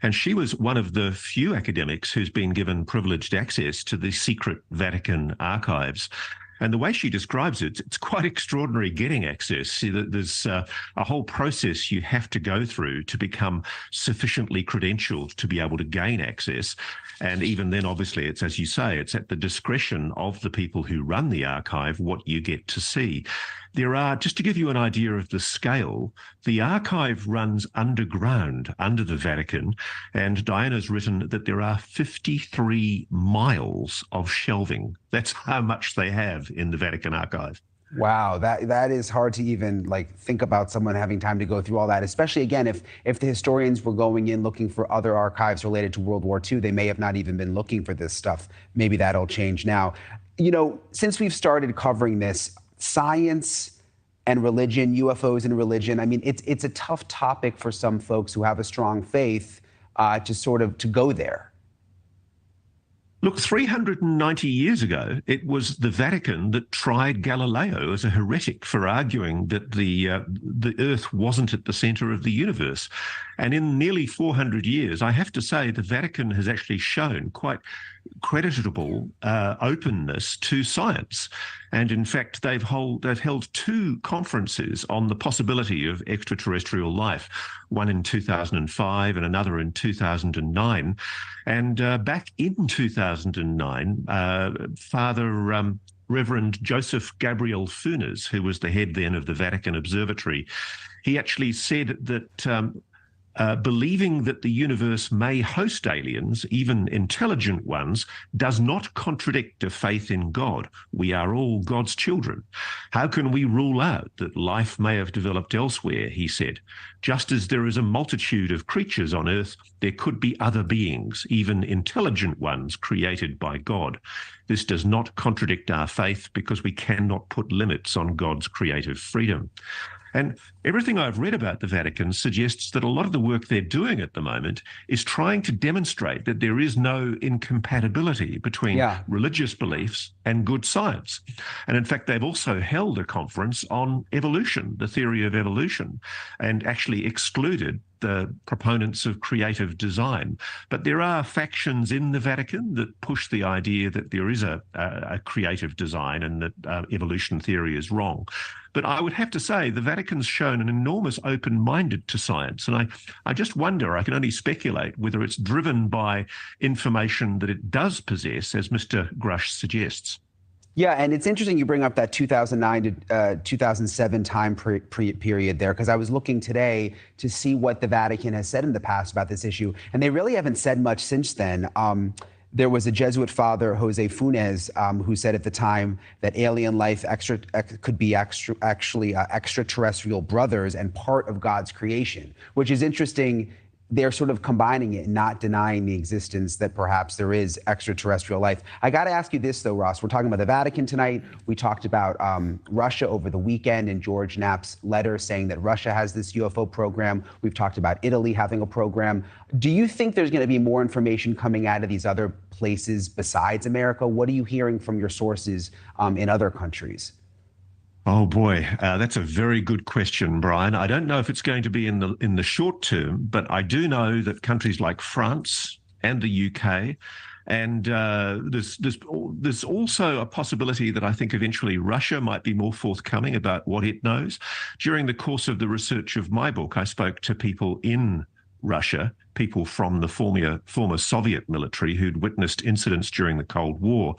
And she was one of the few academics who's been given privileged access to the secret Vatican archives. And the way she describes it, it's quite extraordinary getting access. See, there's a whole process you have to go through to become sufficiently credentialed to be able to gain access. And even then, obviously, it's, as you say, it's at the discretion of the people who run the archive what you get to see. There are, just to give you an idea of the scale, the archive runs underground under the Vatican, and Diana's written that there are 53 miles of shelving. That's how much they have in the Vatican archive. Wow, that is hard to even think about someone having time to go through all that, especially again, if the historians were going in looking for other archives related to World War II, they may have not even been looking for this stuff. Maybe that'll change now. You know, since we've started covering this, science and religion, UFOs and religion, I mean, it's a tough topic for some folks who have a strong faith to go there. Look, 390 years ago, it was the Vatican that tried Galileo as a heretic for arguing that the Earth wasn't at the center of the universe. And in nearly 400 years, I have to say the Vatican has actually shown quite creditable openness to science. And in fact, they've held two conferences on the possibility of extraterrestrial life, one in 2005 and another in 2009. And back in 2009, Father Reverend Joseph Gabriel Funes, who was the head then of the Vatican Observatory, he actually said that believing that the universe may host aliens, even intelligent ones, does not contradict a faith in God. We are all God's children. How can we rule out that life may have developed elsewhere, he said. Just as there is a multitude of creatures on Earth, there could be other beings, even intelligent ones created by God. This does not contradict our faith because we cannot put limits on God's creative freedom. And everything I've read about the Vatican suggests that a lot of the work they're doing at the moment is trying to demonstrate that there is no incompatibility between religious beliefs and good science. And in fact, they've also held a conference on evolution, the theory of evolution, and actually excluded the proponents of creative design. But there are factions in the Vatican that push the idea that there is a creative design and that evolution theory is wrong. But I would have to say the Vatican's shown an enormous open-minded to science. And I just wonder, I can only speculate, whether it's driven by information that it does possess, as Mr. Grush suggests. Yeah, and it's interesting you bring up that 2009 to 2007 time period there, because I was looking today to see what the Vatican has said in the past about this issue, and they really haven't said much since then. There was a Jesuit father, Jose Funes, who said at the time that alien life could be actually extraterrestrial brothers and part of God's creation, which is interesting. They're sort of combining it and not denying the existence that perhaps there is extraterrestrial life. I got to ask you this, though, Ross. We're talking about the Vatican tonight. We talked about Russia over the weekend and George Knapp's letter saying that Russia has this UFO program. We've talked about Italy having a program. Do you think there's going to be more information coming out of these other places besides America? What are you hearing from your sources in other countries? Oh boy, that's a very good question, Brian. I don't know if it's going to be in the short term, but I do know that countries like France and the UK, and there's also a possibility that I think eventually Russia might be more forthcoming about what it knows. During the course of the research of my book, I spoke to people in Russia, people from the former Soviet military who'd witnessed incidents during the Cold War.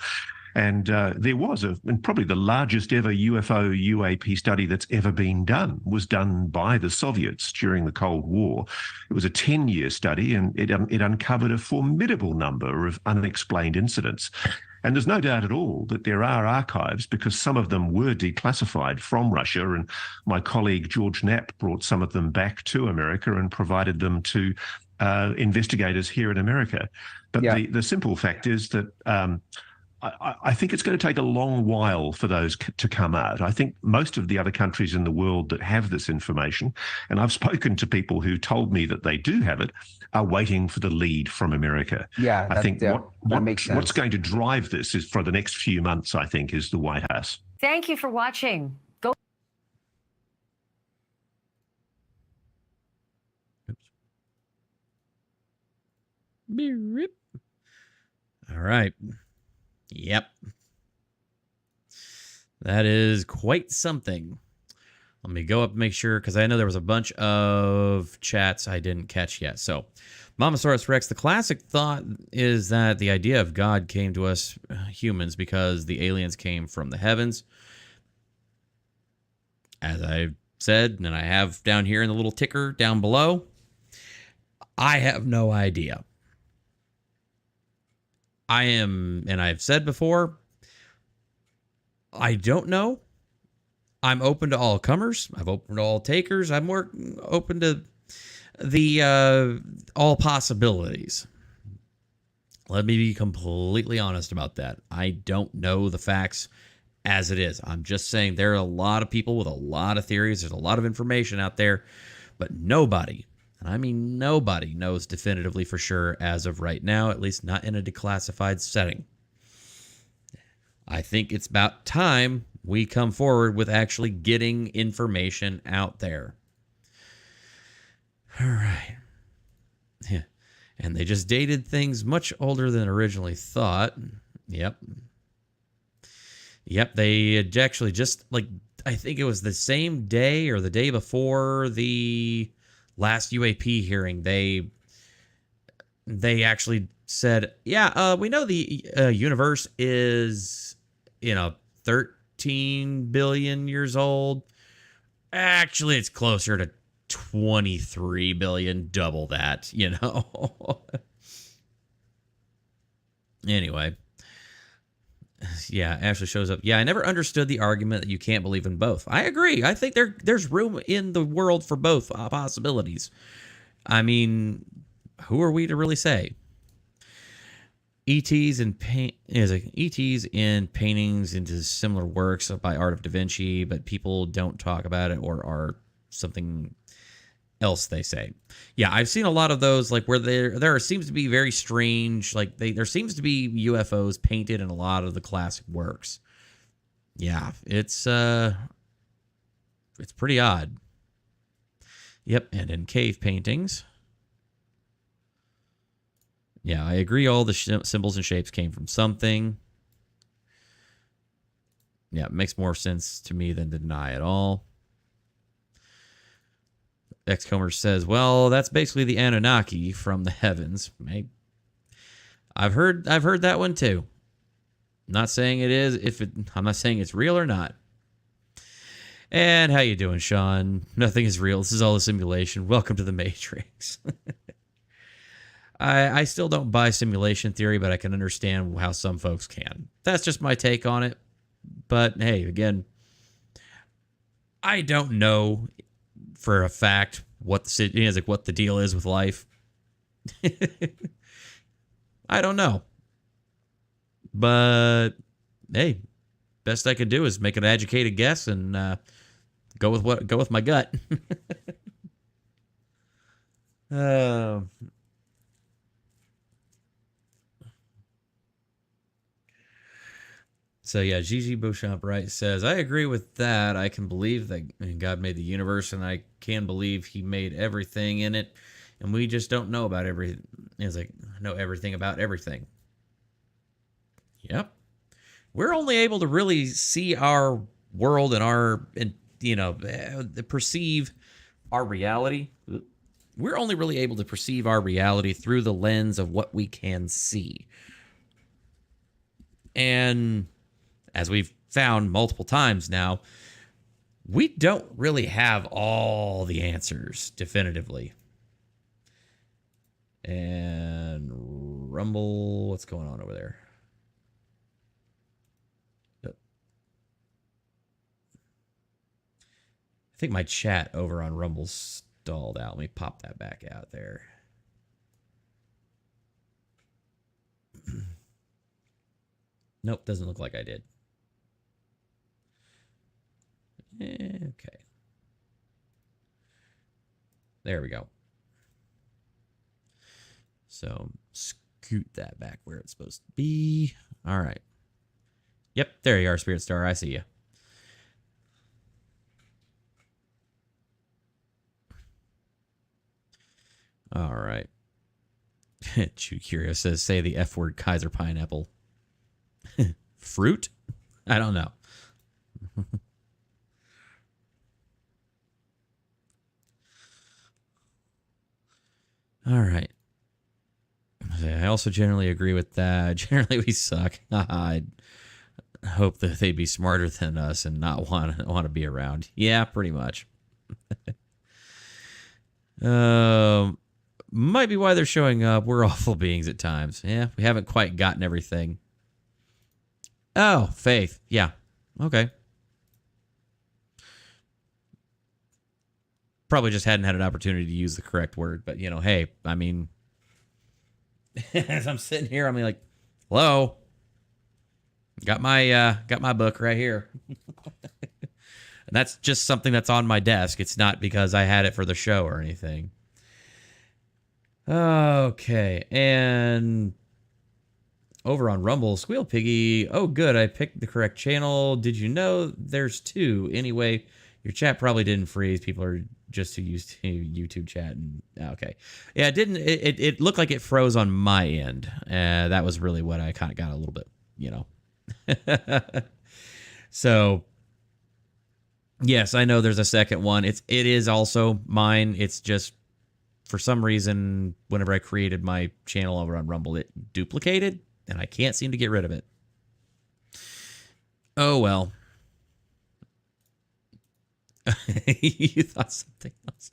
And there was and probably the largest ever UFO UAP study that's ever been done was done by the Soviets during the Cold War. It was a 10-year study, and it uncovered a formidable number of unexplained incidents. And there's no doubt at all that there are archives, because some of them were declassified from Russia. And my colleague George Knapp brought some of them back to America and provided them to investigators here in America. But the simple fact is that I think it's going to take a long while for those to come out. I think most of the other countries in the world that have this information, and I've spoken to people who told me that they do have it, are waiting for the lead from America. Yeah, I think that makes sense. what's going to drive this is for the next few months, I think, is the White House. Thank you for watching. Go. All right. Yep. That is quite something. Let me go up and make sure, because I know there was a bunch of chats I didn't catch yet. So, Momosaurus Rex, the classic thought is that the idea of God came to us humans because the aliens came from the heavens. As I said, and I have down here in the little ticker down below, I have no idea. And I've said before, I don't know. I'm open to all comers. I'm open to all takers. I'm more open to the all possibilities. Let me be completely honest about that. I don't know the facts as it is. I'm just saying there are a lot of people with a lot of theories. There's a lot of information out there, but nobody, and I mean nobody, knows definitively for sure as of right now, at least not in a declassified setting. I think it's about time we come forward with actually getting information out there. All right. Yeah. And they just dated things much older than originally thought. Yep. Yep, they had actually just, like, I think it was the same day or the day before the last UAP hearing, they actually said, yeah, we know the universe is, 13 billion years old. Actually, it's closer to 23 billion, double that, Anyway. Yeah, Ashley shows up. Yeah, I never understood the argument that you can't believe in both. I agree. I think there's room in the world for both possibilities. I mean, who are we to really say? ETs in paintings into similar works by Art of Da Vinci, but people don't talk about it or are something else they say. Yeah, I've seen a lot of those, like where there seems to be very strange, like there seems to be UFOs painted in a lot of the classic works. Yeah, it's pretty odd. Yep, and in cave paintings. Yeah, I agree. All the symbols and shapes came from something. Yeah, it makes more sense to me than to deny it all. Xcomer says, well, that's basically the Anunnaki from the heavens. I've heard that one too. Not saying it is, I'm not saying it's real or not. And how you doing, Sean? Nothing is real. This is all a simulation. Welcome to the Matrix. I still don't buy simulation theory, but I can understand how some folks can. That's just my take on it. But hey, again, I don't know for a fact what the deal is with life. I don't know. But hey, best I could do is make an educated guess and go with my gut. So yeah, Gigi Beauchamp Wright says, I agree with that. I can believe that God made the universe, and I can believe he made everything in it, and we just don't know about everything. It's like, know everything about everything. Yep. We're only able to really see our world and perceive our reality. We're only really able to perceive our reality through the lens of what we can see. And as we've found multiple times now, we don't really have all the answers definitively. And Rumble, what's going on over there? I think my chat over on Rumble stalled out. Let me pop that back out there. Nope, doesn't look like I did. Okay. There we go. So scoot that back where it's supposed to be. All right. Yep, there you are, Spirit Star. I see you. All right. Chew Curious says, say the F word, Kaiser Pineapple. Fruit? I don't know. All right. I also generally agree with that. Generally, we suck. I hope that they'd be smarter than us and not want to be around. Yeah, pretty much. Might be why they're showing up. We're awful beings at times. Yeah, we haven't quite gotten everything. Oh, faith. Yeah. Okay. Probably just hadn't had an opportunity to use the correct word, but you know, hey, I mean, as I'm sitting here, I'm like, hello. Got my book right here. And that's just something that's on my desk. It's not because I had it for the show or anything. Okay, and over on Rumble, Squeal Piggy. Oh, good, I picked the correct channel. Did you know there's two? Anyway, your chat probably didn't freeze. People are just too used to YouTube chat. And okay, yeah, it didn't. It looked like it froze on my end. That was really what I kind of got a little bit, you know. So yes, I know there's a second one. It is also mine. It's just for some reason, whenever I created my channel over on Rumble, it duplicated, and I can't seem to get rid of it. Oh, well. You thought something else.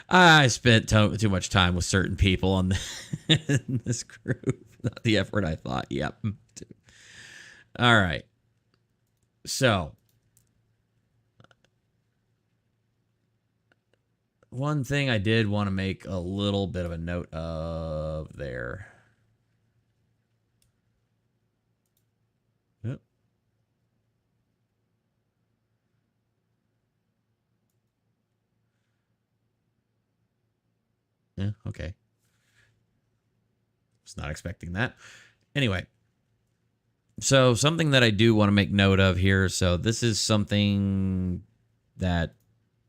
I spent too much time with certain people on in this group. Not the effort I thought. Yep. All right. So, one thing I did want to make a little bit of a note of there. Yep. Yeah, okay. Was not expecting that. Anyway, so something that I do want to make note of here. So this is something that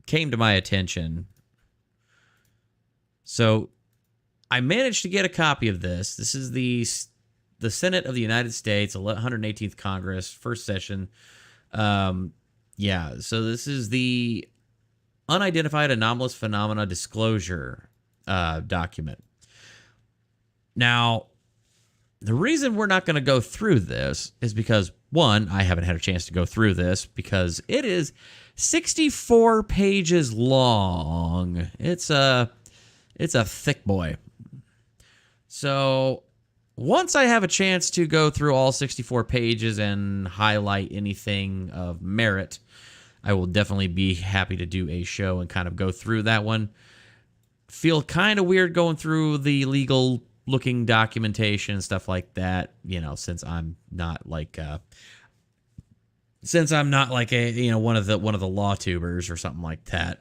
came to my attention. So I managed to get a copy of this. This is the Senate of the United States, 118th Congress, first session. Yeah, so this is the Unidentified Anomalous Phenomena Disclosure document. Now, the reason we're not going to go through this is because, one, I haven't had a chance to go through this because it is 64 pages long. It's a thick boy. So once I have a chance to go through all 64 pages and highlight anything of merit, I will definitely be happy to do a show and kind of go through that one. Feel kind of weird going through the legal looking documentation and stuff like that, you know, since I'm not like a you know, one of the law tubers or something like that.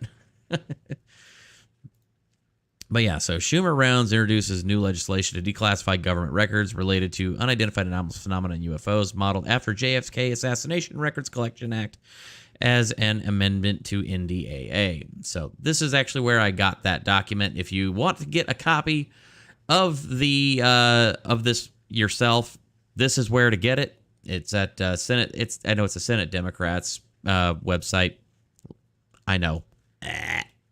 But yeah, so Schumer rounds introduces new legislation to declassify government records related to unidentified anomalous phenomena and UFOs modeled after JFK Assassination Records Collection Act as an amendment to NDAA. So this is actually where I got that document. If you want to get a copy of the of this yourself, this is where to get it. It's at Senate. I know it's a Senate Democrats website. I know,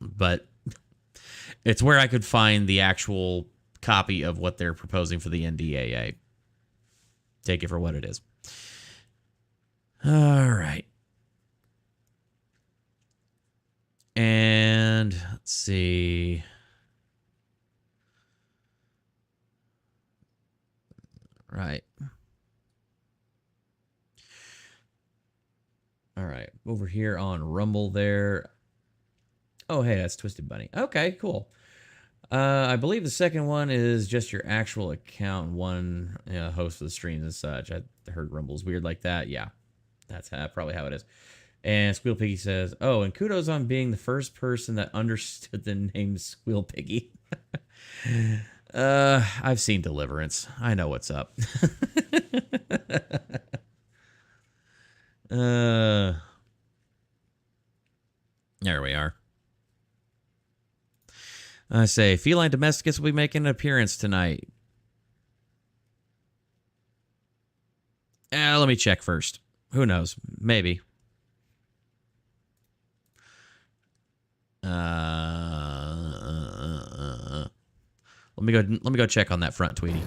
but it's where I could find the actual copy of what they're proposing for the NDAA. Take it for what it is. All right. And let's see. Right. All right. Over here on Rumble there, Oh, hey, that's Twisted Bunny. Okay, cool. I believe the second one is just your actual account, one host for the streams and such. I heard Rumble's weird like that. Yeah, that's probably how it is. And Squeal Piggy says, oh, and kudos on being the first person that understood the name Squeal Piggy. I've seen Deliverance. I know what's up. There we are. I say, Feline Domesticus will be making an appearance tonight. Let me check first. Who knows? Maybe. Let me go check on that front, Tweety.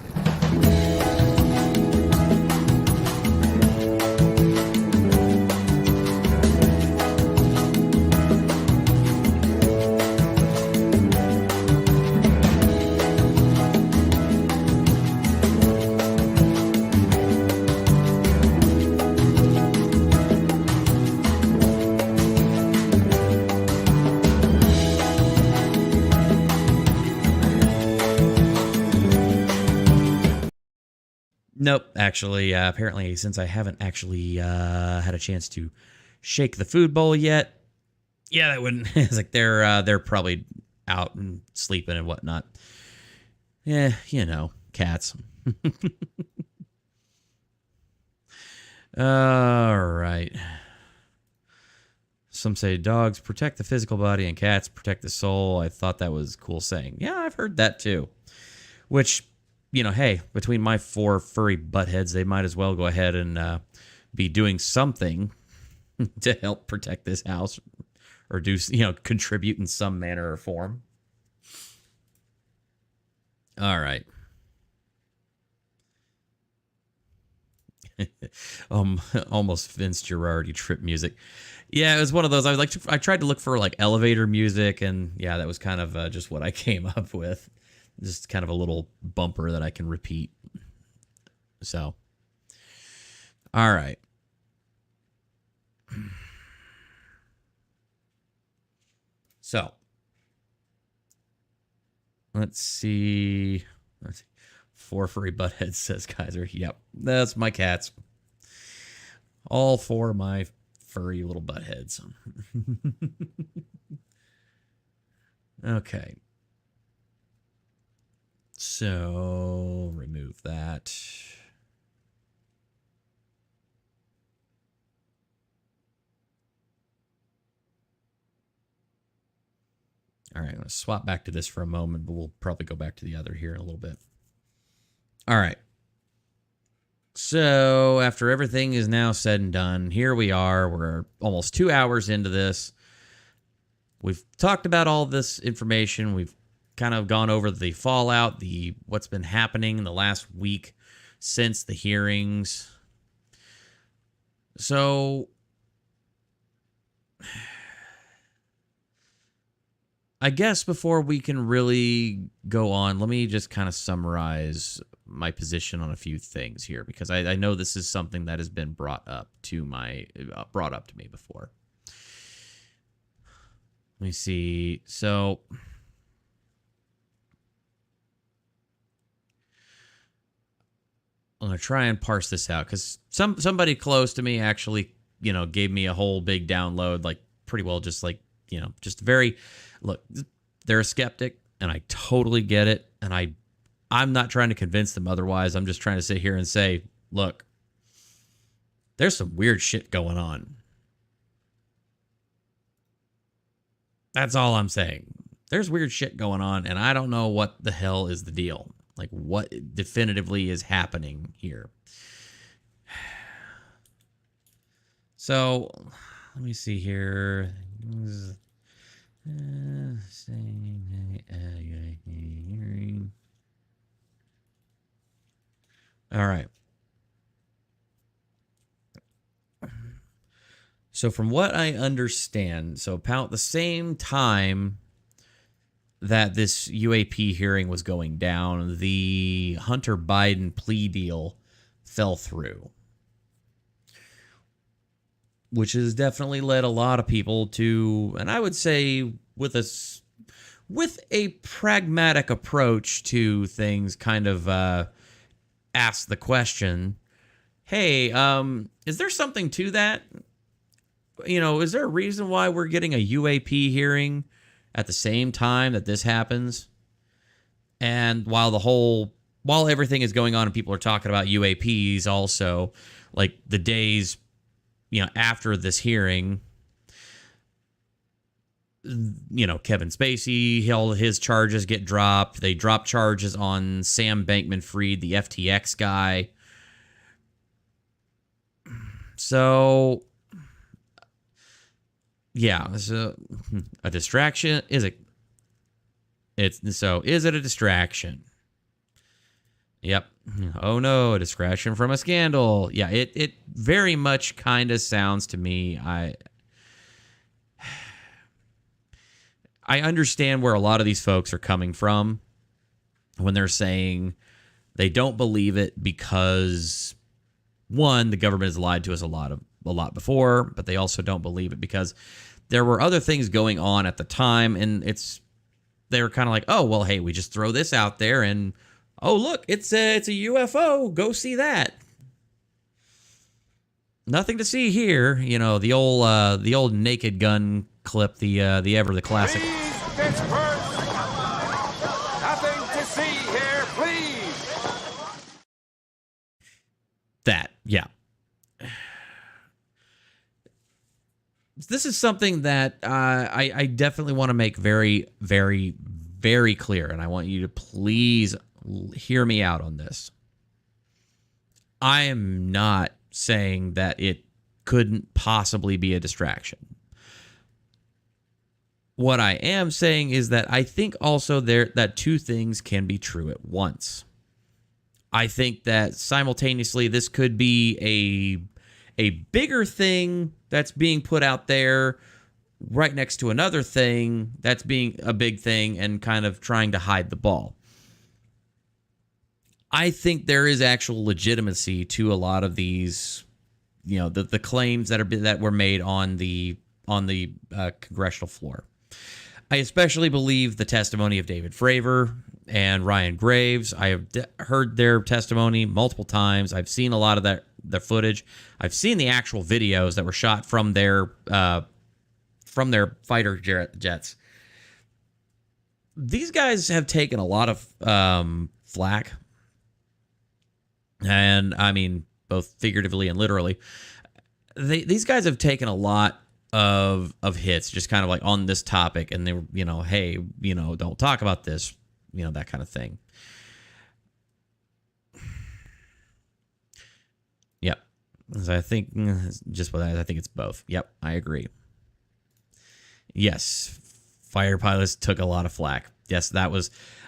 Nope, actually, apparently, since I haven't actually had a chance to shake the food bowl yet, yeah, that wouldn't. It's like they're probably out and sleeping and whatnot. Yeah, you know, cats. All right. Some say dogs protect the physical body and cats protect the soul. I thought that was a cool saying. Yeah, I've heard that too. Which, you know, hey, between my 4 furry buttheads, they might as well go ahead and be doing something to help protect this house or do, you know, contribute in some manner or form. All right. Almost Vince Girardi trip music. Yeah, it was one of those. I tried to look for like elevator music, and yeah, that was kind of just what I came up with. Just kind of a little bumper that I can repeat. So, all right. So, let's see. 4 furry buttheads, says Kaiser. Yep, that's my cats. All 4 of my furry little buttheads. Okay. So, remove that. All right, I'm going to swap back to this for a moment, but we'll probably go back to the other here in a little bit. All right. So, after everything is now said and done, here we are. We're almost 2 hours into this. We've talked about all this information. We've kind of gone over the fallout, what's been happening in the last week since the hearings. So, I guess before we can really go on, let me just kind of summarize my position on a few things here, because I know this is something that has been brought up to me before. Let me see. So, I'm gonna try and parse this out, because somebody close to me actually, you know, gave me a whole big download, like pretty well just like, you know, just very. Look, they're a skeptic, and I totally get it, and I'm not trying to convince them otherwise. I'm just trying to sit here and say, look, there's some weird shit going on. That's all I'm saying. There's weird shit going on, and I don't know what the hell is the deal. Like, what definitively is happening here. So, let me see here. All right. So from what I understand, so about the same time that this UAP hearing was going down, the Hunter Biden plea deal fell through, which has definitely led a lot of people to, and I would say with a pragmatic approach to things, kind of ask the question, hey, is there something to that? Is there a reason why we're getting a UAP hearing at the same time that this happens? And while everything is going on and people are talking about UAPs also, like the days, after this hearing, Kevin Spacey, his charges get dropped. They drop charges on Sam Bankman-Fried, the FTX guy. So, yeah, so a distraction is it a distraction? Yep. Oh no, a distraction from a scandal. Yeah, it very much kind of sounds to me. I understand where a lot of these folks are coming from when they're saying they don't believe it because, one, the government has lied to us a lot before, but they also don't believe it because there were other things going on at the time, and they were kind of like, oh well, hey, we just throw this out there, and oh look, it's a UFO. Go see that. Nothing to see here. The old Naked Gun clip, the classic. Pittsburgh, nothing to see here, please. That, yeah. This is something that I definitely want to make very, very, very clear, and I want you to please hear me out on this. I am not saying that it couldn't possibly be a distraction. What I am saying is that I think also that two things can be true at once. I think that simultaneously this could be a bigger thing that's being put out there right next to another thing that's being a big thing and kind of trying to hide the ball. I think there is actual legitimacy to a lot of these, the claims that were made on the congressional floor. I especially believe the testimony of David Fravor and Ryan Graves. I have heard their testimony multiple times. I've seen a lot of their footage. I've seen the actual videos that were shot from their fighter jets. These guys have taken a lot of flack, and I mean both figuratively and literally. These guys have taken a lot of hits, just kind of like on this topic, and they were, hey, don't talk about this, that kind of thing. Yep. So I think I think it's both. Yep, I agree. Yes, fighter pilots took a lot of flack. Yes,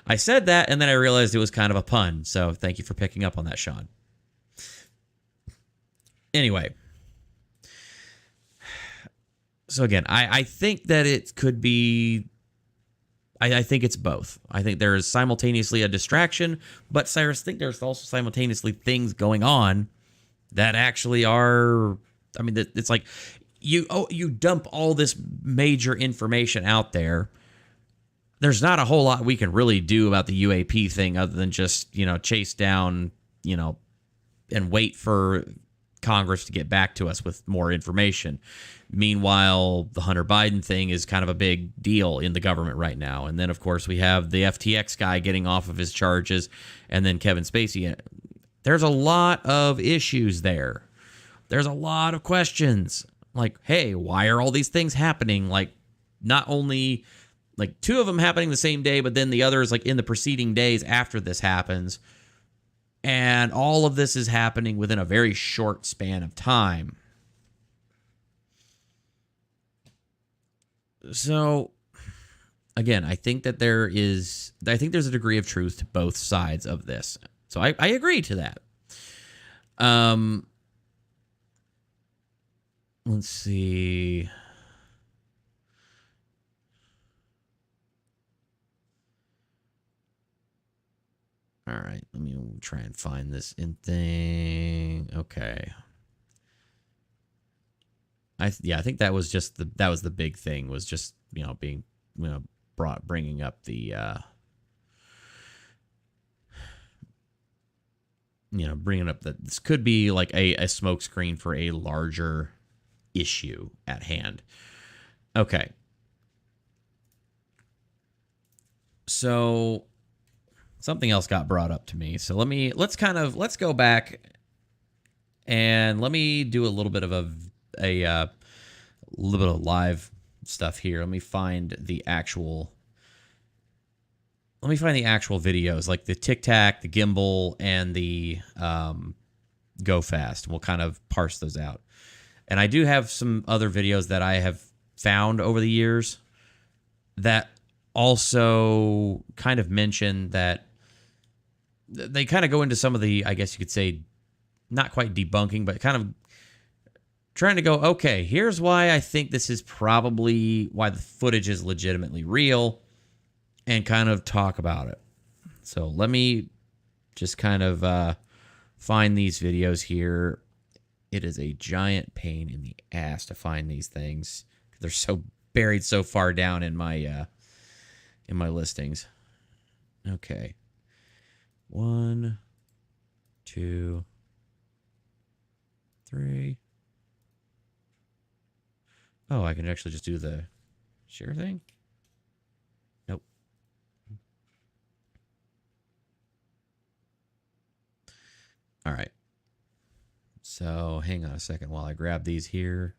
I said that, and then I realized it was kind of a pun. So thank you for picking up on that, Sean. Anyway. So again, I think that it could be, I think it's both. I think there is simultaneously a distraction, but Cyrus, I think there's also simultaneously things going on that actually are, I mean, it's like you dump all this major information out there. There's not a whole lot we can really do about the UAP thing other than just, chase down, and wait for Congress to get back to us with more information. Meanwhile, the Hunter Biden thing is kind of a big deal in the government right now. And then, of course, we have the FTX guy getting off of his charges, and then Kevin Spacey. There's a lot of issues there. There's a lot of questions. Like, hey, why are all these things happening? Like, not only like two of them happening the same day, but then the others like in the preceding days after this happens. And all of this is happening within a very short span of time. So, again, I think there's a degree of truth to both sides of this. So I agree to that. Let's see. All right, let me try and find this thing. Okay. I think that was just the big thing, was just, being bringing up the bringing up that this could be like a smokescreen for a larger issue at hand. Okay. So something else got brought up to me. So let's go back and let me do a little bit of a little bit of live stuff here. Let me find the actual videos, like the Tic Tac, the gimbal, and the Go Fast. We'll kind of parse those out. And I do have some other videos that I have found over the years that also kind of mention that they kind of go into some of the, I guess you could say, not quite debunking, but kind of trying to go, okay, here's why I think this is probably why the footage is legitimately real, and kind of talk about it. So let me just kind of find these videos here. It is a giant pain in the ass to find these things. They're so buried so far down in my listings. Okay. 1, 2, 3. Oh, I can actually just do the share thing? Nope. All right. So hang on a second while I grab these here.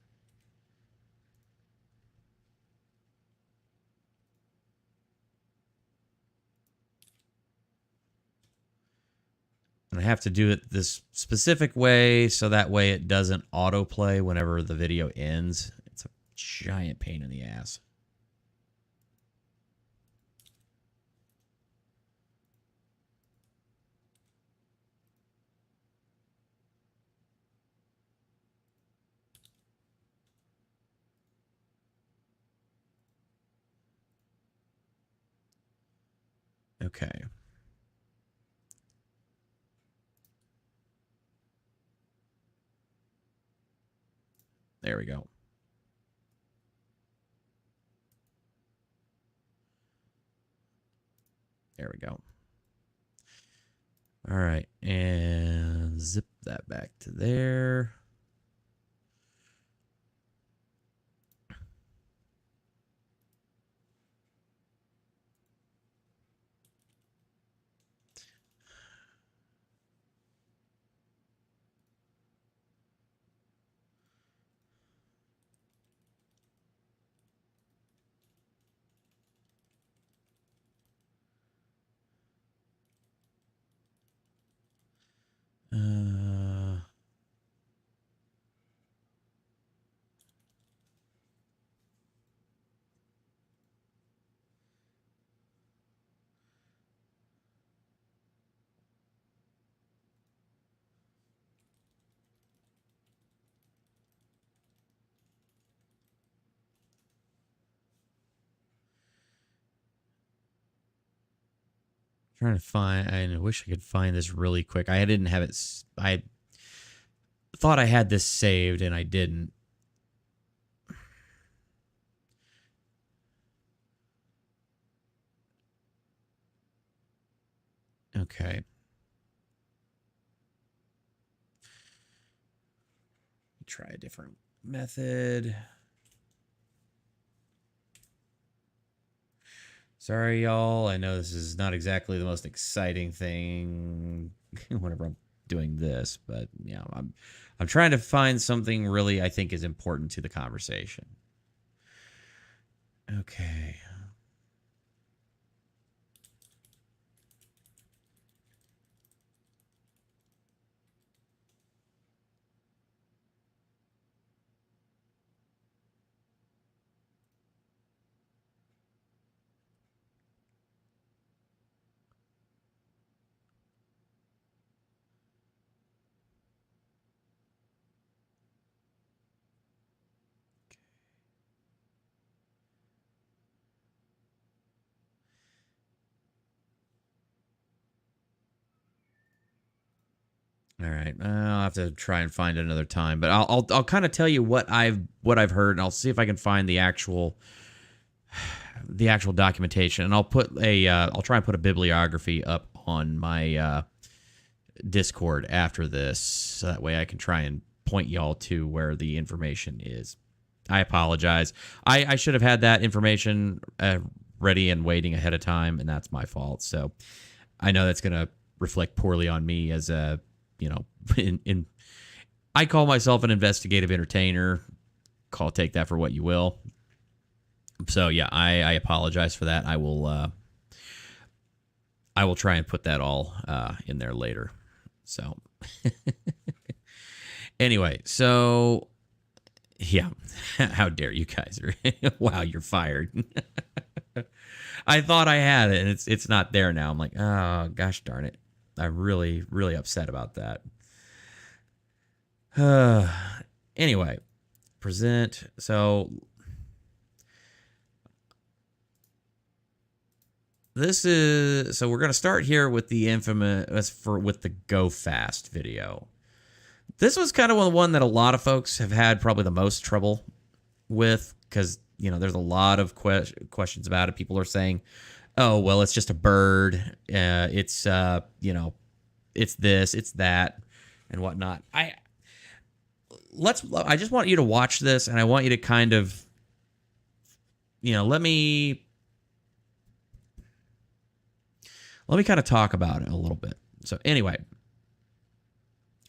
And I have to do it this specific way so that way it doesn't autoplay whenever the video ends. It's a giant pain in the ass. Okay. There we go. There we go. All right. And zip that back to there. Trying to find, I wish I could find this really quick. I didn't have it. I thought I had this saved and I didn't. Okay. Try a different method. Sorry, y'all. I know this is not exactly the most exciting thing whenever I'm doing this, but yeah, I'm trying to find something really I think is important to the conversation. Okay. All right, I'll have to try and find it another time, but I'll kind of tell you what I've heard, and I'll see if I can find the actual the actual documentation, and I'll try and put a bibliography up on my Discord after this, so that way I can try and point y'all to where the information is. I apologize. I should have had that information ready and waiting ahead of time, and that's my fault. So I know that's going to reflect poorly on me as a, I call myself an investigative entertainer. Take that for what you will. So yeah, I apologize for that. I will try and put that all in there later. So anyway, so yeah, how dare you guys? Wow, you're fired. I thought I had it, and it's not there now. I'm like, oh gosh darn it. I'm really, really upset about that. Anyway, present. So we're going to start here with the with the Go Fast video. This was kind of one that a lot of folks have had probably the most trouble with, because, there's a lot of questions about it. People are saying, oh, well, it's just a bird. It's, it's this, it's that, and whatnot. I just want you to watch this, and I want you to kind of, let me kind of talk about it a little bit. So anyway,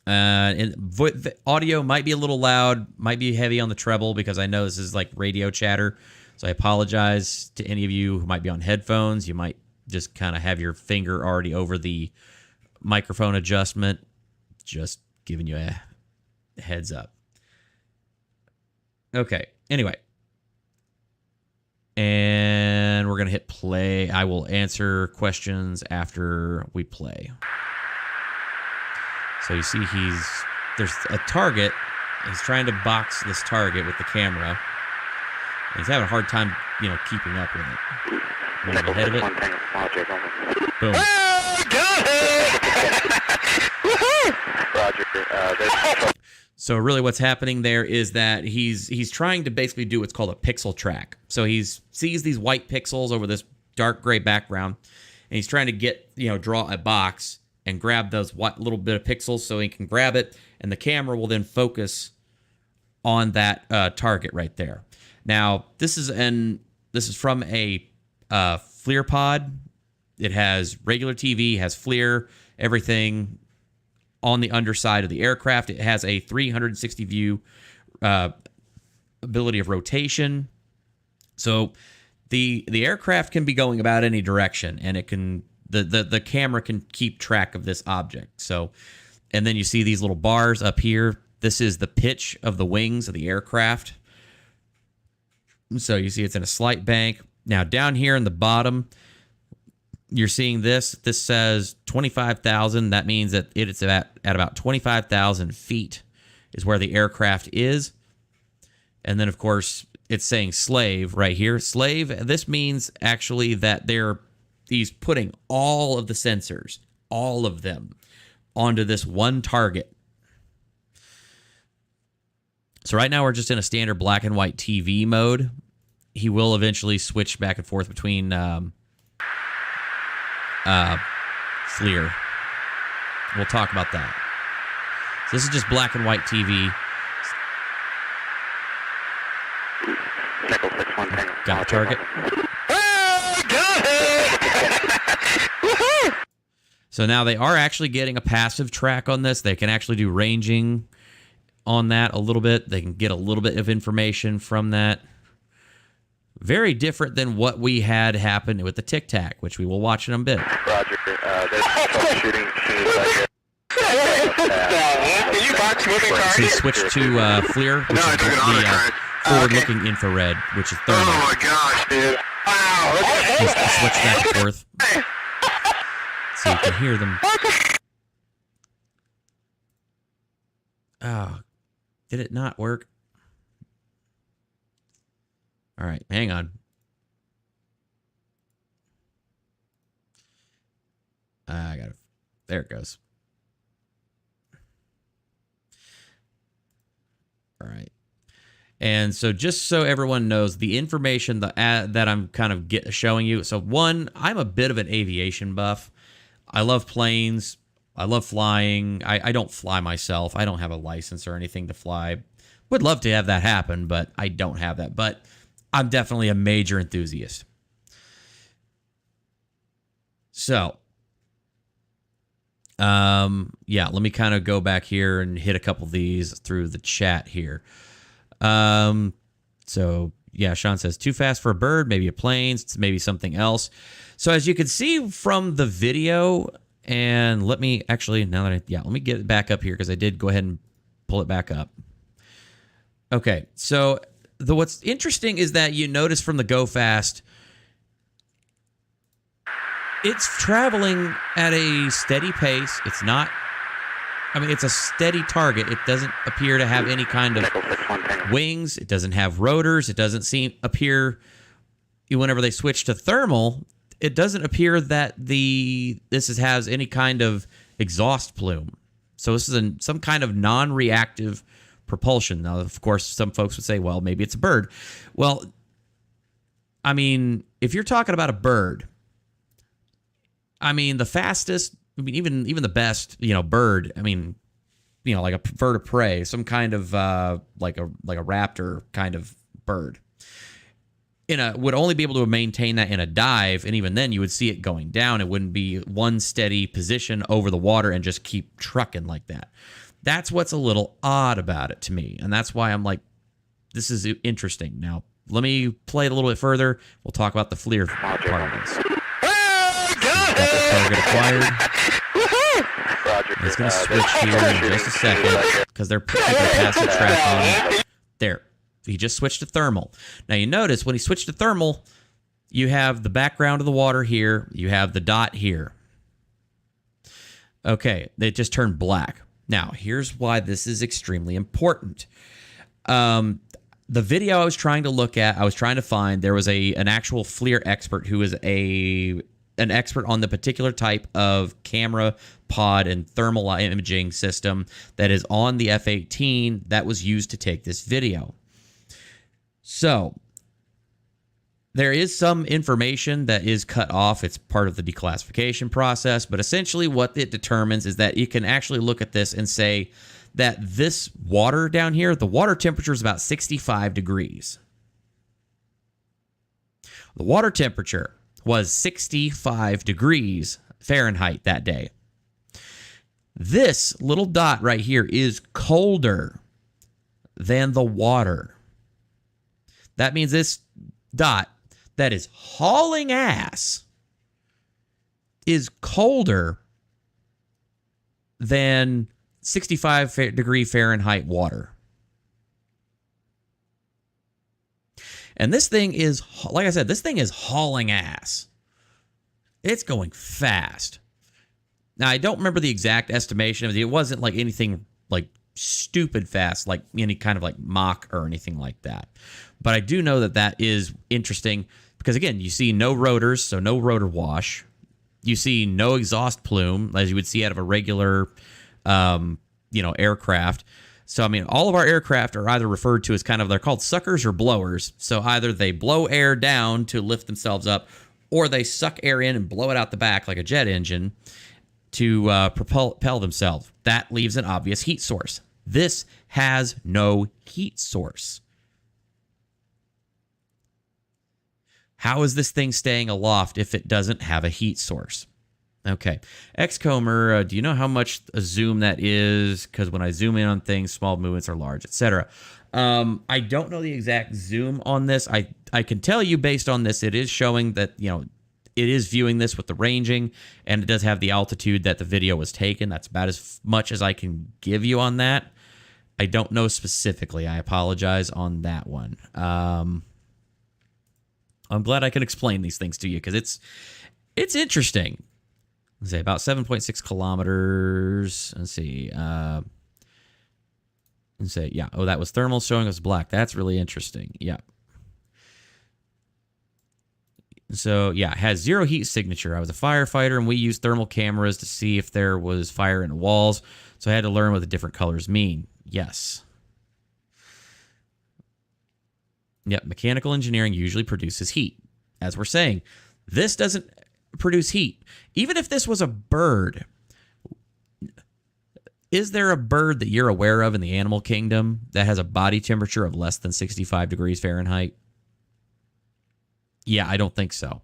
the audio might be a little loud, might be heavy on the treble, because I know this is like radio chatter. So I apologize to any of you who might be on headphones. You might just kind of have your finger already over the microphone adjustment. Just giving you a heads up. Okay, anyway. And we're going to hit play. I will answer questions after we play. So you see there's a target. He's trying to box this target with the camera. And he's having a hard time, keeping up with it. Moving ahead of it. Boom. So really what's happening there is that he's trying to basically do what's called a pixel track. So he sees these white pixels over this dark gray background, and he's trying to draw a box and grab those little bit of pixels so he can grab it, and the camera will then focus on that target right there. Now, this is from a FLIR pod. It has regular TV, has FLIR, everything on the underside of the aircraft. It has a 360 view ability of rotation. So the aircraft can be going about any direction, and it can the camera can keep track of this object. So, and then you see these little bars up here. This is the pitch of the wings of the aircraft. So you see it's in a slight bank. Now down here in the bottom, you're seeing this. This says 25,000. That means that it's at about 25,000 feet is where the aircraft is. And then, of course, it's saying slave right here. Slave, this means actually that he's putting all of the sensors, all of them, onto this one target. So right now we're just in a standard black and white TV mode. He will eventually switch back and forth between FLIR. We'll talk about that. So this is just black and white TV. Got the target. So now they are actually getting a passive track on this. They can actually do ranging on that a little bit. They can get a little bit of information from that. Very different than what we had happen with the Tic Tac, which we will watch in a bit. Roger. There's troubleshooting machines right here. Can you box moving targets? So he switched to FLIR, which is the forward-looking infrared, which is thermal. Oh my gosh, dude. Wow. He switched back and forth. So you can hear them. Oh, did it not work? All right, hang on. I got it. There it goes. All right. And so just so everyone knows, the information that I'm kind of showing you. So one, I'm a bit of an aviation buff. I love planes. I love flying. I don't fly myself. I don't have a license or anything to fly. Would love to have that happen, but I don't have that. But I'm definitely a major enthusiast. So, yeah, let me kind of go back here and hit a couple of these through the chat here. So yeah, Sean says too fast for a bird, maybe a plane, maybe something else. So as you can see from the video, and let me actually, let me get it back up here because I did go ahead and pull it back up. Okay. So what's interesting is that you notice from the go fast, it's traveling at a steady pace. It's not, it's a steady target. It doesn't appear to have any kind of wings. It doesn't have rotors. It doesn't appear, whenever they switch to thermal, it doesn't appear that this has any kind of exhaust plume. So this is some kind of non-reactive propulsion. Now, of course, some folks would say, well, maybe it's a bird. Well, if you're talking about a bird, the fastest, even the best, bird, like a bird of prey, some kind of like a raptor kind of bird, would only be able to maintain that in a dive, and even then you would see it going down. It wouldn't be one steady position over the water and just keep trucking like that. That's what's a little odd about it to me, and that's why I'm like, this is interesting. Now, let me play it a little bit further. We'll talk about the FLIR part of this. Target acquired. It's going to switch here in just a second because they're putting their passive track on. There. He just switched to thermal. Now you notice when he switched to thermal, you have the background of the water here. You have the dot here. Okay, they just turned black. Now, here's why this is extremely important. The video I was trying to look at, I was trying to find, there was an actual FLIR expert who is an expert on the particular type of camera pod and thermal imaging system that is on the F-18 that was used to take this video. So there is some information that is cut off. It's part of the declassification process, but essentially what it determines is that you can actually look at this and say that this water down here, the water temperature is about 65 degrees. The water temperature was 65 degrees Fahrenheit that day. This little dot right here is colder than the water. That means this dot that is hauling ass is colder than 65 degree Fahrenheit water. And this thing is, like I said, this thing is hauling ass. It's going fast. Now, I don't remember the exact estimation of it. It wasn't like anything like stupid fast, like any kind of like Mach or anything like that. But I do know that that is interesting because, again, you see no rotors, so no rotor wash. You see no exhaust plume, as you would see out of a regular, aircraft. So, all of our aircraft are either referred to as they're called suckers or blowers. So either they blow air down to lift themselves up, or they suck air in and blow it out the back like a jet engine to propel themselves. That leaves an obvious heat source. This has no heat source. How is this thing staying aloft if it doesn't have a heat source? Okay. Xcomer, do you know how much a zoom that is? Because when I zoom in on things, small movements are large, etc. I don't know the exact zoom on this. I can tell you based on this, it is showing that, it is viewing this with the ranging, and it does have the altitude that the video was taken. That's about as much as I can give you on that. I don't know specifically. I apologize on that one. I'm glad I can explain these things to you because it's interesting. Let's say about 7.6 kilometers. Let's see. Let's say, yeah. Oh, that was thermal showing us black. That's really interesting. Yeah. So, yeah, it has zero heat signature. I was a firefighter, and we used thermal cameras to see if there was fire in the walls. So I had to learn what the different colors mean. Yes. Yep, mechanical engineering usually produces heat. As we're saying, this doesn't produce heat. Even if this was a bird, is there a bird that you're aware of in the animal kingdom that has a body temperature of less than 65 degrees Fahrenheit? Yeah, I don't think so.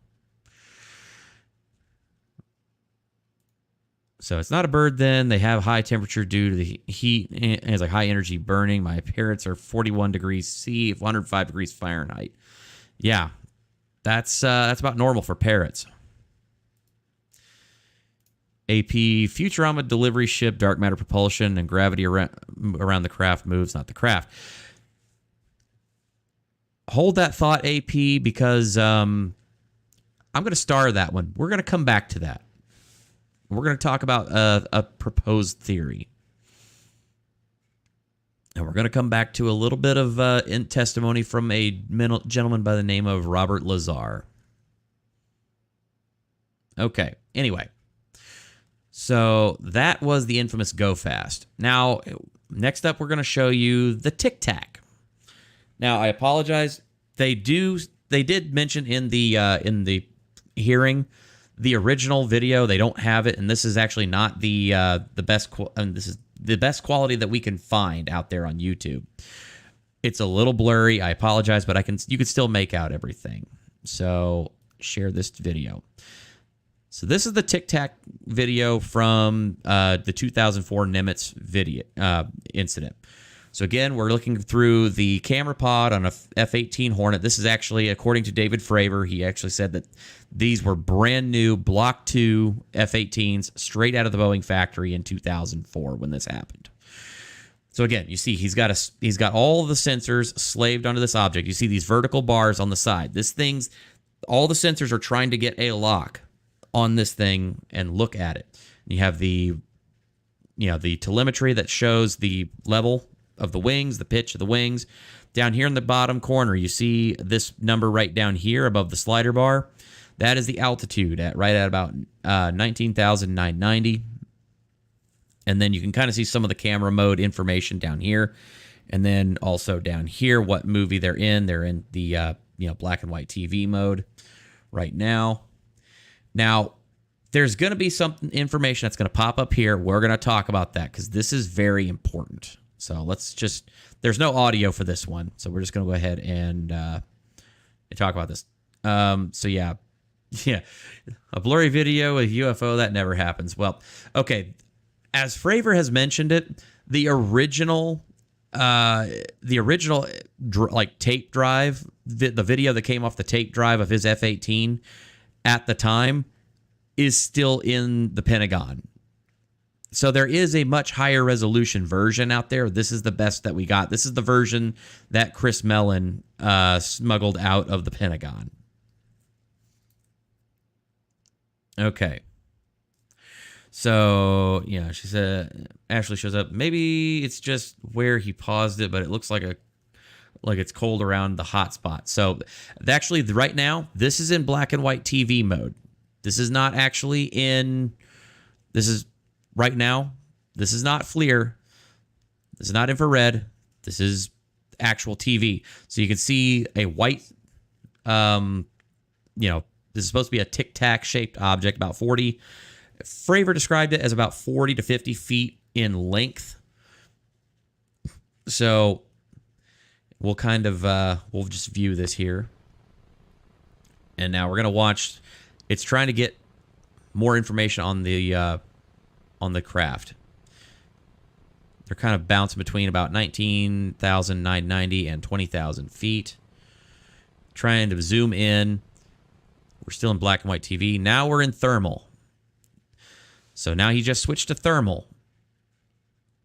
So it's not a bird then. They have high temperature due to the heat. It has like high energy burning. My parents are 41 degrees C, 105 degrees Fahrenheit. Yeah, that's about normal for parrots. AP, Futurama delivery ship, dark matter propulsion, and gravity around the craft moves, not the craft. Hold that thought, AP, because I'm going to star that one. We're going to come back to that. We're going to talk about a proposed theory. And we're going to come back to a little bit of testimony from a gentleman by the name of Robert Lazar. Okay, anyway. So that was the infamous Go Fast. Now, next up, we're going to show you the Tic Tac. Now, I apologize. They did mention in the hearing the original video. They don't have it, and this is actually not the best. This is the best quality that we can find out there on YouTube. It's a little blurry. I apologize, but you can still make out everything. So share this video. So this is the Tic Tac video from the 2004 Nimitz video incident. So again, we're looking through the camera pod on a F-18 Hornet. This is actually, according to David Fravor, he actually said that these were brand new Block 2 F-18s straight out of the Boeing factory in 2004 when this happened. So again, you see he's got all the sensors slaved onto this object. You see these vertical bars on the side. All the sensors are trying to get a lock on this thing and look at it. You have the telemetry that shows the level of the wings, the pitch of the wings. Down here in the bottom corner, you see this number right down here above the slider bar. That is the altitude right at about 19,990. And then you can kind of see some of the camera mode information down here. And then also down here, what movie they're in. They're in the black and white TV mode right now. Now, there's going to be some information that's going to pop up here. We're going to talk about that because this is very important. So there's no audio for this one. So we're just going to go ahead and talk about this. So yeah, a blurry video with UFO, that never happens. Well, okay. As Fravor has mentioned it, the original tape drive, the video that came off the tape drive of his F-18 at the time is still in the Pentagon. So there is a much higher resolution version out there. This is the best that we got. This is the version that Chris Mellon smuggled out of the Pentagon. Okay. So, she said, Ashley shows up. Maybe it's just where he paused it, but it looks like it's cold around the hot spot. So actually right now, this is in black and white TV mode. This is not actually right now, this is not FLIR. This is not infrared. This is actual TV. So you can see a white, this is supposed to be a tic-tac shaped object, about 40. Fravor described it as about 40 to 50 feet in length. So we'll we'll just view this here. And now we're going to watch. It's trying to get more information on the craft. They're kind of bouncing between about 19,990 and 20,000 feet. Trying to zoom in. We're still in black and white TV. Now we're in thermal. So now he just switched to thermal.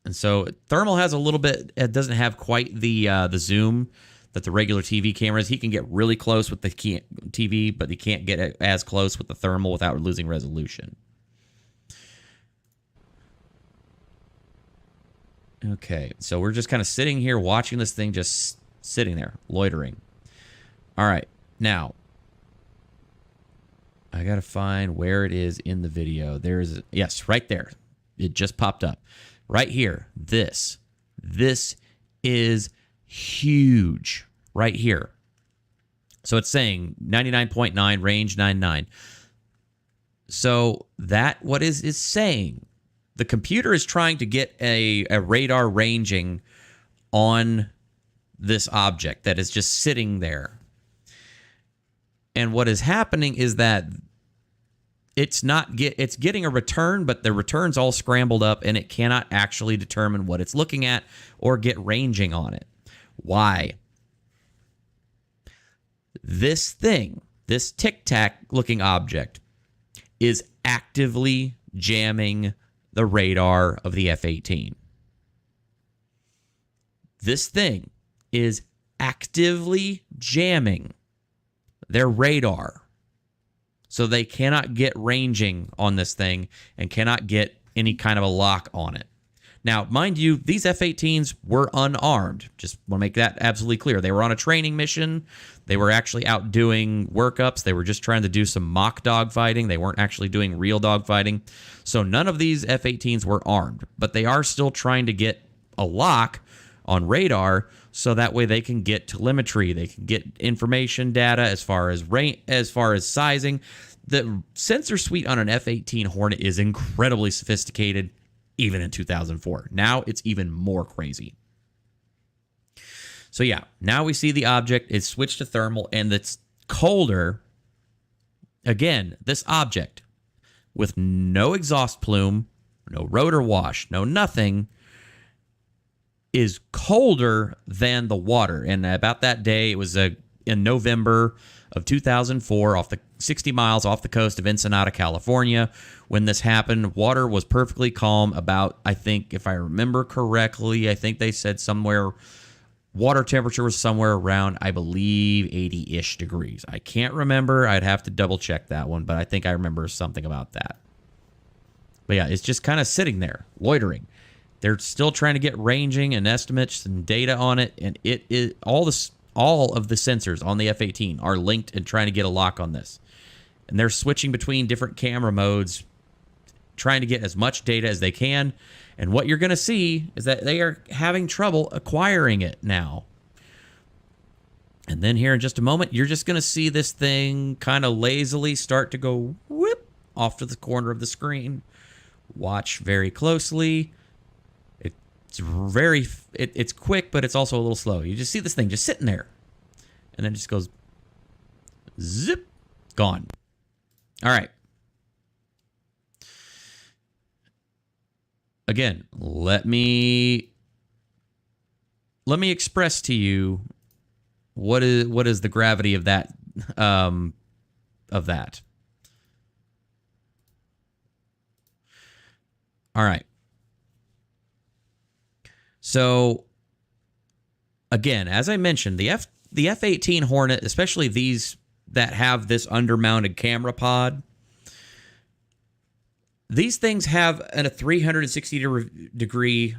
And so thermal has a little bit, it doesn't have quite the zoom that the regular TV cameras. He can get really close with the TV, but he can't get as close with the thermal without losing resolution. Okay, so we're just kind of sitting here watching this thing, just sitting there, loitering. All right, now, I got to find where it is in the video. Yes, right there. It just popped up. Right here, this is huge. Right here. So it's saying 99.9, range 99. So that what is saying, the computer is trying to get a radar ranging on this object that is just sitting there. And what is happening is that it's getting a return, but the return's all scrambled up and it cannot actually determine what it's looking at or get ranging on it. Why? This thing, this Tic Tac looking object, is actively jamming the radar of the F-18. This thing is actively jamming their radar. So they cannot get ranging on this thing and cannot get any kind of a lock on it. Now, mind you, these F-18s were unarmed. Just want to make that absolutely clear. They were on a training mission. They were actually out doing workups. They were just trying to do some mock dogfighting. They weren't actually doing real dogfighting. So none of these F-18s were armed, but they are still trying to get a lock on radar so that way they can get telemetry. They can get information data as far as sizing. The sensor suite on an F-18 Hornet is incredibly sophisticated, even in 2004. Now it's even more crazy. So yeah, now we see the object is switched to thermal and it's colder. Again, this object with no exhaust plume, no rotor wash, no nothing, is colder than the water. And about that day, it was in November of 2004, off the 60 miles off the coast of Ensenada, California. When this happened, water was perfectly calm. About, I think, if I remember correctly, I think they said somewhere, water temperature was somewhere around, I believe, 80-ish degrees. I can't remember. I'd have to double check that one, but I think I remember something about that. But yeah, it's just kind of sitting there, loitering. They're still trying to get ranging and estimates and data on it, and it is all of the sensors on the F-18 are linked and trying to get a lock on this. And they're switching between different camera modes, trying to get as much data as they can. And what you're going to see is that they are having trouble acquiring it now. And then here in just a moment, you're just going to see this thing kind of lazily start to go whoop off to the corner of the screen. Watch very closely. It's quick, but it's also a little slow. You just see this thing just sitting there. And then it just goes zip, gone. All right. Again, let me express to you what is the gravity of that All right. So again, as I mentioned, the F-18 Hornet, especially these that have this undermounted camera pod, these things have a 360-degree,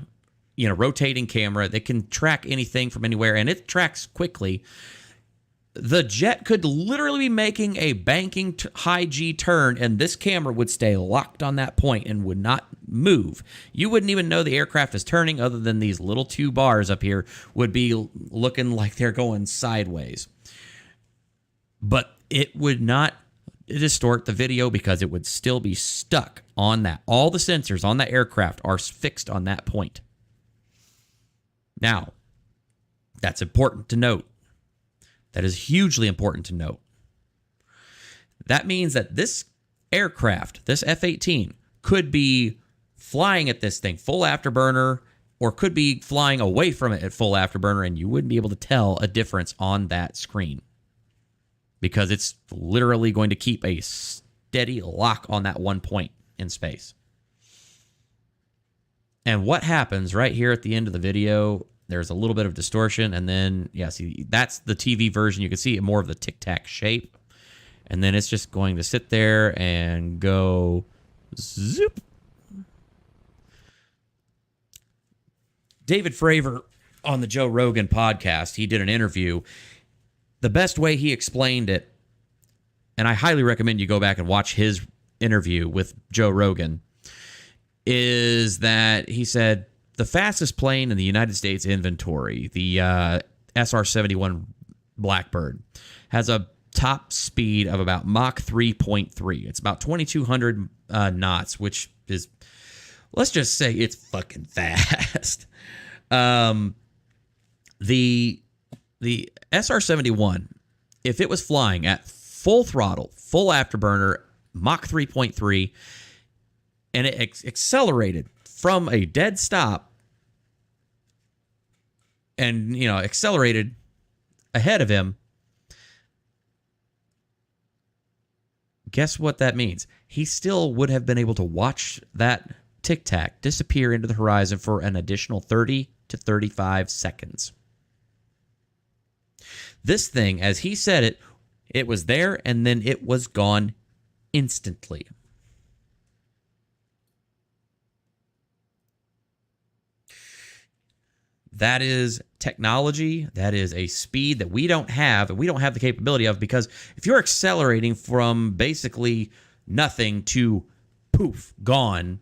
rotating camera that can track anything from anywhere, and it tracks quickly. The jet could literally be making a banking high G turn, and this camera would stay locked on that point and would not move. You wouldn't even know the aircraft is turning, other than these little two bars up here would be looking like they're going sideways. But it would not distort the video because it would still be stuck on that. All the sensors on that aircraft are fixed on that point. Now, that's important to note. That is hugely important to note. That means that this aircraft, this F-18, could be flying at this thing full afterburner, or could be flying away from it at full afterburner, and you wouldn't be able to tell a difference on that screen because it's literally going to keep a steady lock on that one point in space. And what happens right here at the end of the video, there's a little bit of distortion, and then, yeah, see, that's the TV version. You can see more of the tic-tac shape, and then it's just going to sit there and go zoop. David Fravor on the Joe Rogan podcast, he did an interview. The best way he explained it, and I highly recommend you go back and watch his interview with Joe Rogan, is that he said the fastest plane in the United States inventory, the SR-71 Blackbird has a top speed of about Mach 3.3. It's about 2,200 knots, which is, let's just say it's fucking fast. The SR-71, if it was flying at full throttle, full afterburner, Mach 3.3, and it accelerated from a dead stop and, accelerated ahead of him, guess what that means? He still would have been able to watch that Tic Tac disappear into the horizon for an additional 30 to 35 seconds. This thing, as he said it, it was there and then it was gone instantly. That is technology. That is a speed that we don't have, and we don't have the capability of, because if you're accelerating from basically nothing to poof, gone,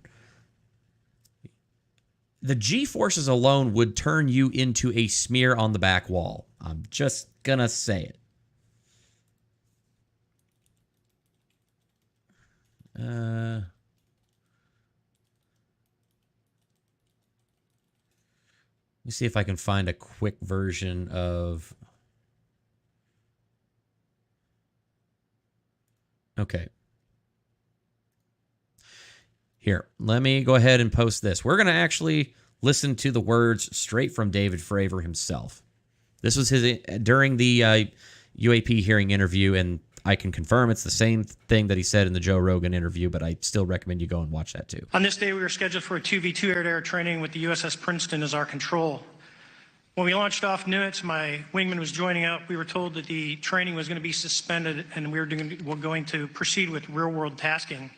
the G-forces alone would turn you into a smear on the back wall. I'm just going to say it. Let me see if I can find a quick version of... Okay. Here, let me go ahead and post this. We're going to actually listen to the words straight from David Fravor himself. This was his during the UAP hearing interview, and I can confirm it's the same thing that he said in the Joe Rogan interview, but I still recommend you go and watch that too. On this day, we were scheduled for a 2v2 air-to-air training with the USS Princeton as our control. When we launched off Nimitz, my wingman was joining up. We were told that the training was going to be suspended and we were going to proceed with real-world tasking.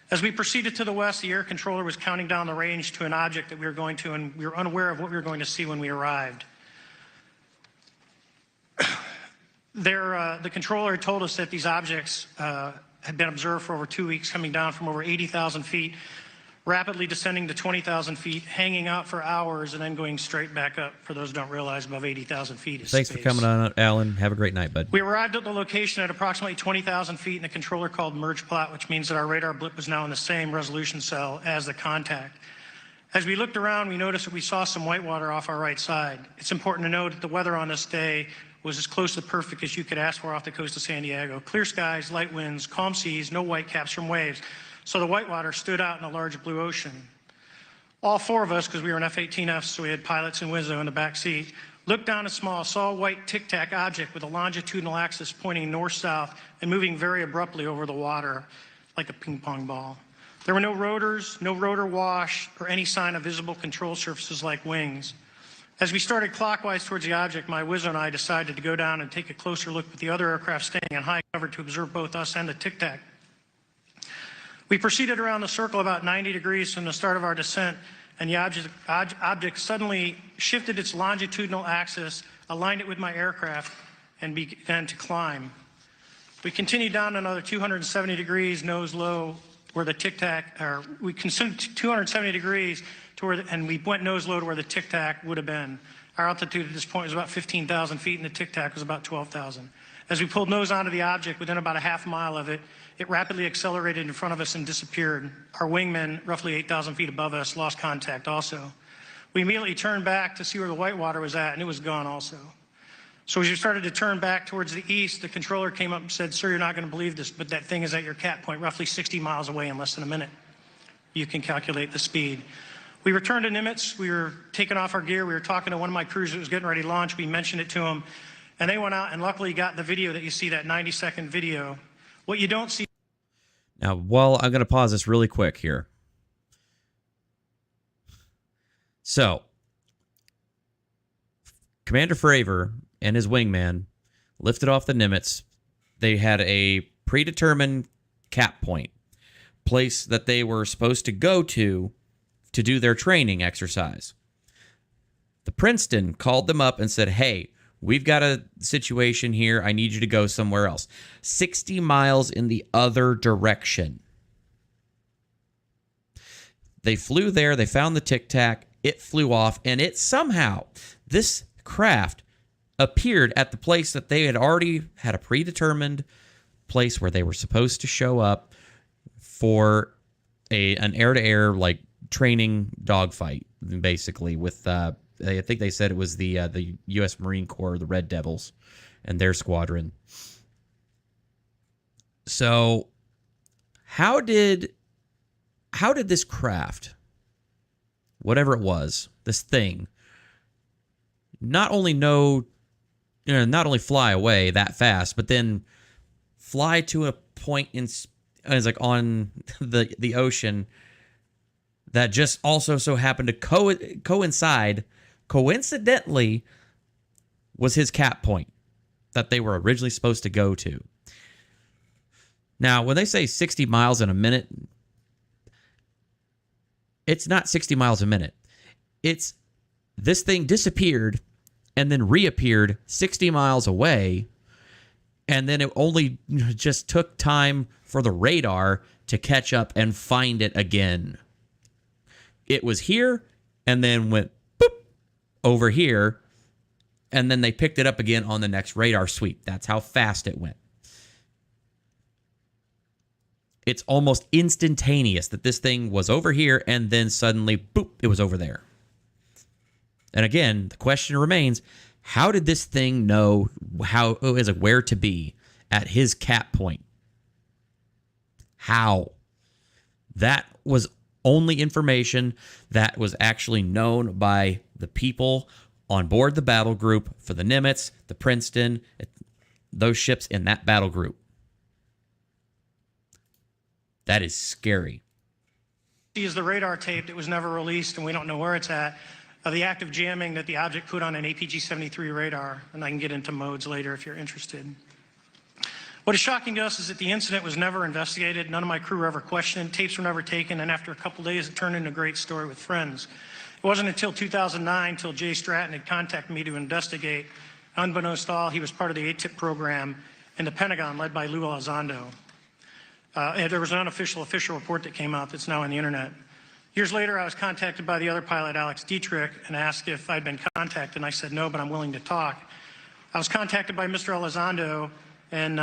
As we proceeded to the west, the air controller was counting down the range to an object that we were going to, and we were unaware of what we were going to see when we arrived. The controller told us that these objects had been observed for over 2 weeks, coming down from over 80,000 feet, rapidly descending to 20,000 feet, hanging out for hours, and then going straight back up. For those who don't realize, above 80,000 feet is Thanks space. for coming on, Alan. Have a great night, bud. We arrived at the location at approximately 20,000 feet, and the controller called merge plot, which means that our radar blip was now in the same resolution cell as the contact. As we looked around, we noticed that we saw some whitewater off our right side. It's important to note that the weather on this day was as close to perfect as you could ask for off the coast of San Diego. Clear skies, light winds, calm seas, no whitecaps from waves. So the whitewater stood out in a large blue ocean. All four of us, because we were in F-18Fs, so we had pilots and Wizzo in the back seat, looked down at small, saw a white tic-tac object with a longitudinal axis pointing north-south and moving very abruptly over the water like a ping pong ball. There were no rotors, no rotor wash, or any sign of visible control surfaces like wings. As we started clockwise towards the object, my Wizzo and I decided to go down and take a closer look with the other aircraft staying on high cover to observe both us and the tic-tac. We proceeded around the circle about 90 degrees from the start of our descent, and the object suddenly shifted its longitudinal axis, aligned it with my aircraft, and began to climb. We continued down another 270 degrees, nose low, where the tic-tac, or we consumed 270 degrees to where, and we went nose low to where the tic-tac would have been. Our altitude at this point was about 15,000 feet, and the tic-tac was about 12,000. As we pulled nose onto the object, within about a half mile of it, it rapidly accelerated in front of us and disappeared. Our wingman, roughly 8,000 feet above us, lost contact also. We immediately turned back to see where the whitewater was at, and it was gone also. So as we started to turn back towards the east, the controller came up and said, "Sir, you're not going to believe this, but that thing is at your cat point, roughly 60 miles away in less than a minute." You can calculate the speed. We returned to Nimitz. We were taking off our gear. We were talking to one of my crews that was getting ready to launch. We mentioned it to him, and they went out and luckily got the video that you see, that 90-second video. What you don't see. Now, I'm going to pause this really quick here. So, Commander Fravor and his wingman lifted off the Nimitz. They had a predetermined cap point, place that they were supposed to go to do their training exercise. The Princeton called them up and said, "Hey, we've got a situation here. I need you to go somewhere else." 60 miles in the other direction. They flew there. They found the Tic Tac. It flew off, and it somehow, this craft appeared at the place that they had already had a predetermined place where they were supposed to show up for an air-to-air like training dogfight, basically, with I think they said it was the U.S. Marine Corps, the Red Devils, and their squadron. So how did this craft, whatever it was, this thing, not only fly away that fast, but then fly to a point on the ocean that just also so happened to coincide, coincidentally, was his cap point that they were originally supposed to go to. Now, when they say 60 miles in a minute, it's not 60 miles a minute. It's this thing disappeared and then reappeared 60 miles away, and then it only just took time for the radar to catch up and find it again. It was here and then went boop over here, and then they picked it up again on the next radar sweep. That's how fast it went. It's almost instantaneous that this thing was over here and then suddenly, boop, it was over there. And again, the question remains, how did this thing know where to be at his cap point? How? That was only information that was actually known by the people on board the battle group for the Nimitz, the Princeton, those ships in that battle group. That is scary. Is the radar tape that was never released, and we don't know where it's at, of the active jamming that the object put on an APG-73 radar, and I can get into modes later if you're interested. What is shocking to us is that the incident was never investigated. None of my crew were ever questioned. Tapes were never taken, and after a couple days, it turned into a great story with friends. It wasn't until 2009 until Jay Stratton had contacted me to investigate. Unbeknownst to all, he was part of the ATIP program in the Pentagon led by Lou Elizondo. And there was an unofficial official report that came out that's now on the internet. Years later, I was contacted by the other pilot, Alex Dietrich, and asked if I'd been contacted, and I said no, but I'm willing to talk. I was contacted by Mr. Elizondo, and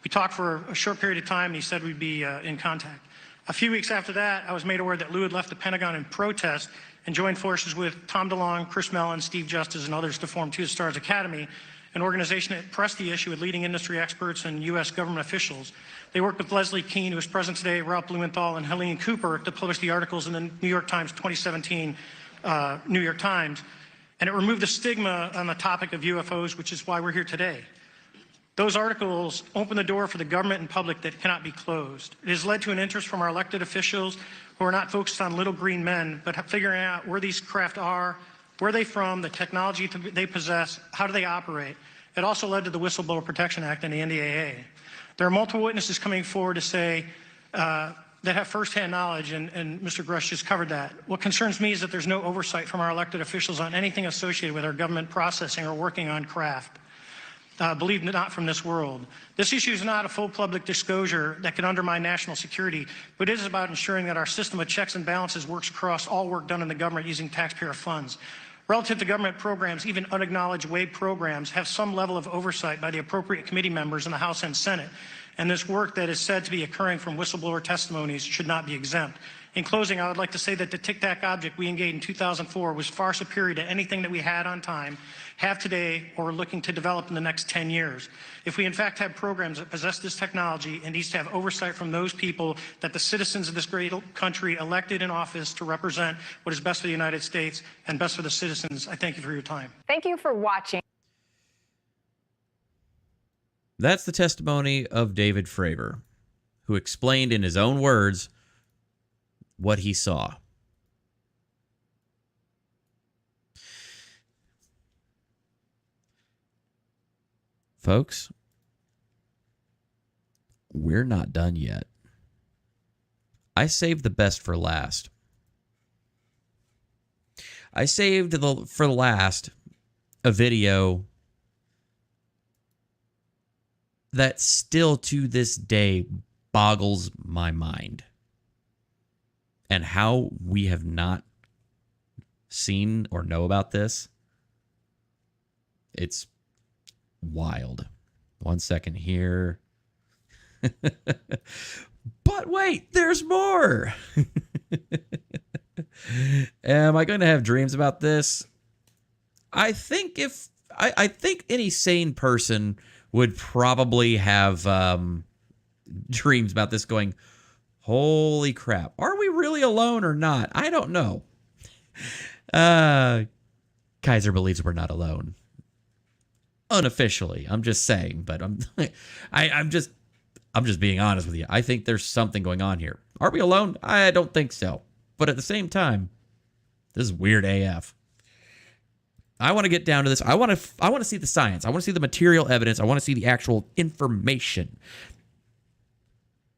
we talked for a short period of time, and he said we'd be in contact. A few weeks after that, I was made aware that Lou had left the Pentagon in protest and joined forces with Tom DeLonge, Chris Mellon, Steve Justice, and others to form Two Stars Academy, an organization that pressed the issue with leading industry experts and U.S. government officials. They worked with Leslie Keane, who is present today, Ralph Blumenthal, and Helene Cooper to publish the articles in the New York Times 2017 New York Times. And it removed the stigma on the topic of UFOs, which is why we're here today. Those articles open the door for the government and public that cannot be closed. It has led to an interest from our elected officials who are not focused on little green men, but figuring out where these craft are, where they're from, the technology they possess, how do they operate. It also led to the Whistleblower Protection Act and the NDAA. There are multiple witnesses coming forward to say that have firsthand knowledge, and Mr. Grush just covered that. What concerns me is that there's no oversight from our elected officials on anything associated with our government processing or working on craft. Believe it, not from this world. This issue is not a full public disclosure that can undermine national security, but it is about ensuring that our system of checks and balances works across all work done in the government using taxpayer funds. Relative to government programs, even unacknowledged WAVE programs have some level of oversight by the appropriate committee members in the House and Senate, and this work that is said to be occurring from whistleblower testimonies should not be exempt. In closing, I would like to say that the Tic Tac object we engaged in 2004 was far superior to anything that we had on time, have today, or are looking to develop in the next 10 years. If we in fact have programs that possess this technology, it needs to have oversight from those people that the citizens of this great country elected in office to represent what is best for the United States and best for the citizens. I thank you for your time. Thank you for watching. That's the testimony of David Fravor, who explained in his own words what he saw. Folks, we're not done yet. I saved the best for last. I saved for last a video that still to this day boggles my mind. And how we have not seen or know about this, it's Wild. 1 second here. But wait, there's more. Am I going to have dreams about this? I think I think any sane person would probably have dreams about this going, holy crap, are we really alone or not? I don't know. Kaiser believes we're not alone. Unofficially, I'm just saying, but I'm just being honest with you. I think there's something going on here. Are we alone? I don't think so. But at the same time, this is weird AF. I want to get down to this. I want to see the science. I want to see the material evidence. I want to see the actual information.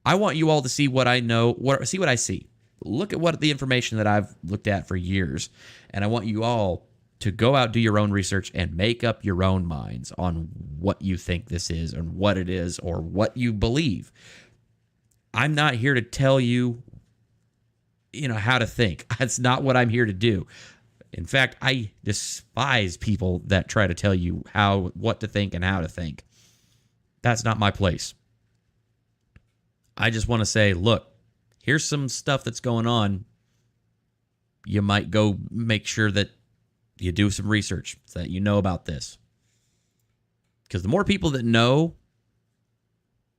I want you all to see what I know, see what I see. Look at what the information that I've looked at for years. And I want you all to go out, do your own research, and make up your own minds on what you think this is and what it is or what you believe. I'm not here to tell you, how to think. That's not what I'm here to do. In fact, I despise people that try to tell you what to think and how to think. That's not my place. I just want to say, look, here's some stuff that's going on. You might go make sure that you do some research so that you know about this. Because the more people that know,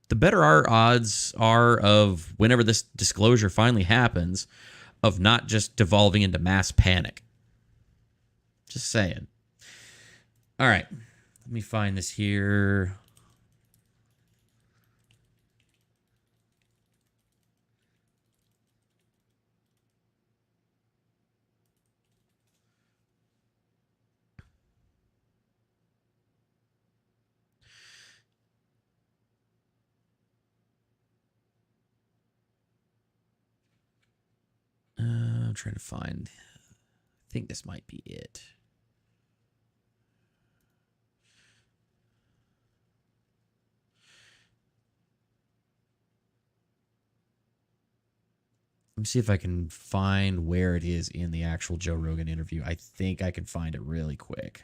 the better our odds are of, whenever this disclosure finally happens, of not just devolving into mass panic. Just saying. All right. Let me find this here. I'm trying to find. I think this might be it. Let me see if I can find where it is in the actual Joe Rogan interview. I think I can find it really quick.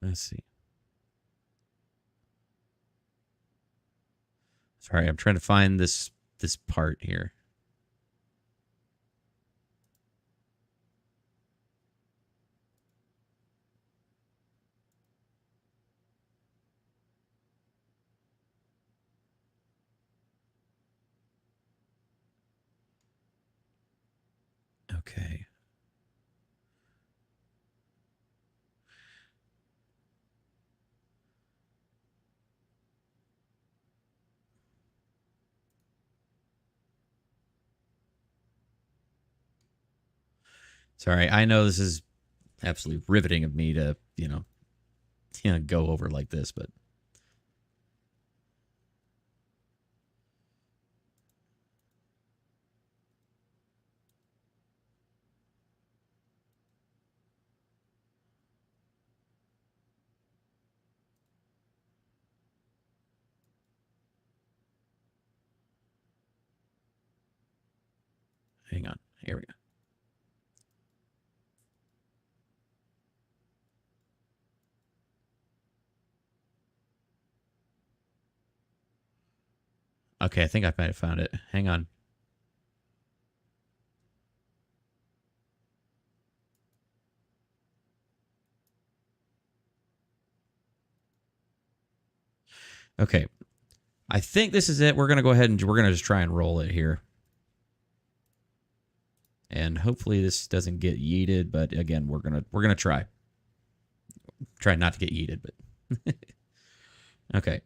Let's see. Sorry, I'm trying to find this part here. Okay. Sorry, I know this is absolutely riveting of me to, go over like this, but hang on. Here we go. Okay, I think I might have found it. Hang on. Okay. I think this is it. We're going to go ahead and we're going to just try and roll it here. And hopefully this doesn't get yeeted, but again, we're gonna try not to get yeeted, but okay. Is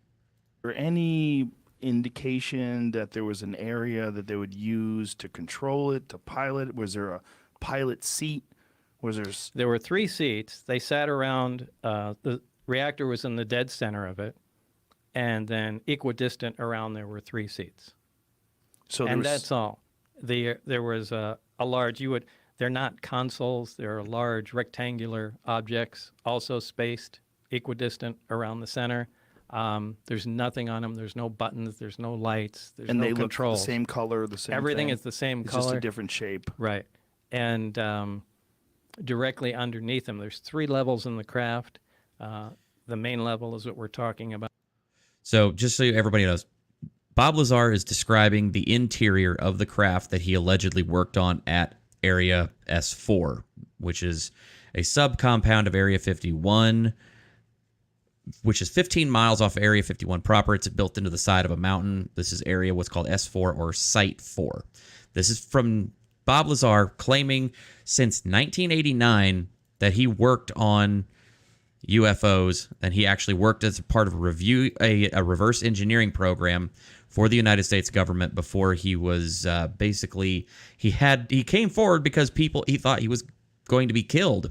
there any indication that there was an area that they would use to control it, to pilot? Was there a pilot seat? There were 3 seats. They sat around, the reactor was in the dead center of it, and then equidistant around there were 3 seats. That's all. There was a large, they're not consoles, they're large rectangular objects, also spaced equidistant around the center. There's nothing on them. There's no buttons. There's no lights. There's no controls. And they look the same color, the same Everything thing? is the same it's color. Just a different shape. Right. And directly underneath them, there's 3 levels in the craft. The main level is what we're talking about. So just so everybody knows, Bob Lazar is describing the interior of the craft that he allegedly worked on at Area S4, which is a sub-compound of Area 51, which is 15 miles off Area 51 proper. It's built into the side of a mountain. This is area what's called S4 or Site 4. This is from Bob Lazar claiming since 1989 that he worked on UFOs, and he actually worked as a part of a reverse engineering program for the United States government before he was basically he came forward because he thought he was going to be killed.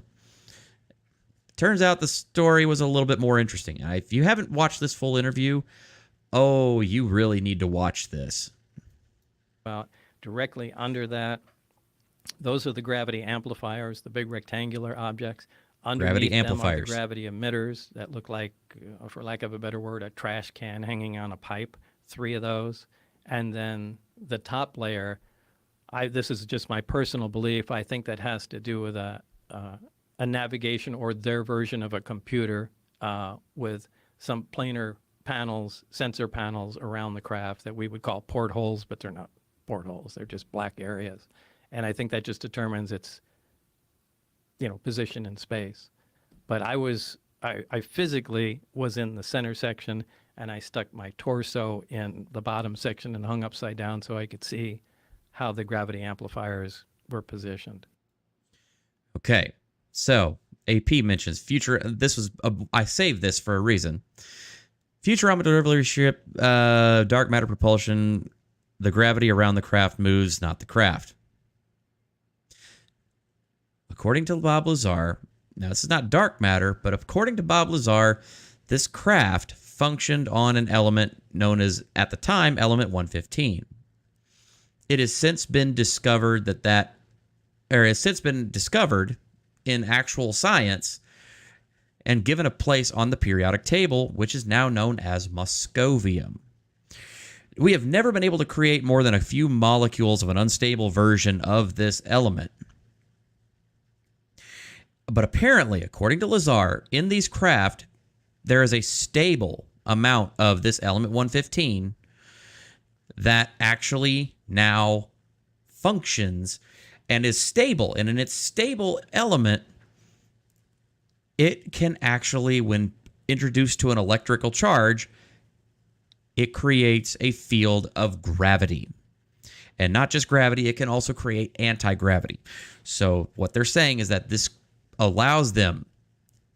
Turns out the story was a little bit more interesting. If you haven't watched this full interview, you really need to watch this. About directly under that, those are the gravity amplifiers, the big rectangular objects. Underneath Gravity amplifiers. Them are the gravity emitters that look like, for lack of a better word, a trash can hanging on a pipe. 3 of those. And then the top layer, this is just my personal belief, I think that has to do with a navigation or their version of a computer with some planar panels, sensor panels around the craft that we would call portholes, but they're not portholes. They're just black areas. And I think that just determines its position in space. But I physically was in the center section, and I stuck my torso in the bottom section and hung upside down so I could see how the gravity amplifiers were positioned. Okay, so AP mentions future. I saved this for a reason. Futurama delivery ship, dark matter propulsion. The gravity around the craft moves, not the craft. According to Bob Lazar, now this is not dark matter, but according to Bob Lazar, this craft functioned on an element known as, at the time, element 115. It has since been discovered in actual science and given a place on the periodic table, which is now known as moscovium. We have never been able to create more than a few molecules of an unstable version of this element. But apparently, according to Lazar, in these craft, there is a stable amount of this element 115 that actually now functions and is stable. And in its stable element, it can actually, when introduced to an electrical charge, it creates a field of gravity. And not just gravity, it can also create anti-gravity. So what they're saying is that this allows them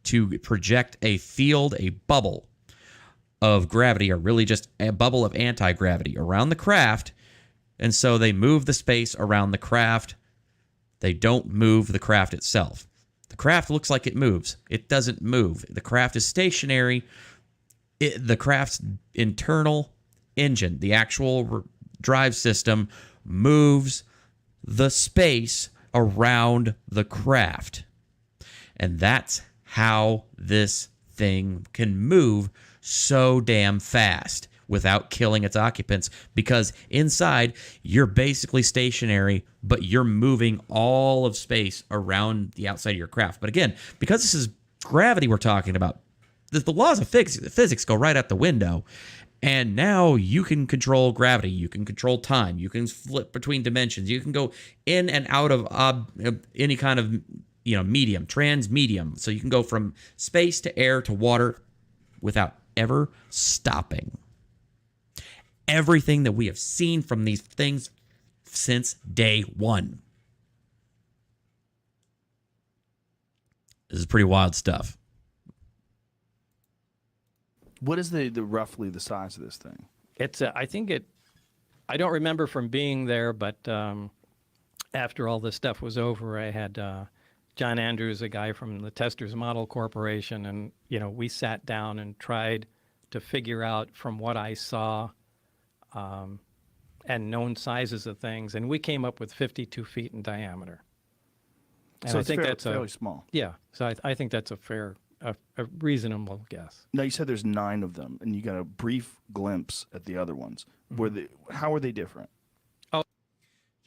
to project a field, a bubble of gravity, or really just a bubble of anti-gravity around the craft. And so they move the space around the craft. They don't move the craft itself. The craft looks like it moves. It doesn't move. The craft is stationary. The craft's internal engine, the actual drive system, moves the space around the craft. And that's how this thing can move so damn fast without killing its occupants, because inside you're basically stationary, but you're moving all of space around the outside of your craft. But again, because this is gravity we're talking about, the laws of physics go right out the window. And now you can control gravity, you can control time, you can flip between dimensions, you can go in and out of any kind of medium, transmedium. So you can go from space to air to water without ever stopping. Everything that we have seen from these things since day one. This is pretty wild stuff. What is the roughly the size of this thing? It's I don't remember from being there, but after all this stuff was over, I had John Andrews, a guy from the Testers Model Corporation, and we sat down and tried to figure out from what I saw and known sizes of things, and we came up with 52 feet in diameter. And So I it's think that's fairly small. Yeah, so I think that's a reasonable guess. Now, you said there's 9 of them, and you got a brief glimpse at the other ones. How are they different?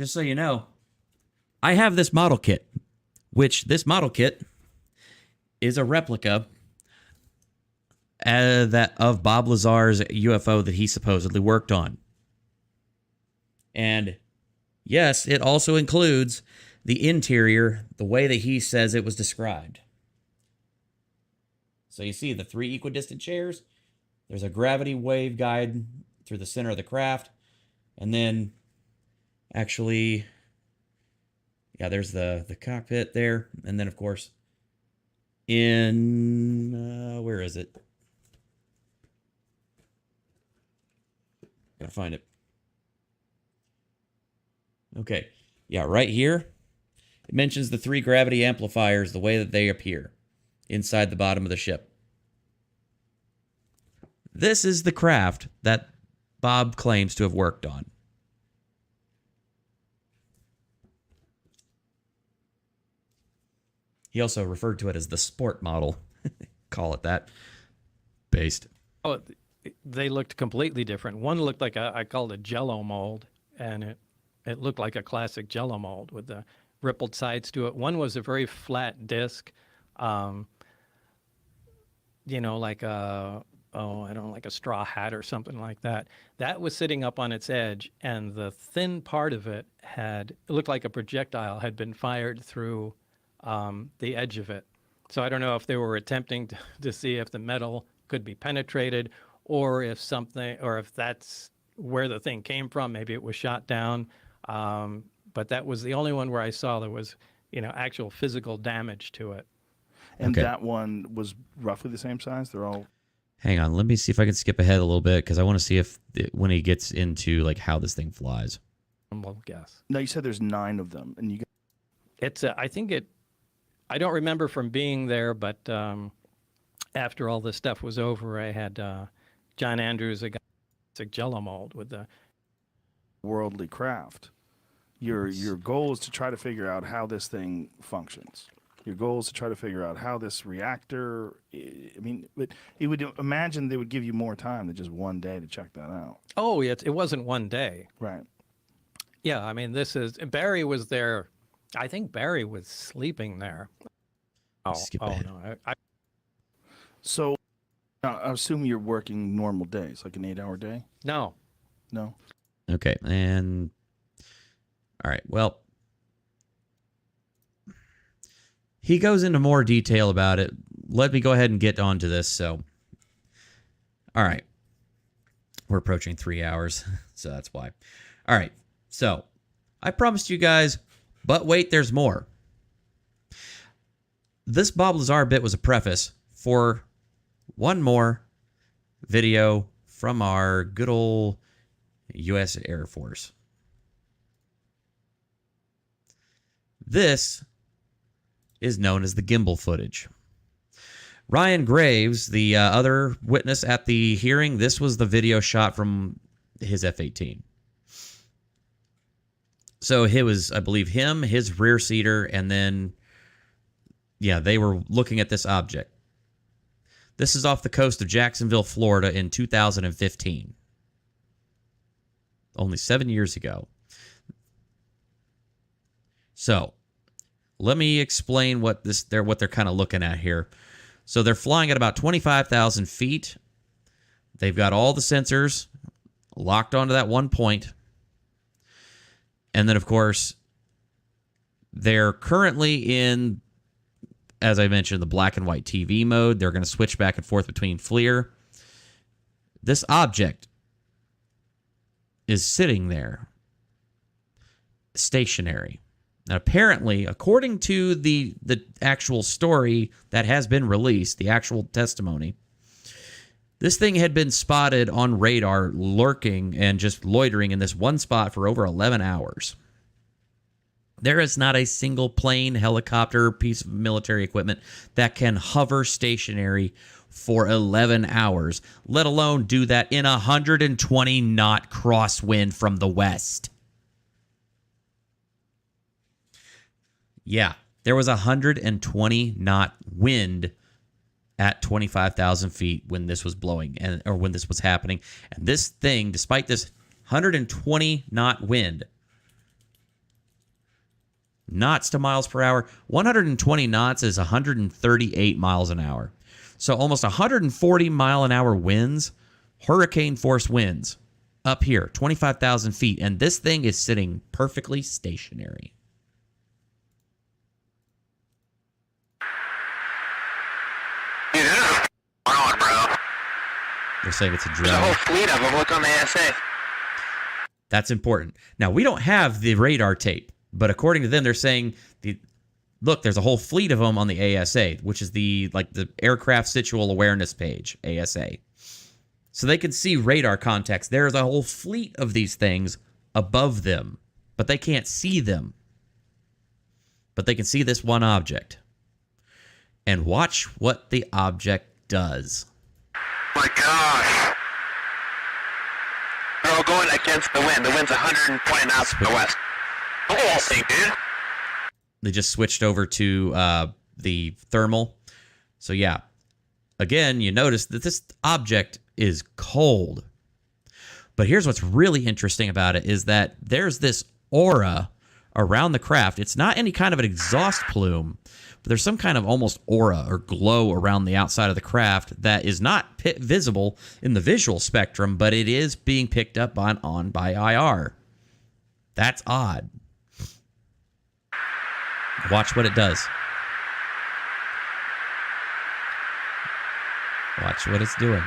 Just so you know, I have this model kit, which this model kit is a replica of Bob Lazar's UFO that he supposedly worked on. And yes, it also includes the interior, the way that he says it was described. So you see the 3 equidistant chairs. There's a gravity wave guide through the center of the craft. And then actually, yeah, there's the cockpit there. And then, of course, where is it? Gotta find it. Okay. Yeah, right here. It mentions the 3 gravity amplifiers, the way that they appear inside the bottom of the ship. This is the craft that Bob claims to have worked on. He also referred to it as the sport model. Call it that. Based. Oh, they looked completely different. One looked like I called a Jello mold, and it looked like a classic Jello mold with the rippled sides to it. One was a very flat disc, like like a straw hat or something like that. That was sitting up on its edge, and the thin part of it looked like a projectile had been fired through the edge of it. So I don't know if they were attempting to see if the metal could be penetrated, or if that's where the thing came from. Maybe it was shot down. But that was the only one where I saw there was, actual physical damage to it. And Okay. that one was roughly the same size? They're all... Hang on, let me see if I can skip ahead a little bit, because I want to see if when he gets into like how this thing flies. We'll guess. No, you said there's 9 of them, and you got... I don't remember from being there, but after all this stuff was over, I had John Andrews, a guy, a Jello mold with the worldly craft. Your goal is to try to figure out how this thing functions. Your goal is to try to figure out how this reactor... but you would imagine they would give you more time than just one day to check that out. Oh, it wasn't one day. Right. Yeah, I mean, Barry was there. I think Barry was sleeping there. Skip ahead. No. So, I assume you're working normal days, like an 8-hour day? No. No? Okay, and... All right, well... He goes into more detail about it. Let me go ahead and get onto this, so... All right. We're approaching 3 hours, so that's why. All right, so... I promised you guys, but wait, there's more. This Bob Lazar bit was a preface for one more video from our good old U.S. Air Force. This is known as the gimbal footage. Ryan Graves, the other witness at the hearing, this was the video shot from his F-18. So it was, I believe, him, his rear seater, and then, yeah, they were looking at this object. This is off the coast of Jacksonville, Florida in 2015. Only 7 years ago. So, let me explain what they're kind of looking at here. So they're flying at about 25,000 feet. They've got all the sensors locked onto that one point. And then, of course, they're currently in, as I mentioned, the black and white TV mode. They're going to switch back and forth between FLIR. This object is sitting there, stationary. And apparently, according to the actual story that has been released, the actual testimony, this thing had been spotted on radar lurking and just loitering in this one spot for over 11 hours. There is not a single plane, helicopter, piece of military equipment that can hover stationary for 11 hours, let alone do that in 120 knot crosswind from the west. Yeah, there was 120 knot wind at 25,000 feet when this was blowing, or when this was happening. And this thing, despite this 120 knot wind, knots to miles per hour, 120 knots is 138 miles an hour. So almost 140 mile an hour winds, hurricane force winds up here, 25,000 feet. And this thing is sitting perfectly stationary. Dude, there's a on, bro. They're saying it's a drone. There's a whole fleet of them. Look on the ASA. That's important. Now, we don't have the radar tape, but according to them, they're saying, look, there's a whole fleet of them on the ASA, which is the Aircraft Situational Awareness page, ASA. So they can see radar contacts. There's a whole fleet of these things above them, but they can't see them. But they can see this one object. And watch what the object does. Oh my gosh. They're all going against the wind. The wind's 120 knots to the west. Look at that thing, dude. They just switched over to the thermal. So yeah, again, you notice that this object is cold. But here's what's really interesting about it is that there's this aura around the craft. It's not any kind of an exhaust plume, but there's some kind of almost aura or glow around the outside of the craft that is not visible in the visual spectrum, but it is being picked up on by IR. That's odd. Watch what it does. Watch what it's doing.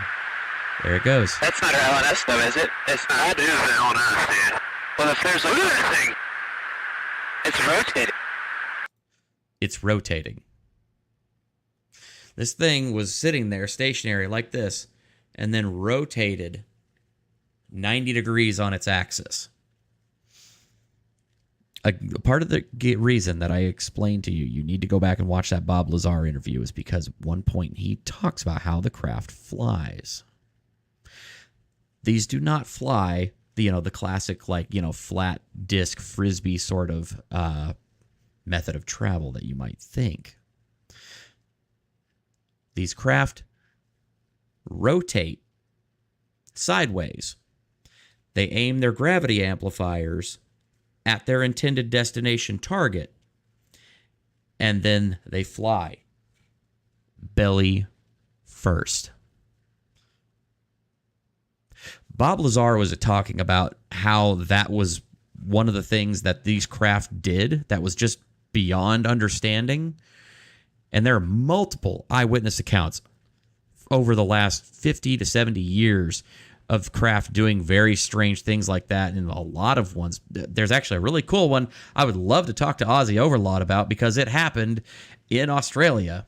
There it goes. That's not our LNS though, is it? It's not. That is an LNS, dude. Well, if there's look at that thing. It's rotating. It's rotating. This thing was sitting there stationary like this and then rotated 90 degrees on its axis. A part of the reason that I explained to you, you need to go back and watch that Bob Lazar interview, is because at one point he talks about how the craft flies. These do not fly, the classic, flat disc frisbee sort of method of travel that you might think. These craft rotate sideways. They aim their gravity amplifiers at their intended destination target, and then they fly belly first. Bob Lazar was talking about how that was one of the things that these craft did that was just beyond understanding. And there are multiple eyewitness accounts over the last 50 to 70 years of craft doing very strange things like that, and a lot of ones. There's actually a really cool one I would love to talk to Ozzy Overlord about because it happened in Australia.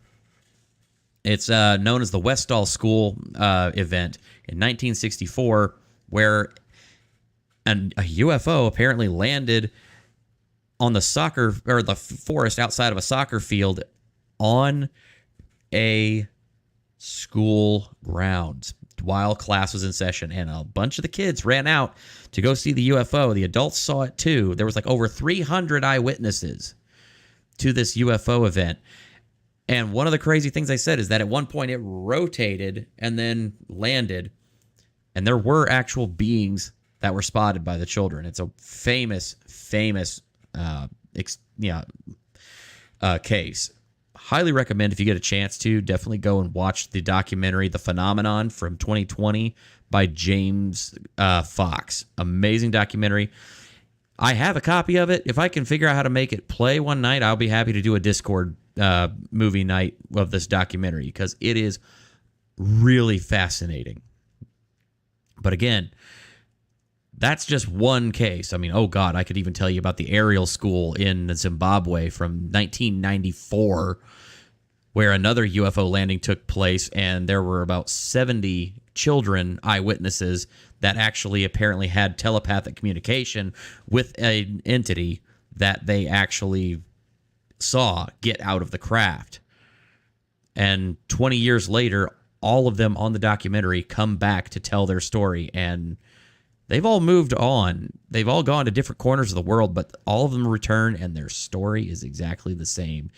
It's known as the Westall School event in 1964, where a UFO apparently landed on the forest outside of a soccer field on a school grounds while class was in session, and a bunch of the kids ran out to go see the UFO. The adults saw it too. There was over 300 eyewitnesses to this UFO event. And one of the crazy things they said is that at one point it rotated and then landed, and there were actual beings that were spotted by the children. It's a famous case. Highly recommend, if you get a chance to, definitely go and watch the documentary The Phenomenon from 2020 by James Fox. Amazing documentary. I have a copy of it. If I can figure out how to make it play one night, I'll be happy to do a Discord movie night of this documentary because it is really fascinating. But again, That's just one case. I mean, oh God, I could even tell you about the aerial school in Zimbabwe from 1994, where another UFO landing took place, and there were about 70 children eyewitnesses that actually apparently had telepathic communication with an entity that they actually saw get out of the craft. And 20 years later, all of them on the documentary come back to tell their story, and they've all moved on. They've all gone to different corners of the world, but all of them return, and their story is exactly the same.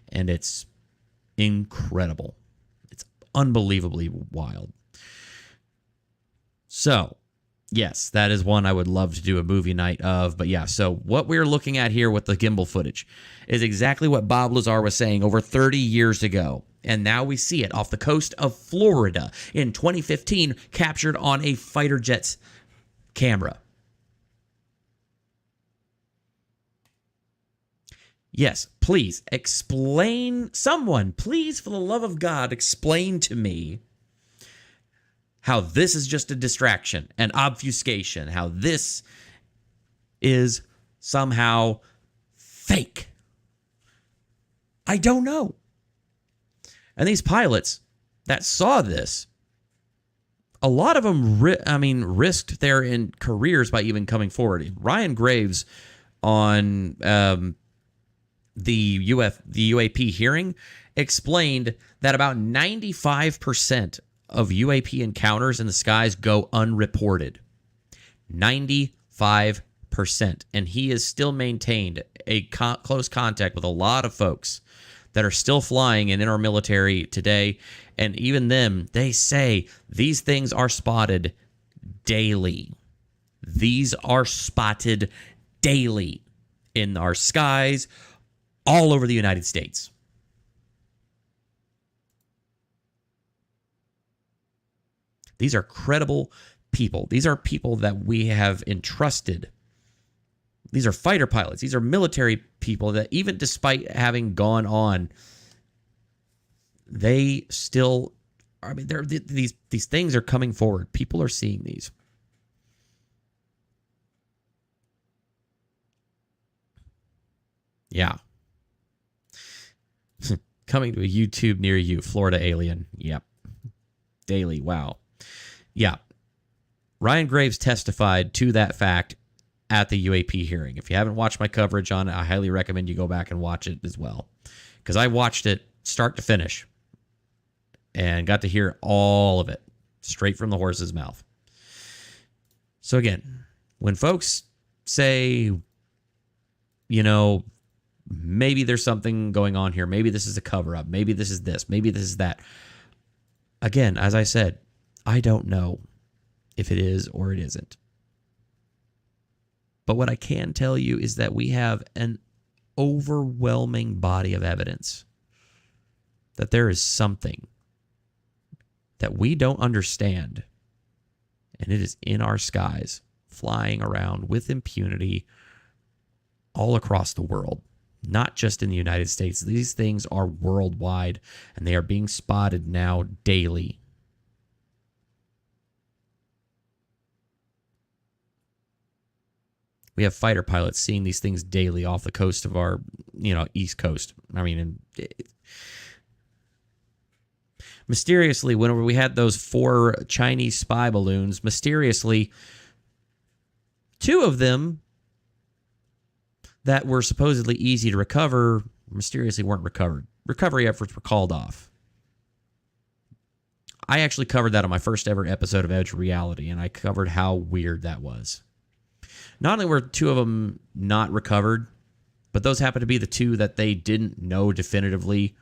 And it's incredible. It's unbelievably wild. So, yes, that is one I would love to do a movie night of. But yeah, so what we're looking at here with the gimbal footage is exactly what Bob Lazar was saying over 30 years ago. And now we see it off the coast of Florida in 2015, captured on a fighter jet's camera. Yes, please explain. Someone, please, for the love of God, explain to me how this is just a distraction, an obfuscation, how this is somehow fake. I don't know. And these pilots that saw this, a lot of them, risked their careers by even coming forward. Ryan Graves on the UAP hearing explained that about 95% of UAP encounters in the skies go unreported. 95%. And he has still maintained a close contact with a lot of folks that are still flying and in our military today. And even them, they say these things are spotted daily. These are spotted daily in our skies all over the United States. These are credible people. These are people that we have entrusted. These are fighter pilots. These are military people that even despite having gone on, they still, these things are coming forward. People are seeing these. Yeah. Coming to a YouTube near you, Florida alien. Yep. Daily. Wow. Yeah. Ryan Graves testified to that fact at the UAP hearing. If you haven't watched my coverage on it, I highly recommend you go back and watch it as well. Because I watched it start to finish and got to hear all of it straight from the horse's mouth. So again, when folks say, maybe there's something going on here, maybe this is a cover-up, maybe this is this, maybe this is that. Again, as I said, I don't know if it is or it isn't. But what I can tell you is that we have an overwhelming body of evidence that there is something that we don't understand, and it is in our skies, flying around with impunity all across the world, not just in the United States. These things are worldwide, and they are being spotted now daily. We have fighter pilots seeing these things daily off the coast of our, East Coast. Mysteriously, whenever we had those 4 Chinese spy balloons, mysteriously, 2 of them that were supposedly easy to recover mysteriously weren't recovered. Recovery efforts were called off. I actually covered that on my first ever episode of Edge Reality, and I covered how weird that was. Not only were 2 of them not recovered, but those happened to be the 2 that they didn't know definitively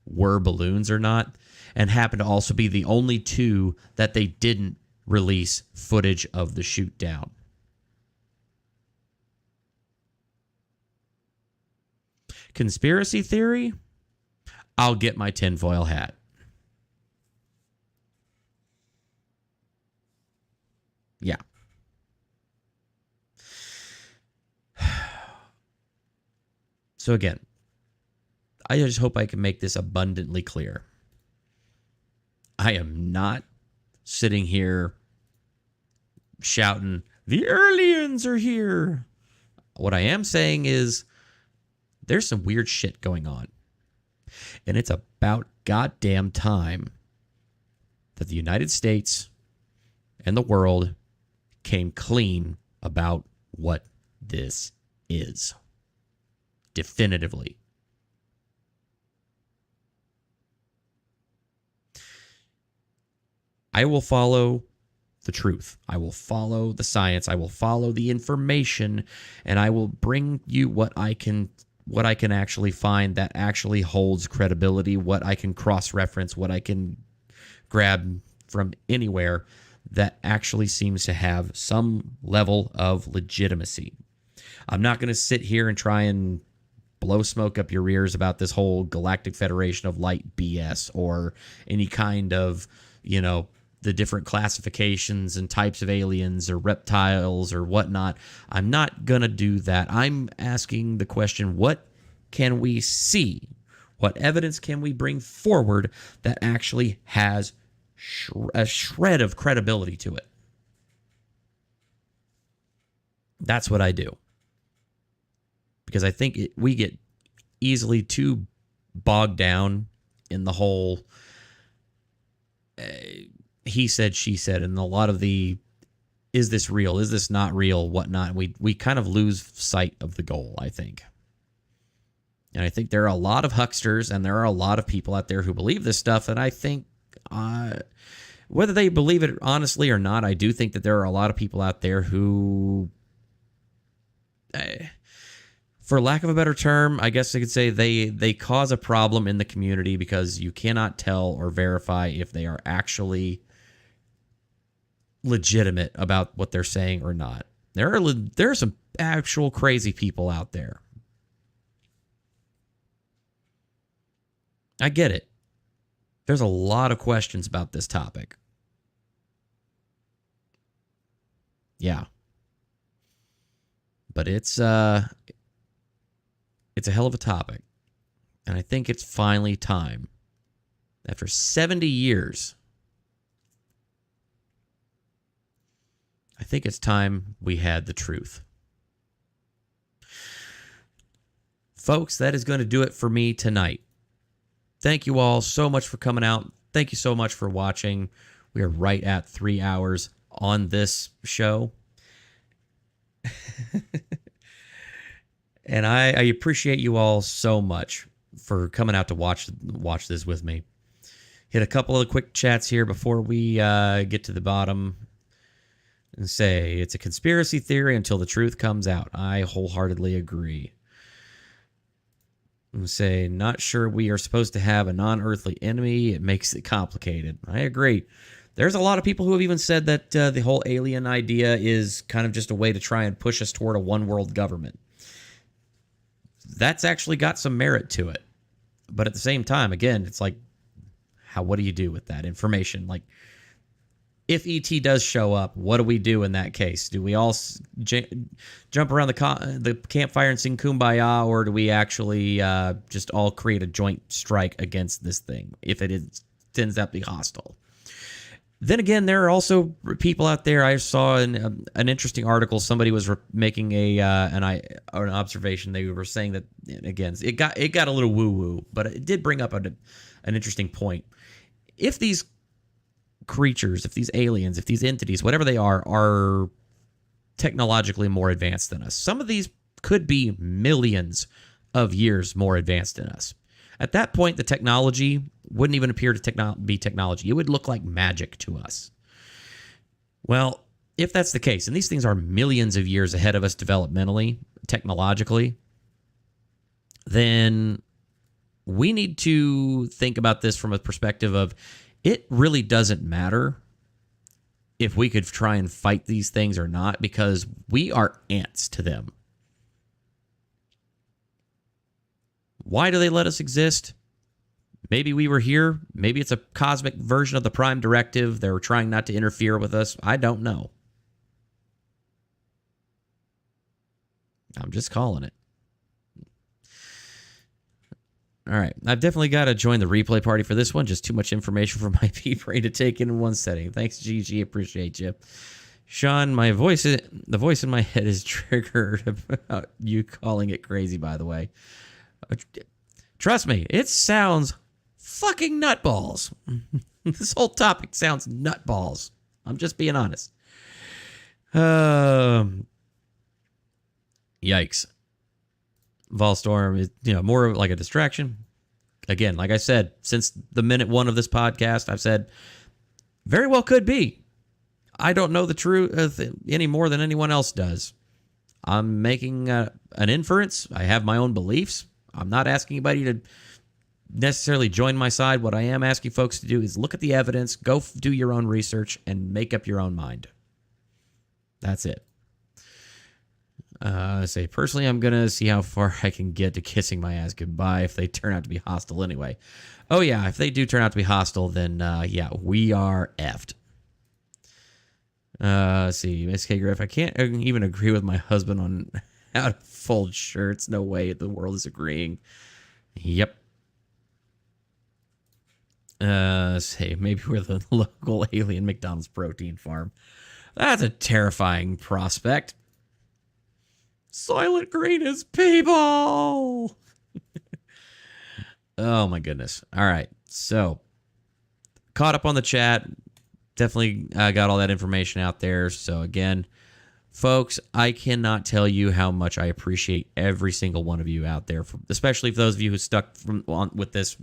were balloons or not, and happened to also be the only 2 that they didn't release footage of the shoot down. Conspiracy theory? I'll get my tinfoil hat. Yeah. So again, I just hope I can make this abundantly clear. I am not sitting here shouting, the aliens are here. What I am saying is there's some weird shit going on. And it's about goddamn time that the United States and the world came clean about what this is. Definitively. I will follow the truth. I will follow the science. I will follow the information, and I will bring you what I can actually find that actually holds credibility, what I can cross-reference, what I can grab from anywhere that actually seems to have some level of legitimacy. I'm not going to sit here and try and blow smoke up your ears about this whole Galactic Federation of Light BS or any kind of, the different classifications and types of aliens or reptiles or whatnot. I'm not going to do that. I'm asking the question, what can we see? What evidence can we bring forward that actually has a shred of credibility to it? That's what I do. Because I think we get easily too bogged down in the whole he said, she said, and a lot of the is this real, is this not real, whatnot. We kind of lose sight of the goal, I think. And I think there are a lot of hucksters and there are a lot of people out there who believe this stuff. And I think whether they believe it honestly or not, I do think that there are a lot of people out there who, for lack of a better term, I guess I could say they cause a problem in the community because you cannot tell or verify if they are actually legitimate about what they're saying or not. There are some actual crazy people out there. I get it. There's a lot of questions about this topic. Yeah. But it's a hell of a topic. And I think it's finally time. After 70 years, I think it's time we had the truth. Folks, that is going to do it for me tonight. Thank you all so much for coming out. Thank you so much for watching. We are right at 3 hours on this show. And I appreciate you all so much for coming out to watch this with me. Hit a couple of quick chats here before we get to the bottom and say it's a conspiracy theory until the truth comes out. I wholeheartedly agree. And say, not sure we are supposed to have a non-earthly enemy. It makes it complicated. I agree. There's a lot of people who have even said that the whole alien idea is kind of just a way to try and push us toward a one-world government. That's actually got some merit to it. But at the same time, again, it's like, what do you do with that information? Like, if ET does show up, what do we do in that case? Do we all jump around the campfire and sing Kumbaya, or do we actually just all create a joint strike against this thing if it turns out to be hostile? Then again, there are also people out there. I saw an interesting article. Somebody was making an observation. They were saying that, again, it got a little woo-woo, but it did bring up an interesting point. If these creatures, if these aliens, if these entities, whatever they are technologically more advanced than us, some of these could be millions of years more advanced than us. At that point, the technology wouldn't even appear to be technology. It would look like magic to us. Well, if that's the case, and these things are millions of years ahead of us developmentally, technologically, then we need to think about this from a perspective of it really doesn't matter if we could try and fight these things or not, because we are ants to them. Why do they let us exist? Maybe we were here. Maybe it's a cosmic version of the Prime Directive. They're trying not to interfere with us. I don't know. I'm just calling it. All right. I've definitely got to join the replay party for this one. Just too much information for my pea brain to take in one setting. Thanks, GG. Appreciate you. Sean, the voice in my head is triggered about you calling it crazy, by the way. Trust me, it sounds fucking nutballs. This whole topic sounds nutballs. I'm just being honest. Yikes. Volstorm is, more like a distraction. Again, like I said, since the minute one of this podcast, I've said, very well could be. I don't know the truth any more than anyone else does. I'm making an inference. I have my own beliefs. I'm not asking anybody to necessarily join my side. What I am asking folks to do is look at the evidence, go do your own research, and make up your own mind. That's it. Personally, I'm going to see how far I can get to kissing my ass goodbye if they turn out to be hostile anyway. Oh, yeah, if they do turn out to be hostile, then, we are effed. Let's see, Miss K. Griff, I can't even agree with my husband on how to fold shirts. No way the world is agreeing. Yep. Maybe we're the local alien McDonald's protein farm. That's a terrifying prospect. Silent Green is people. Oh my goodness. All right. So caught up on the chat. Definitely got all that information out there. So again, folks, I cannot tell you how much I appreciate every single one of you out there, especially for those of you who stuck with this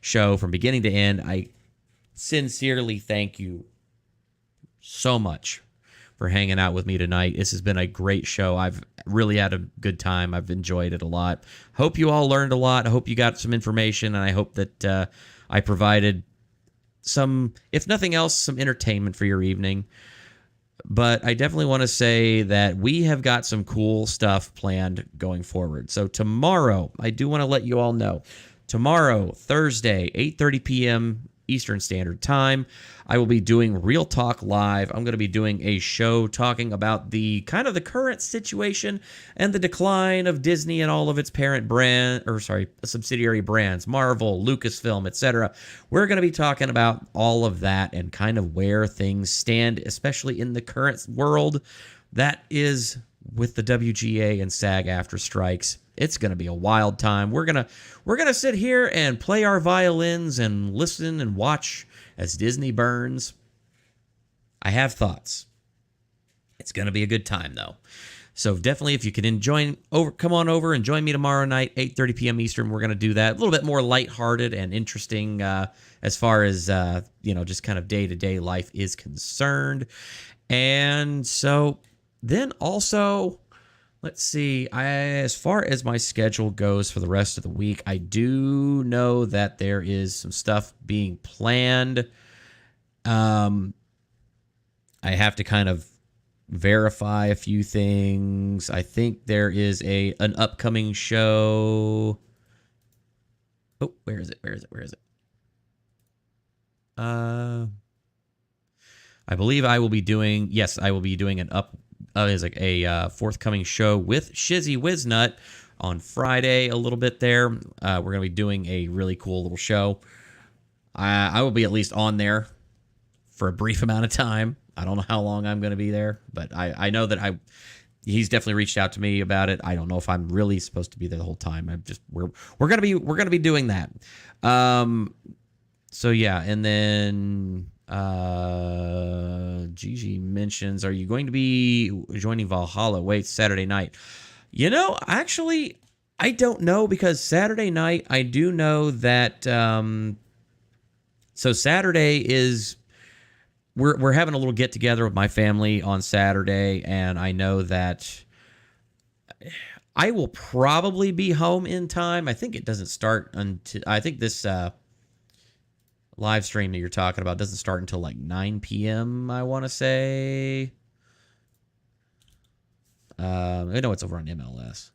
show from beginning to end. I sincerely thank you so much for hanging out with me tonight. This has been a great show. I've really had a good time. I've enjoyed it a lot. Hope you all learned a lot. I hope you got some information, and I hope that I provided some, if nothing else, some entertainment for your evening. But I definitely want to say that we have got some cool stuff planned going forward. So tomorrow, I do want to let you all know, tomorrow, Thursday, 8:30 p.m. Eastern Standard Time, I will be doing Real Talk Live. I'm going to be doing a show talking about the kind of the current situation and the decline of Disney and all of its subsidiary brands, Marvel, Lucasfilm, etc. We're going to be talking about all of that and kind of where things stand, especially in the current world that is with the WGA and SAG after strikes. It's going to be a wild time. We're going to sit here and play our violins and listen and watch as Disney burns. I have thoughts. It's going to be a good time though. So definitely, if you can come on over and join me tomorrow night, 8:30 p.m. Eastern. We're going to do that a little bit more lighthearted and interesting as far as just kind of day-to-day life is concerned. And so then also, let's see, as far as my schedule goes for the rest of the week, I do know that there is some stuff being planned. I have to kind of verify a few things. I think there is an upcoming show. Oh, where is it? I believe I will be doing a forthcoming show with Shizzy Wiznut on Friday a little bit there. We're going to be doing a really cool little show. I will be at least on there for a brief amount of time. I don't know how long I'm going to be there, but I know that he's definitely reached out to me about it. I don't know if I'm really supposed to be there the whole time. We're going to be doing that. So yeah, and then Gigi mentions, are you going to be joining Valhalla? Wait, Saturday night. Actually, I don't know, because Saturday night, I do know that, so Saturday is, we're having a little get together with my family on Saturday, and I know that I will probably be home in time. I think it doesn't start until, I think this, live stream that you're talking about doesn't start until like 9 p.m. I want to say. I know it's over on MLS.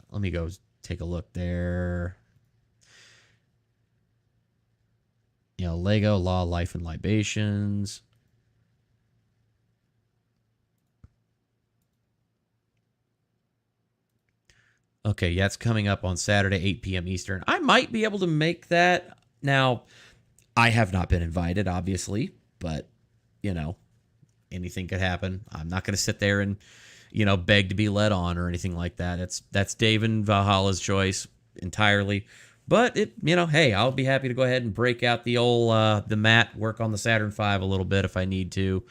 Let me go take a look there. Lego, Law, Life, and Libations. Okay, yeah, it's coming up on Saturday, 8 p.m. Eastern. I might be able to make that. Now, I have not been invited, obviously, but anything could happen. I'm not going to sit there and, beg to be led on or anything like that. That's Dave and Valhalla's choice entirely. But hey, I'll be happy to go ahead and break out the old the mat, work on the Saturn V a little bit if I need to.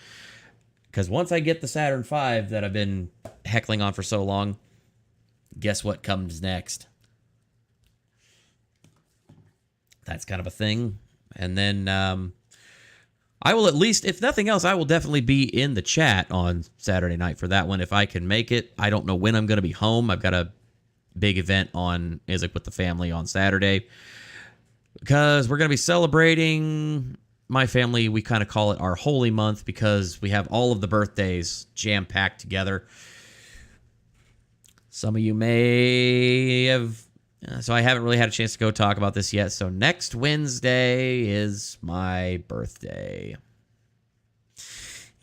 Because once I get the Saturn V that I've been heckling on for so long, guess what comes next? That's kind of a thing. And then I will, at least, if nothing else, I will definitely be in the chat on Saturday night for that one if I can make it. I don't know when I'm going to be home. I've got a big event on Isaac with the family on Saturday because we're going to be celebrating. My family, we kind of call it our holy month because we have all of the birthdays jam-packed together. Some of you may have... So I haven't really had a chance to go talk about this yet. So next Wednesday is my birthday.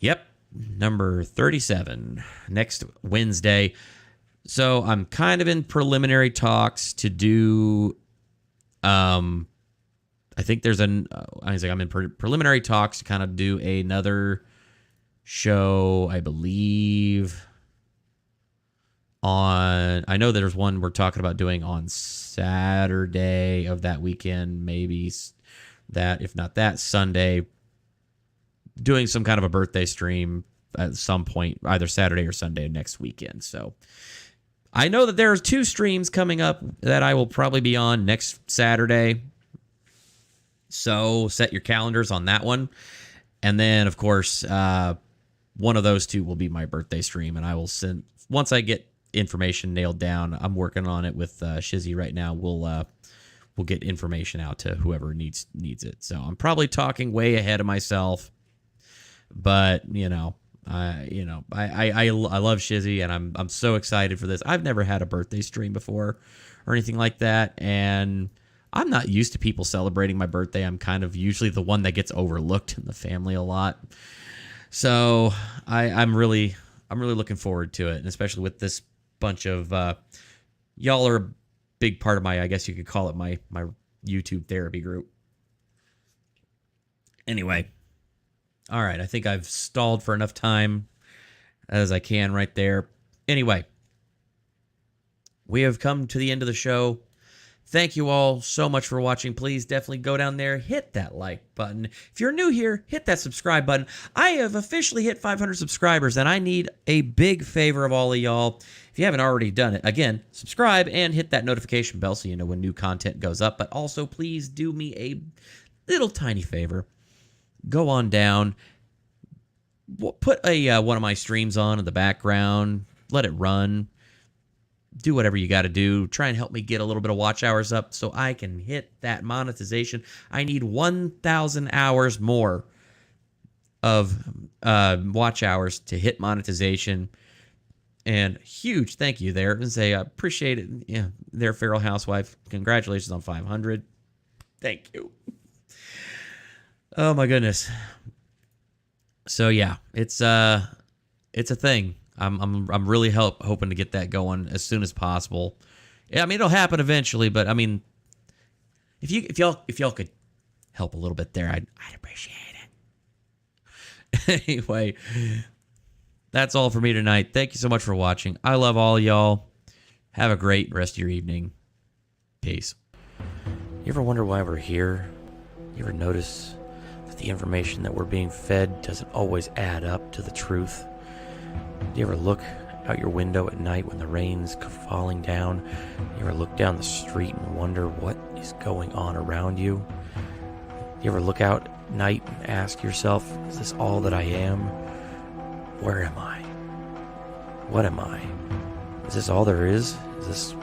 Yep, number 37. Next Wednesday. So I'm kind of in preliminary talks to do... I think there's I'm in preliminary talks to kind of do another show, I believe, I know there's one we're talking about doing on Saturday of that weekend, maybe that, if not that, Sunday, doing some kind of a birthday stream at some point, either Saturday or Sunday next weekend. So I know that there are 2 streams coming up that I will probably be on next Saturday. So set your calendars on that one. And then, of course, one of those 2 will be my birthday stream. And I will send, once I get information nailed down, I'm working on it with Shizzy right now. We'll get information out to whoever needs it. So I'm probably talking way ahead of myself. But, I love Shizzy, and I'm so excited for this. I've never had a birthday stream before or anything like that. And I'm not used to people celebrating my birthday. I'm kind of usually the one that gets overlooked in the family a lot. So I'm really looking forward to it, and especially with this bunch of y'all are a big part of my, I guess you could call it my YouTube therapy group. Anyway, all right, I think I've stalled for enough time as I can right there. Anyway, we have come to the end of the show. Thank you all so much for watching. Please definitely go down there, hit that like button. If you're new here, hit that subscribe button. I have officially hit 500 subscribers, and I need a big favor of all of y'all. If you haven't already done it, again, subscribe and hit that notification bell so you know when new content goes up. But also, please do me a little tiny favor. Go on down, put one of my streams on in the background, let it run. Do whatever you got to do. Try and help me get a little bit of watch hours up so I can hit that monetization. I need 1,000 hours more of watch hours to hit monetization. And huge thank you there. And say I appreciate it. Yeah, there, Feral Housewife. Congratulations on 500. Thank you. Oh my goodness. So yeah, it's a thing. I'm really hoping to get that going as soon as possible. Yeah, I mean it'll happen eventually, but I mean, if y'all could help a little bit there, I'd appreciate it. Anyway, that's all for me tonight. Thank you so much for watching. I love all y'all. Have a great rest of your evening. Peace. You ever wonder why we're here? You ever notice that the information that we're being fed doesn't always add up to the truth? Do you ever look out your window at night when the rain's falling down? You ever look down the street and wonder what is going on around you? Do you ever look out at night and ask yourself, is this all that I am? Where am I? What am I? Is this all there is? Is this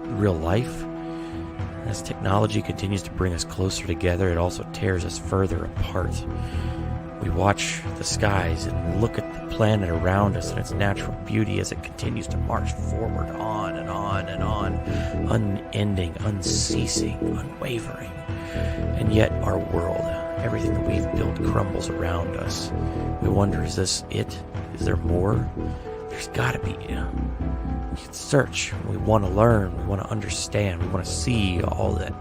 real life? As technology continues to bring us closer together, it also tears us further apart. We watch the skies and look at the planet around us and its natural beauty as it continues to march forward on and on and on, unending, unceasing, unwavering. And yet our world, everything that we've built crumbles around us. We wonder, is this it? Is there more? There's got to be. We search. We want to learn. We want to understand. We want to see all that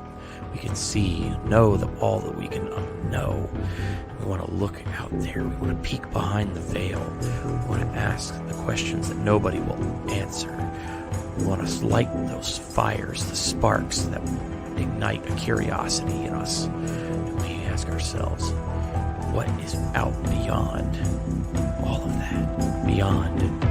we can see, know all that we can know. We want to look out there. We want to peek behind the veil. We want to ask the questions that nobody will answer. We want to light those fires, the sparks that ignite a curiosity in us. And we ask ourselves, what is out beyond all of that? Beyond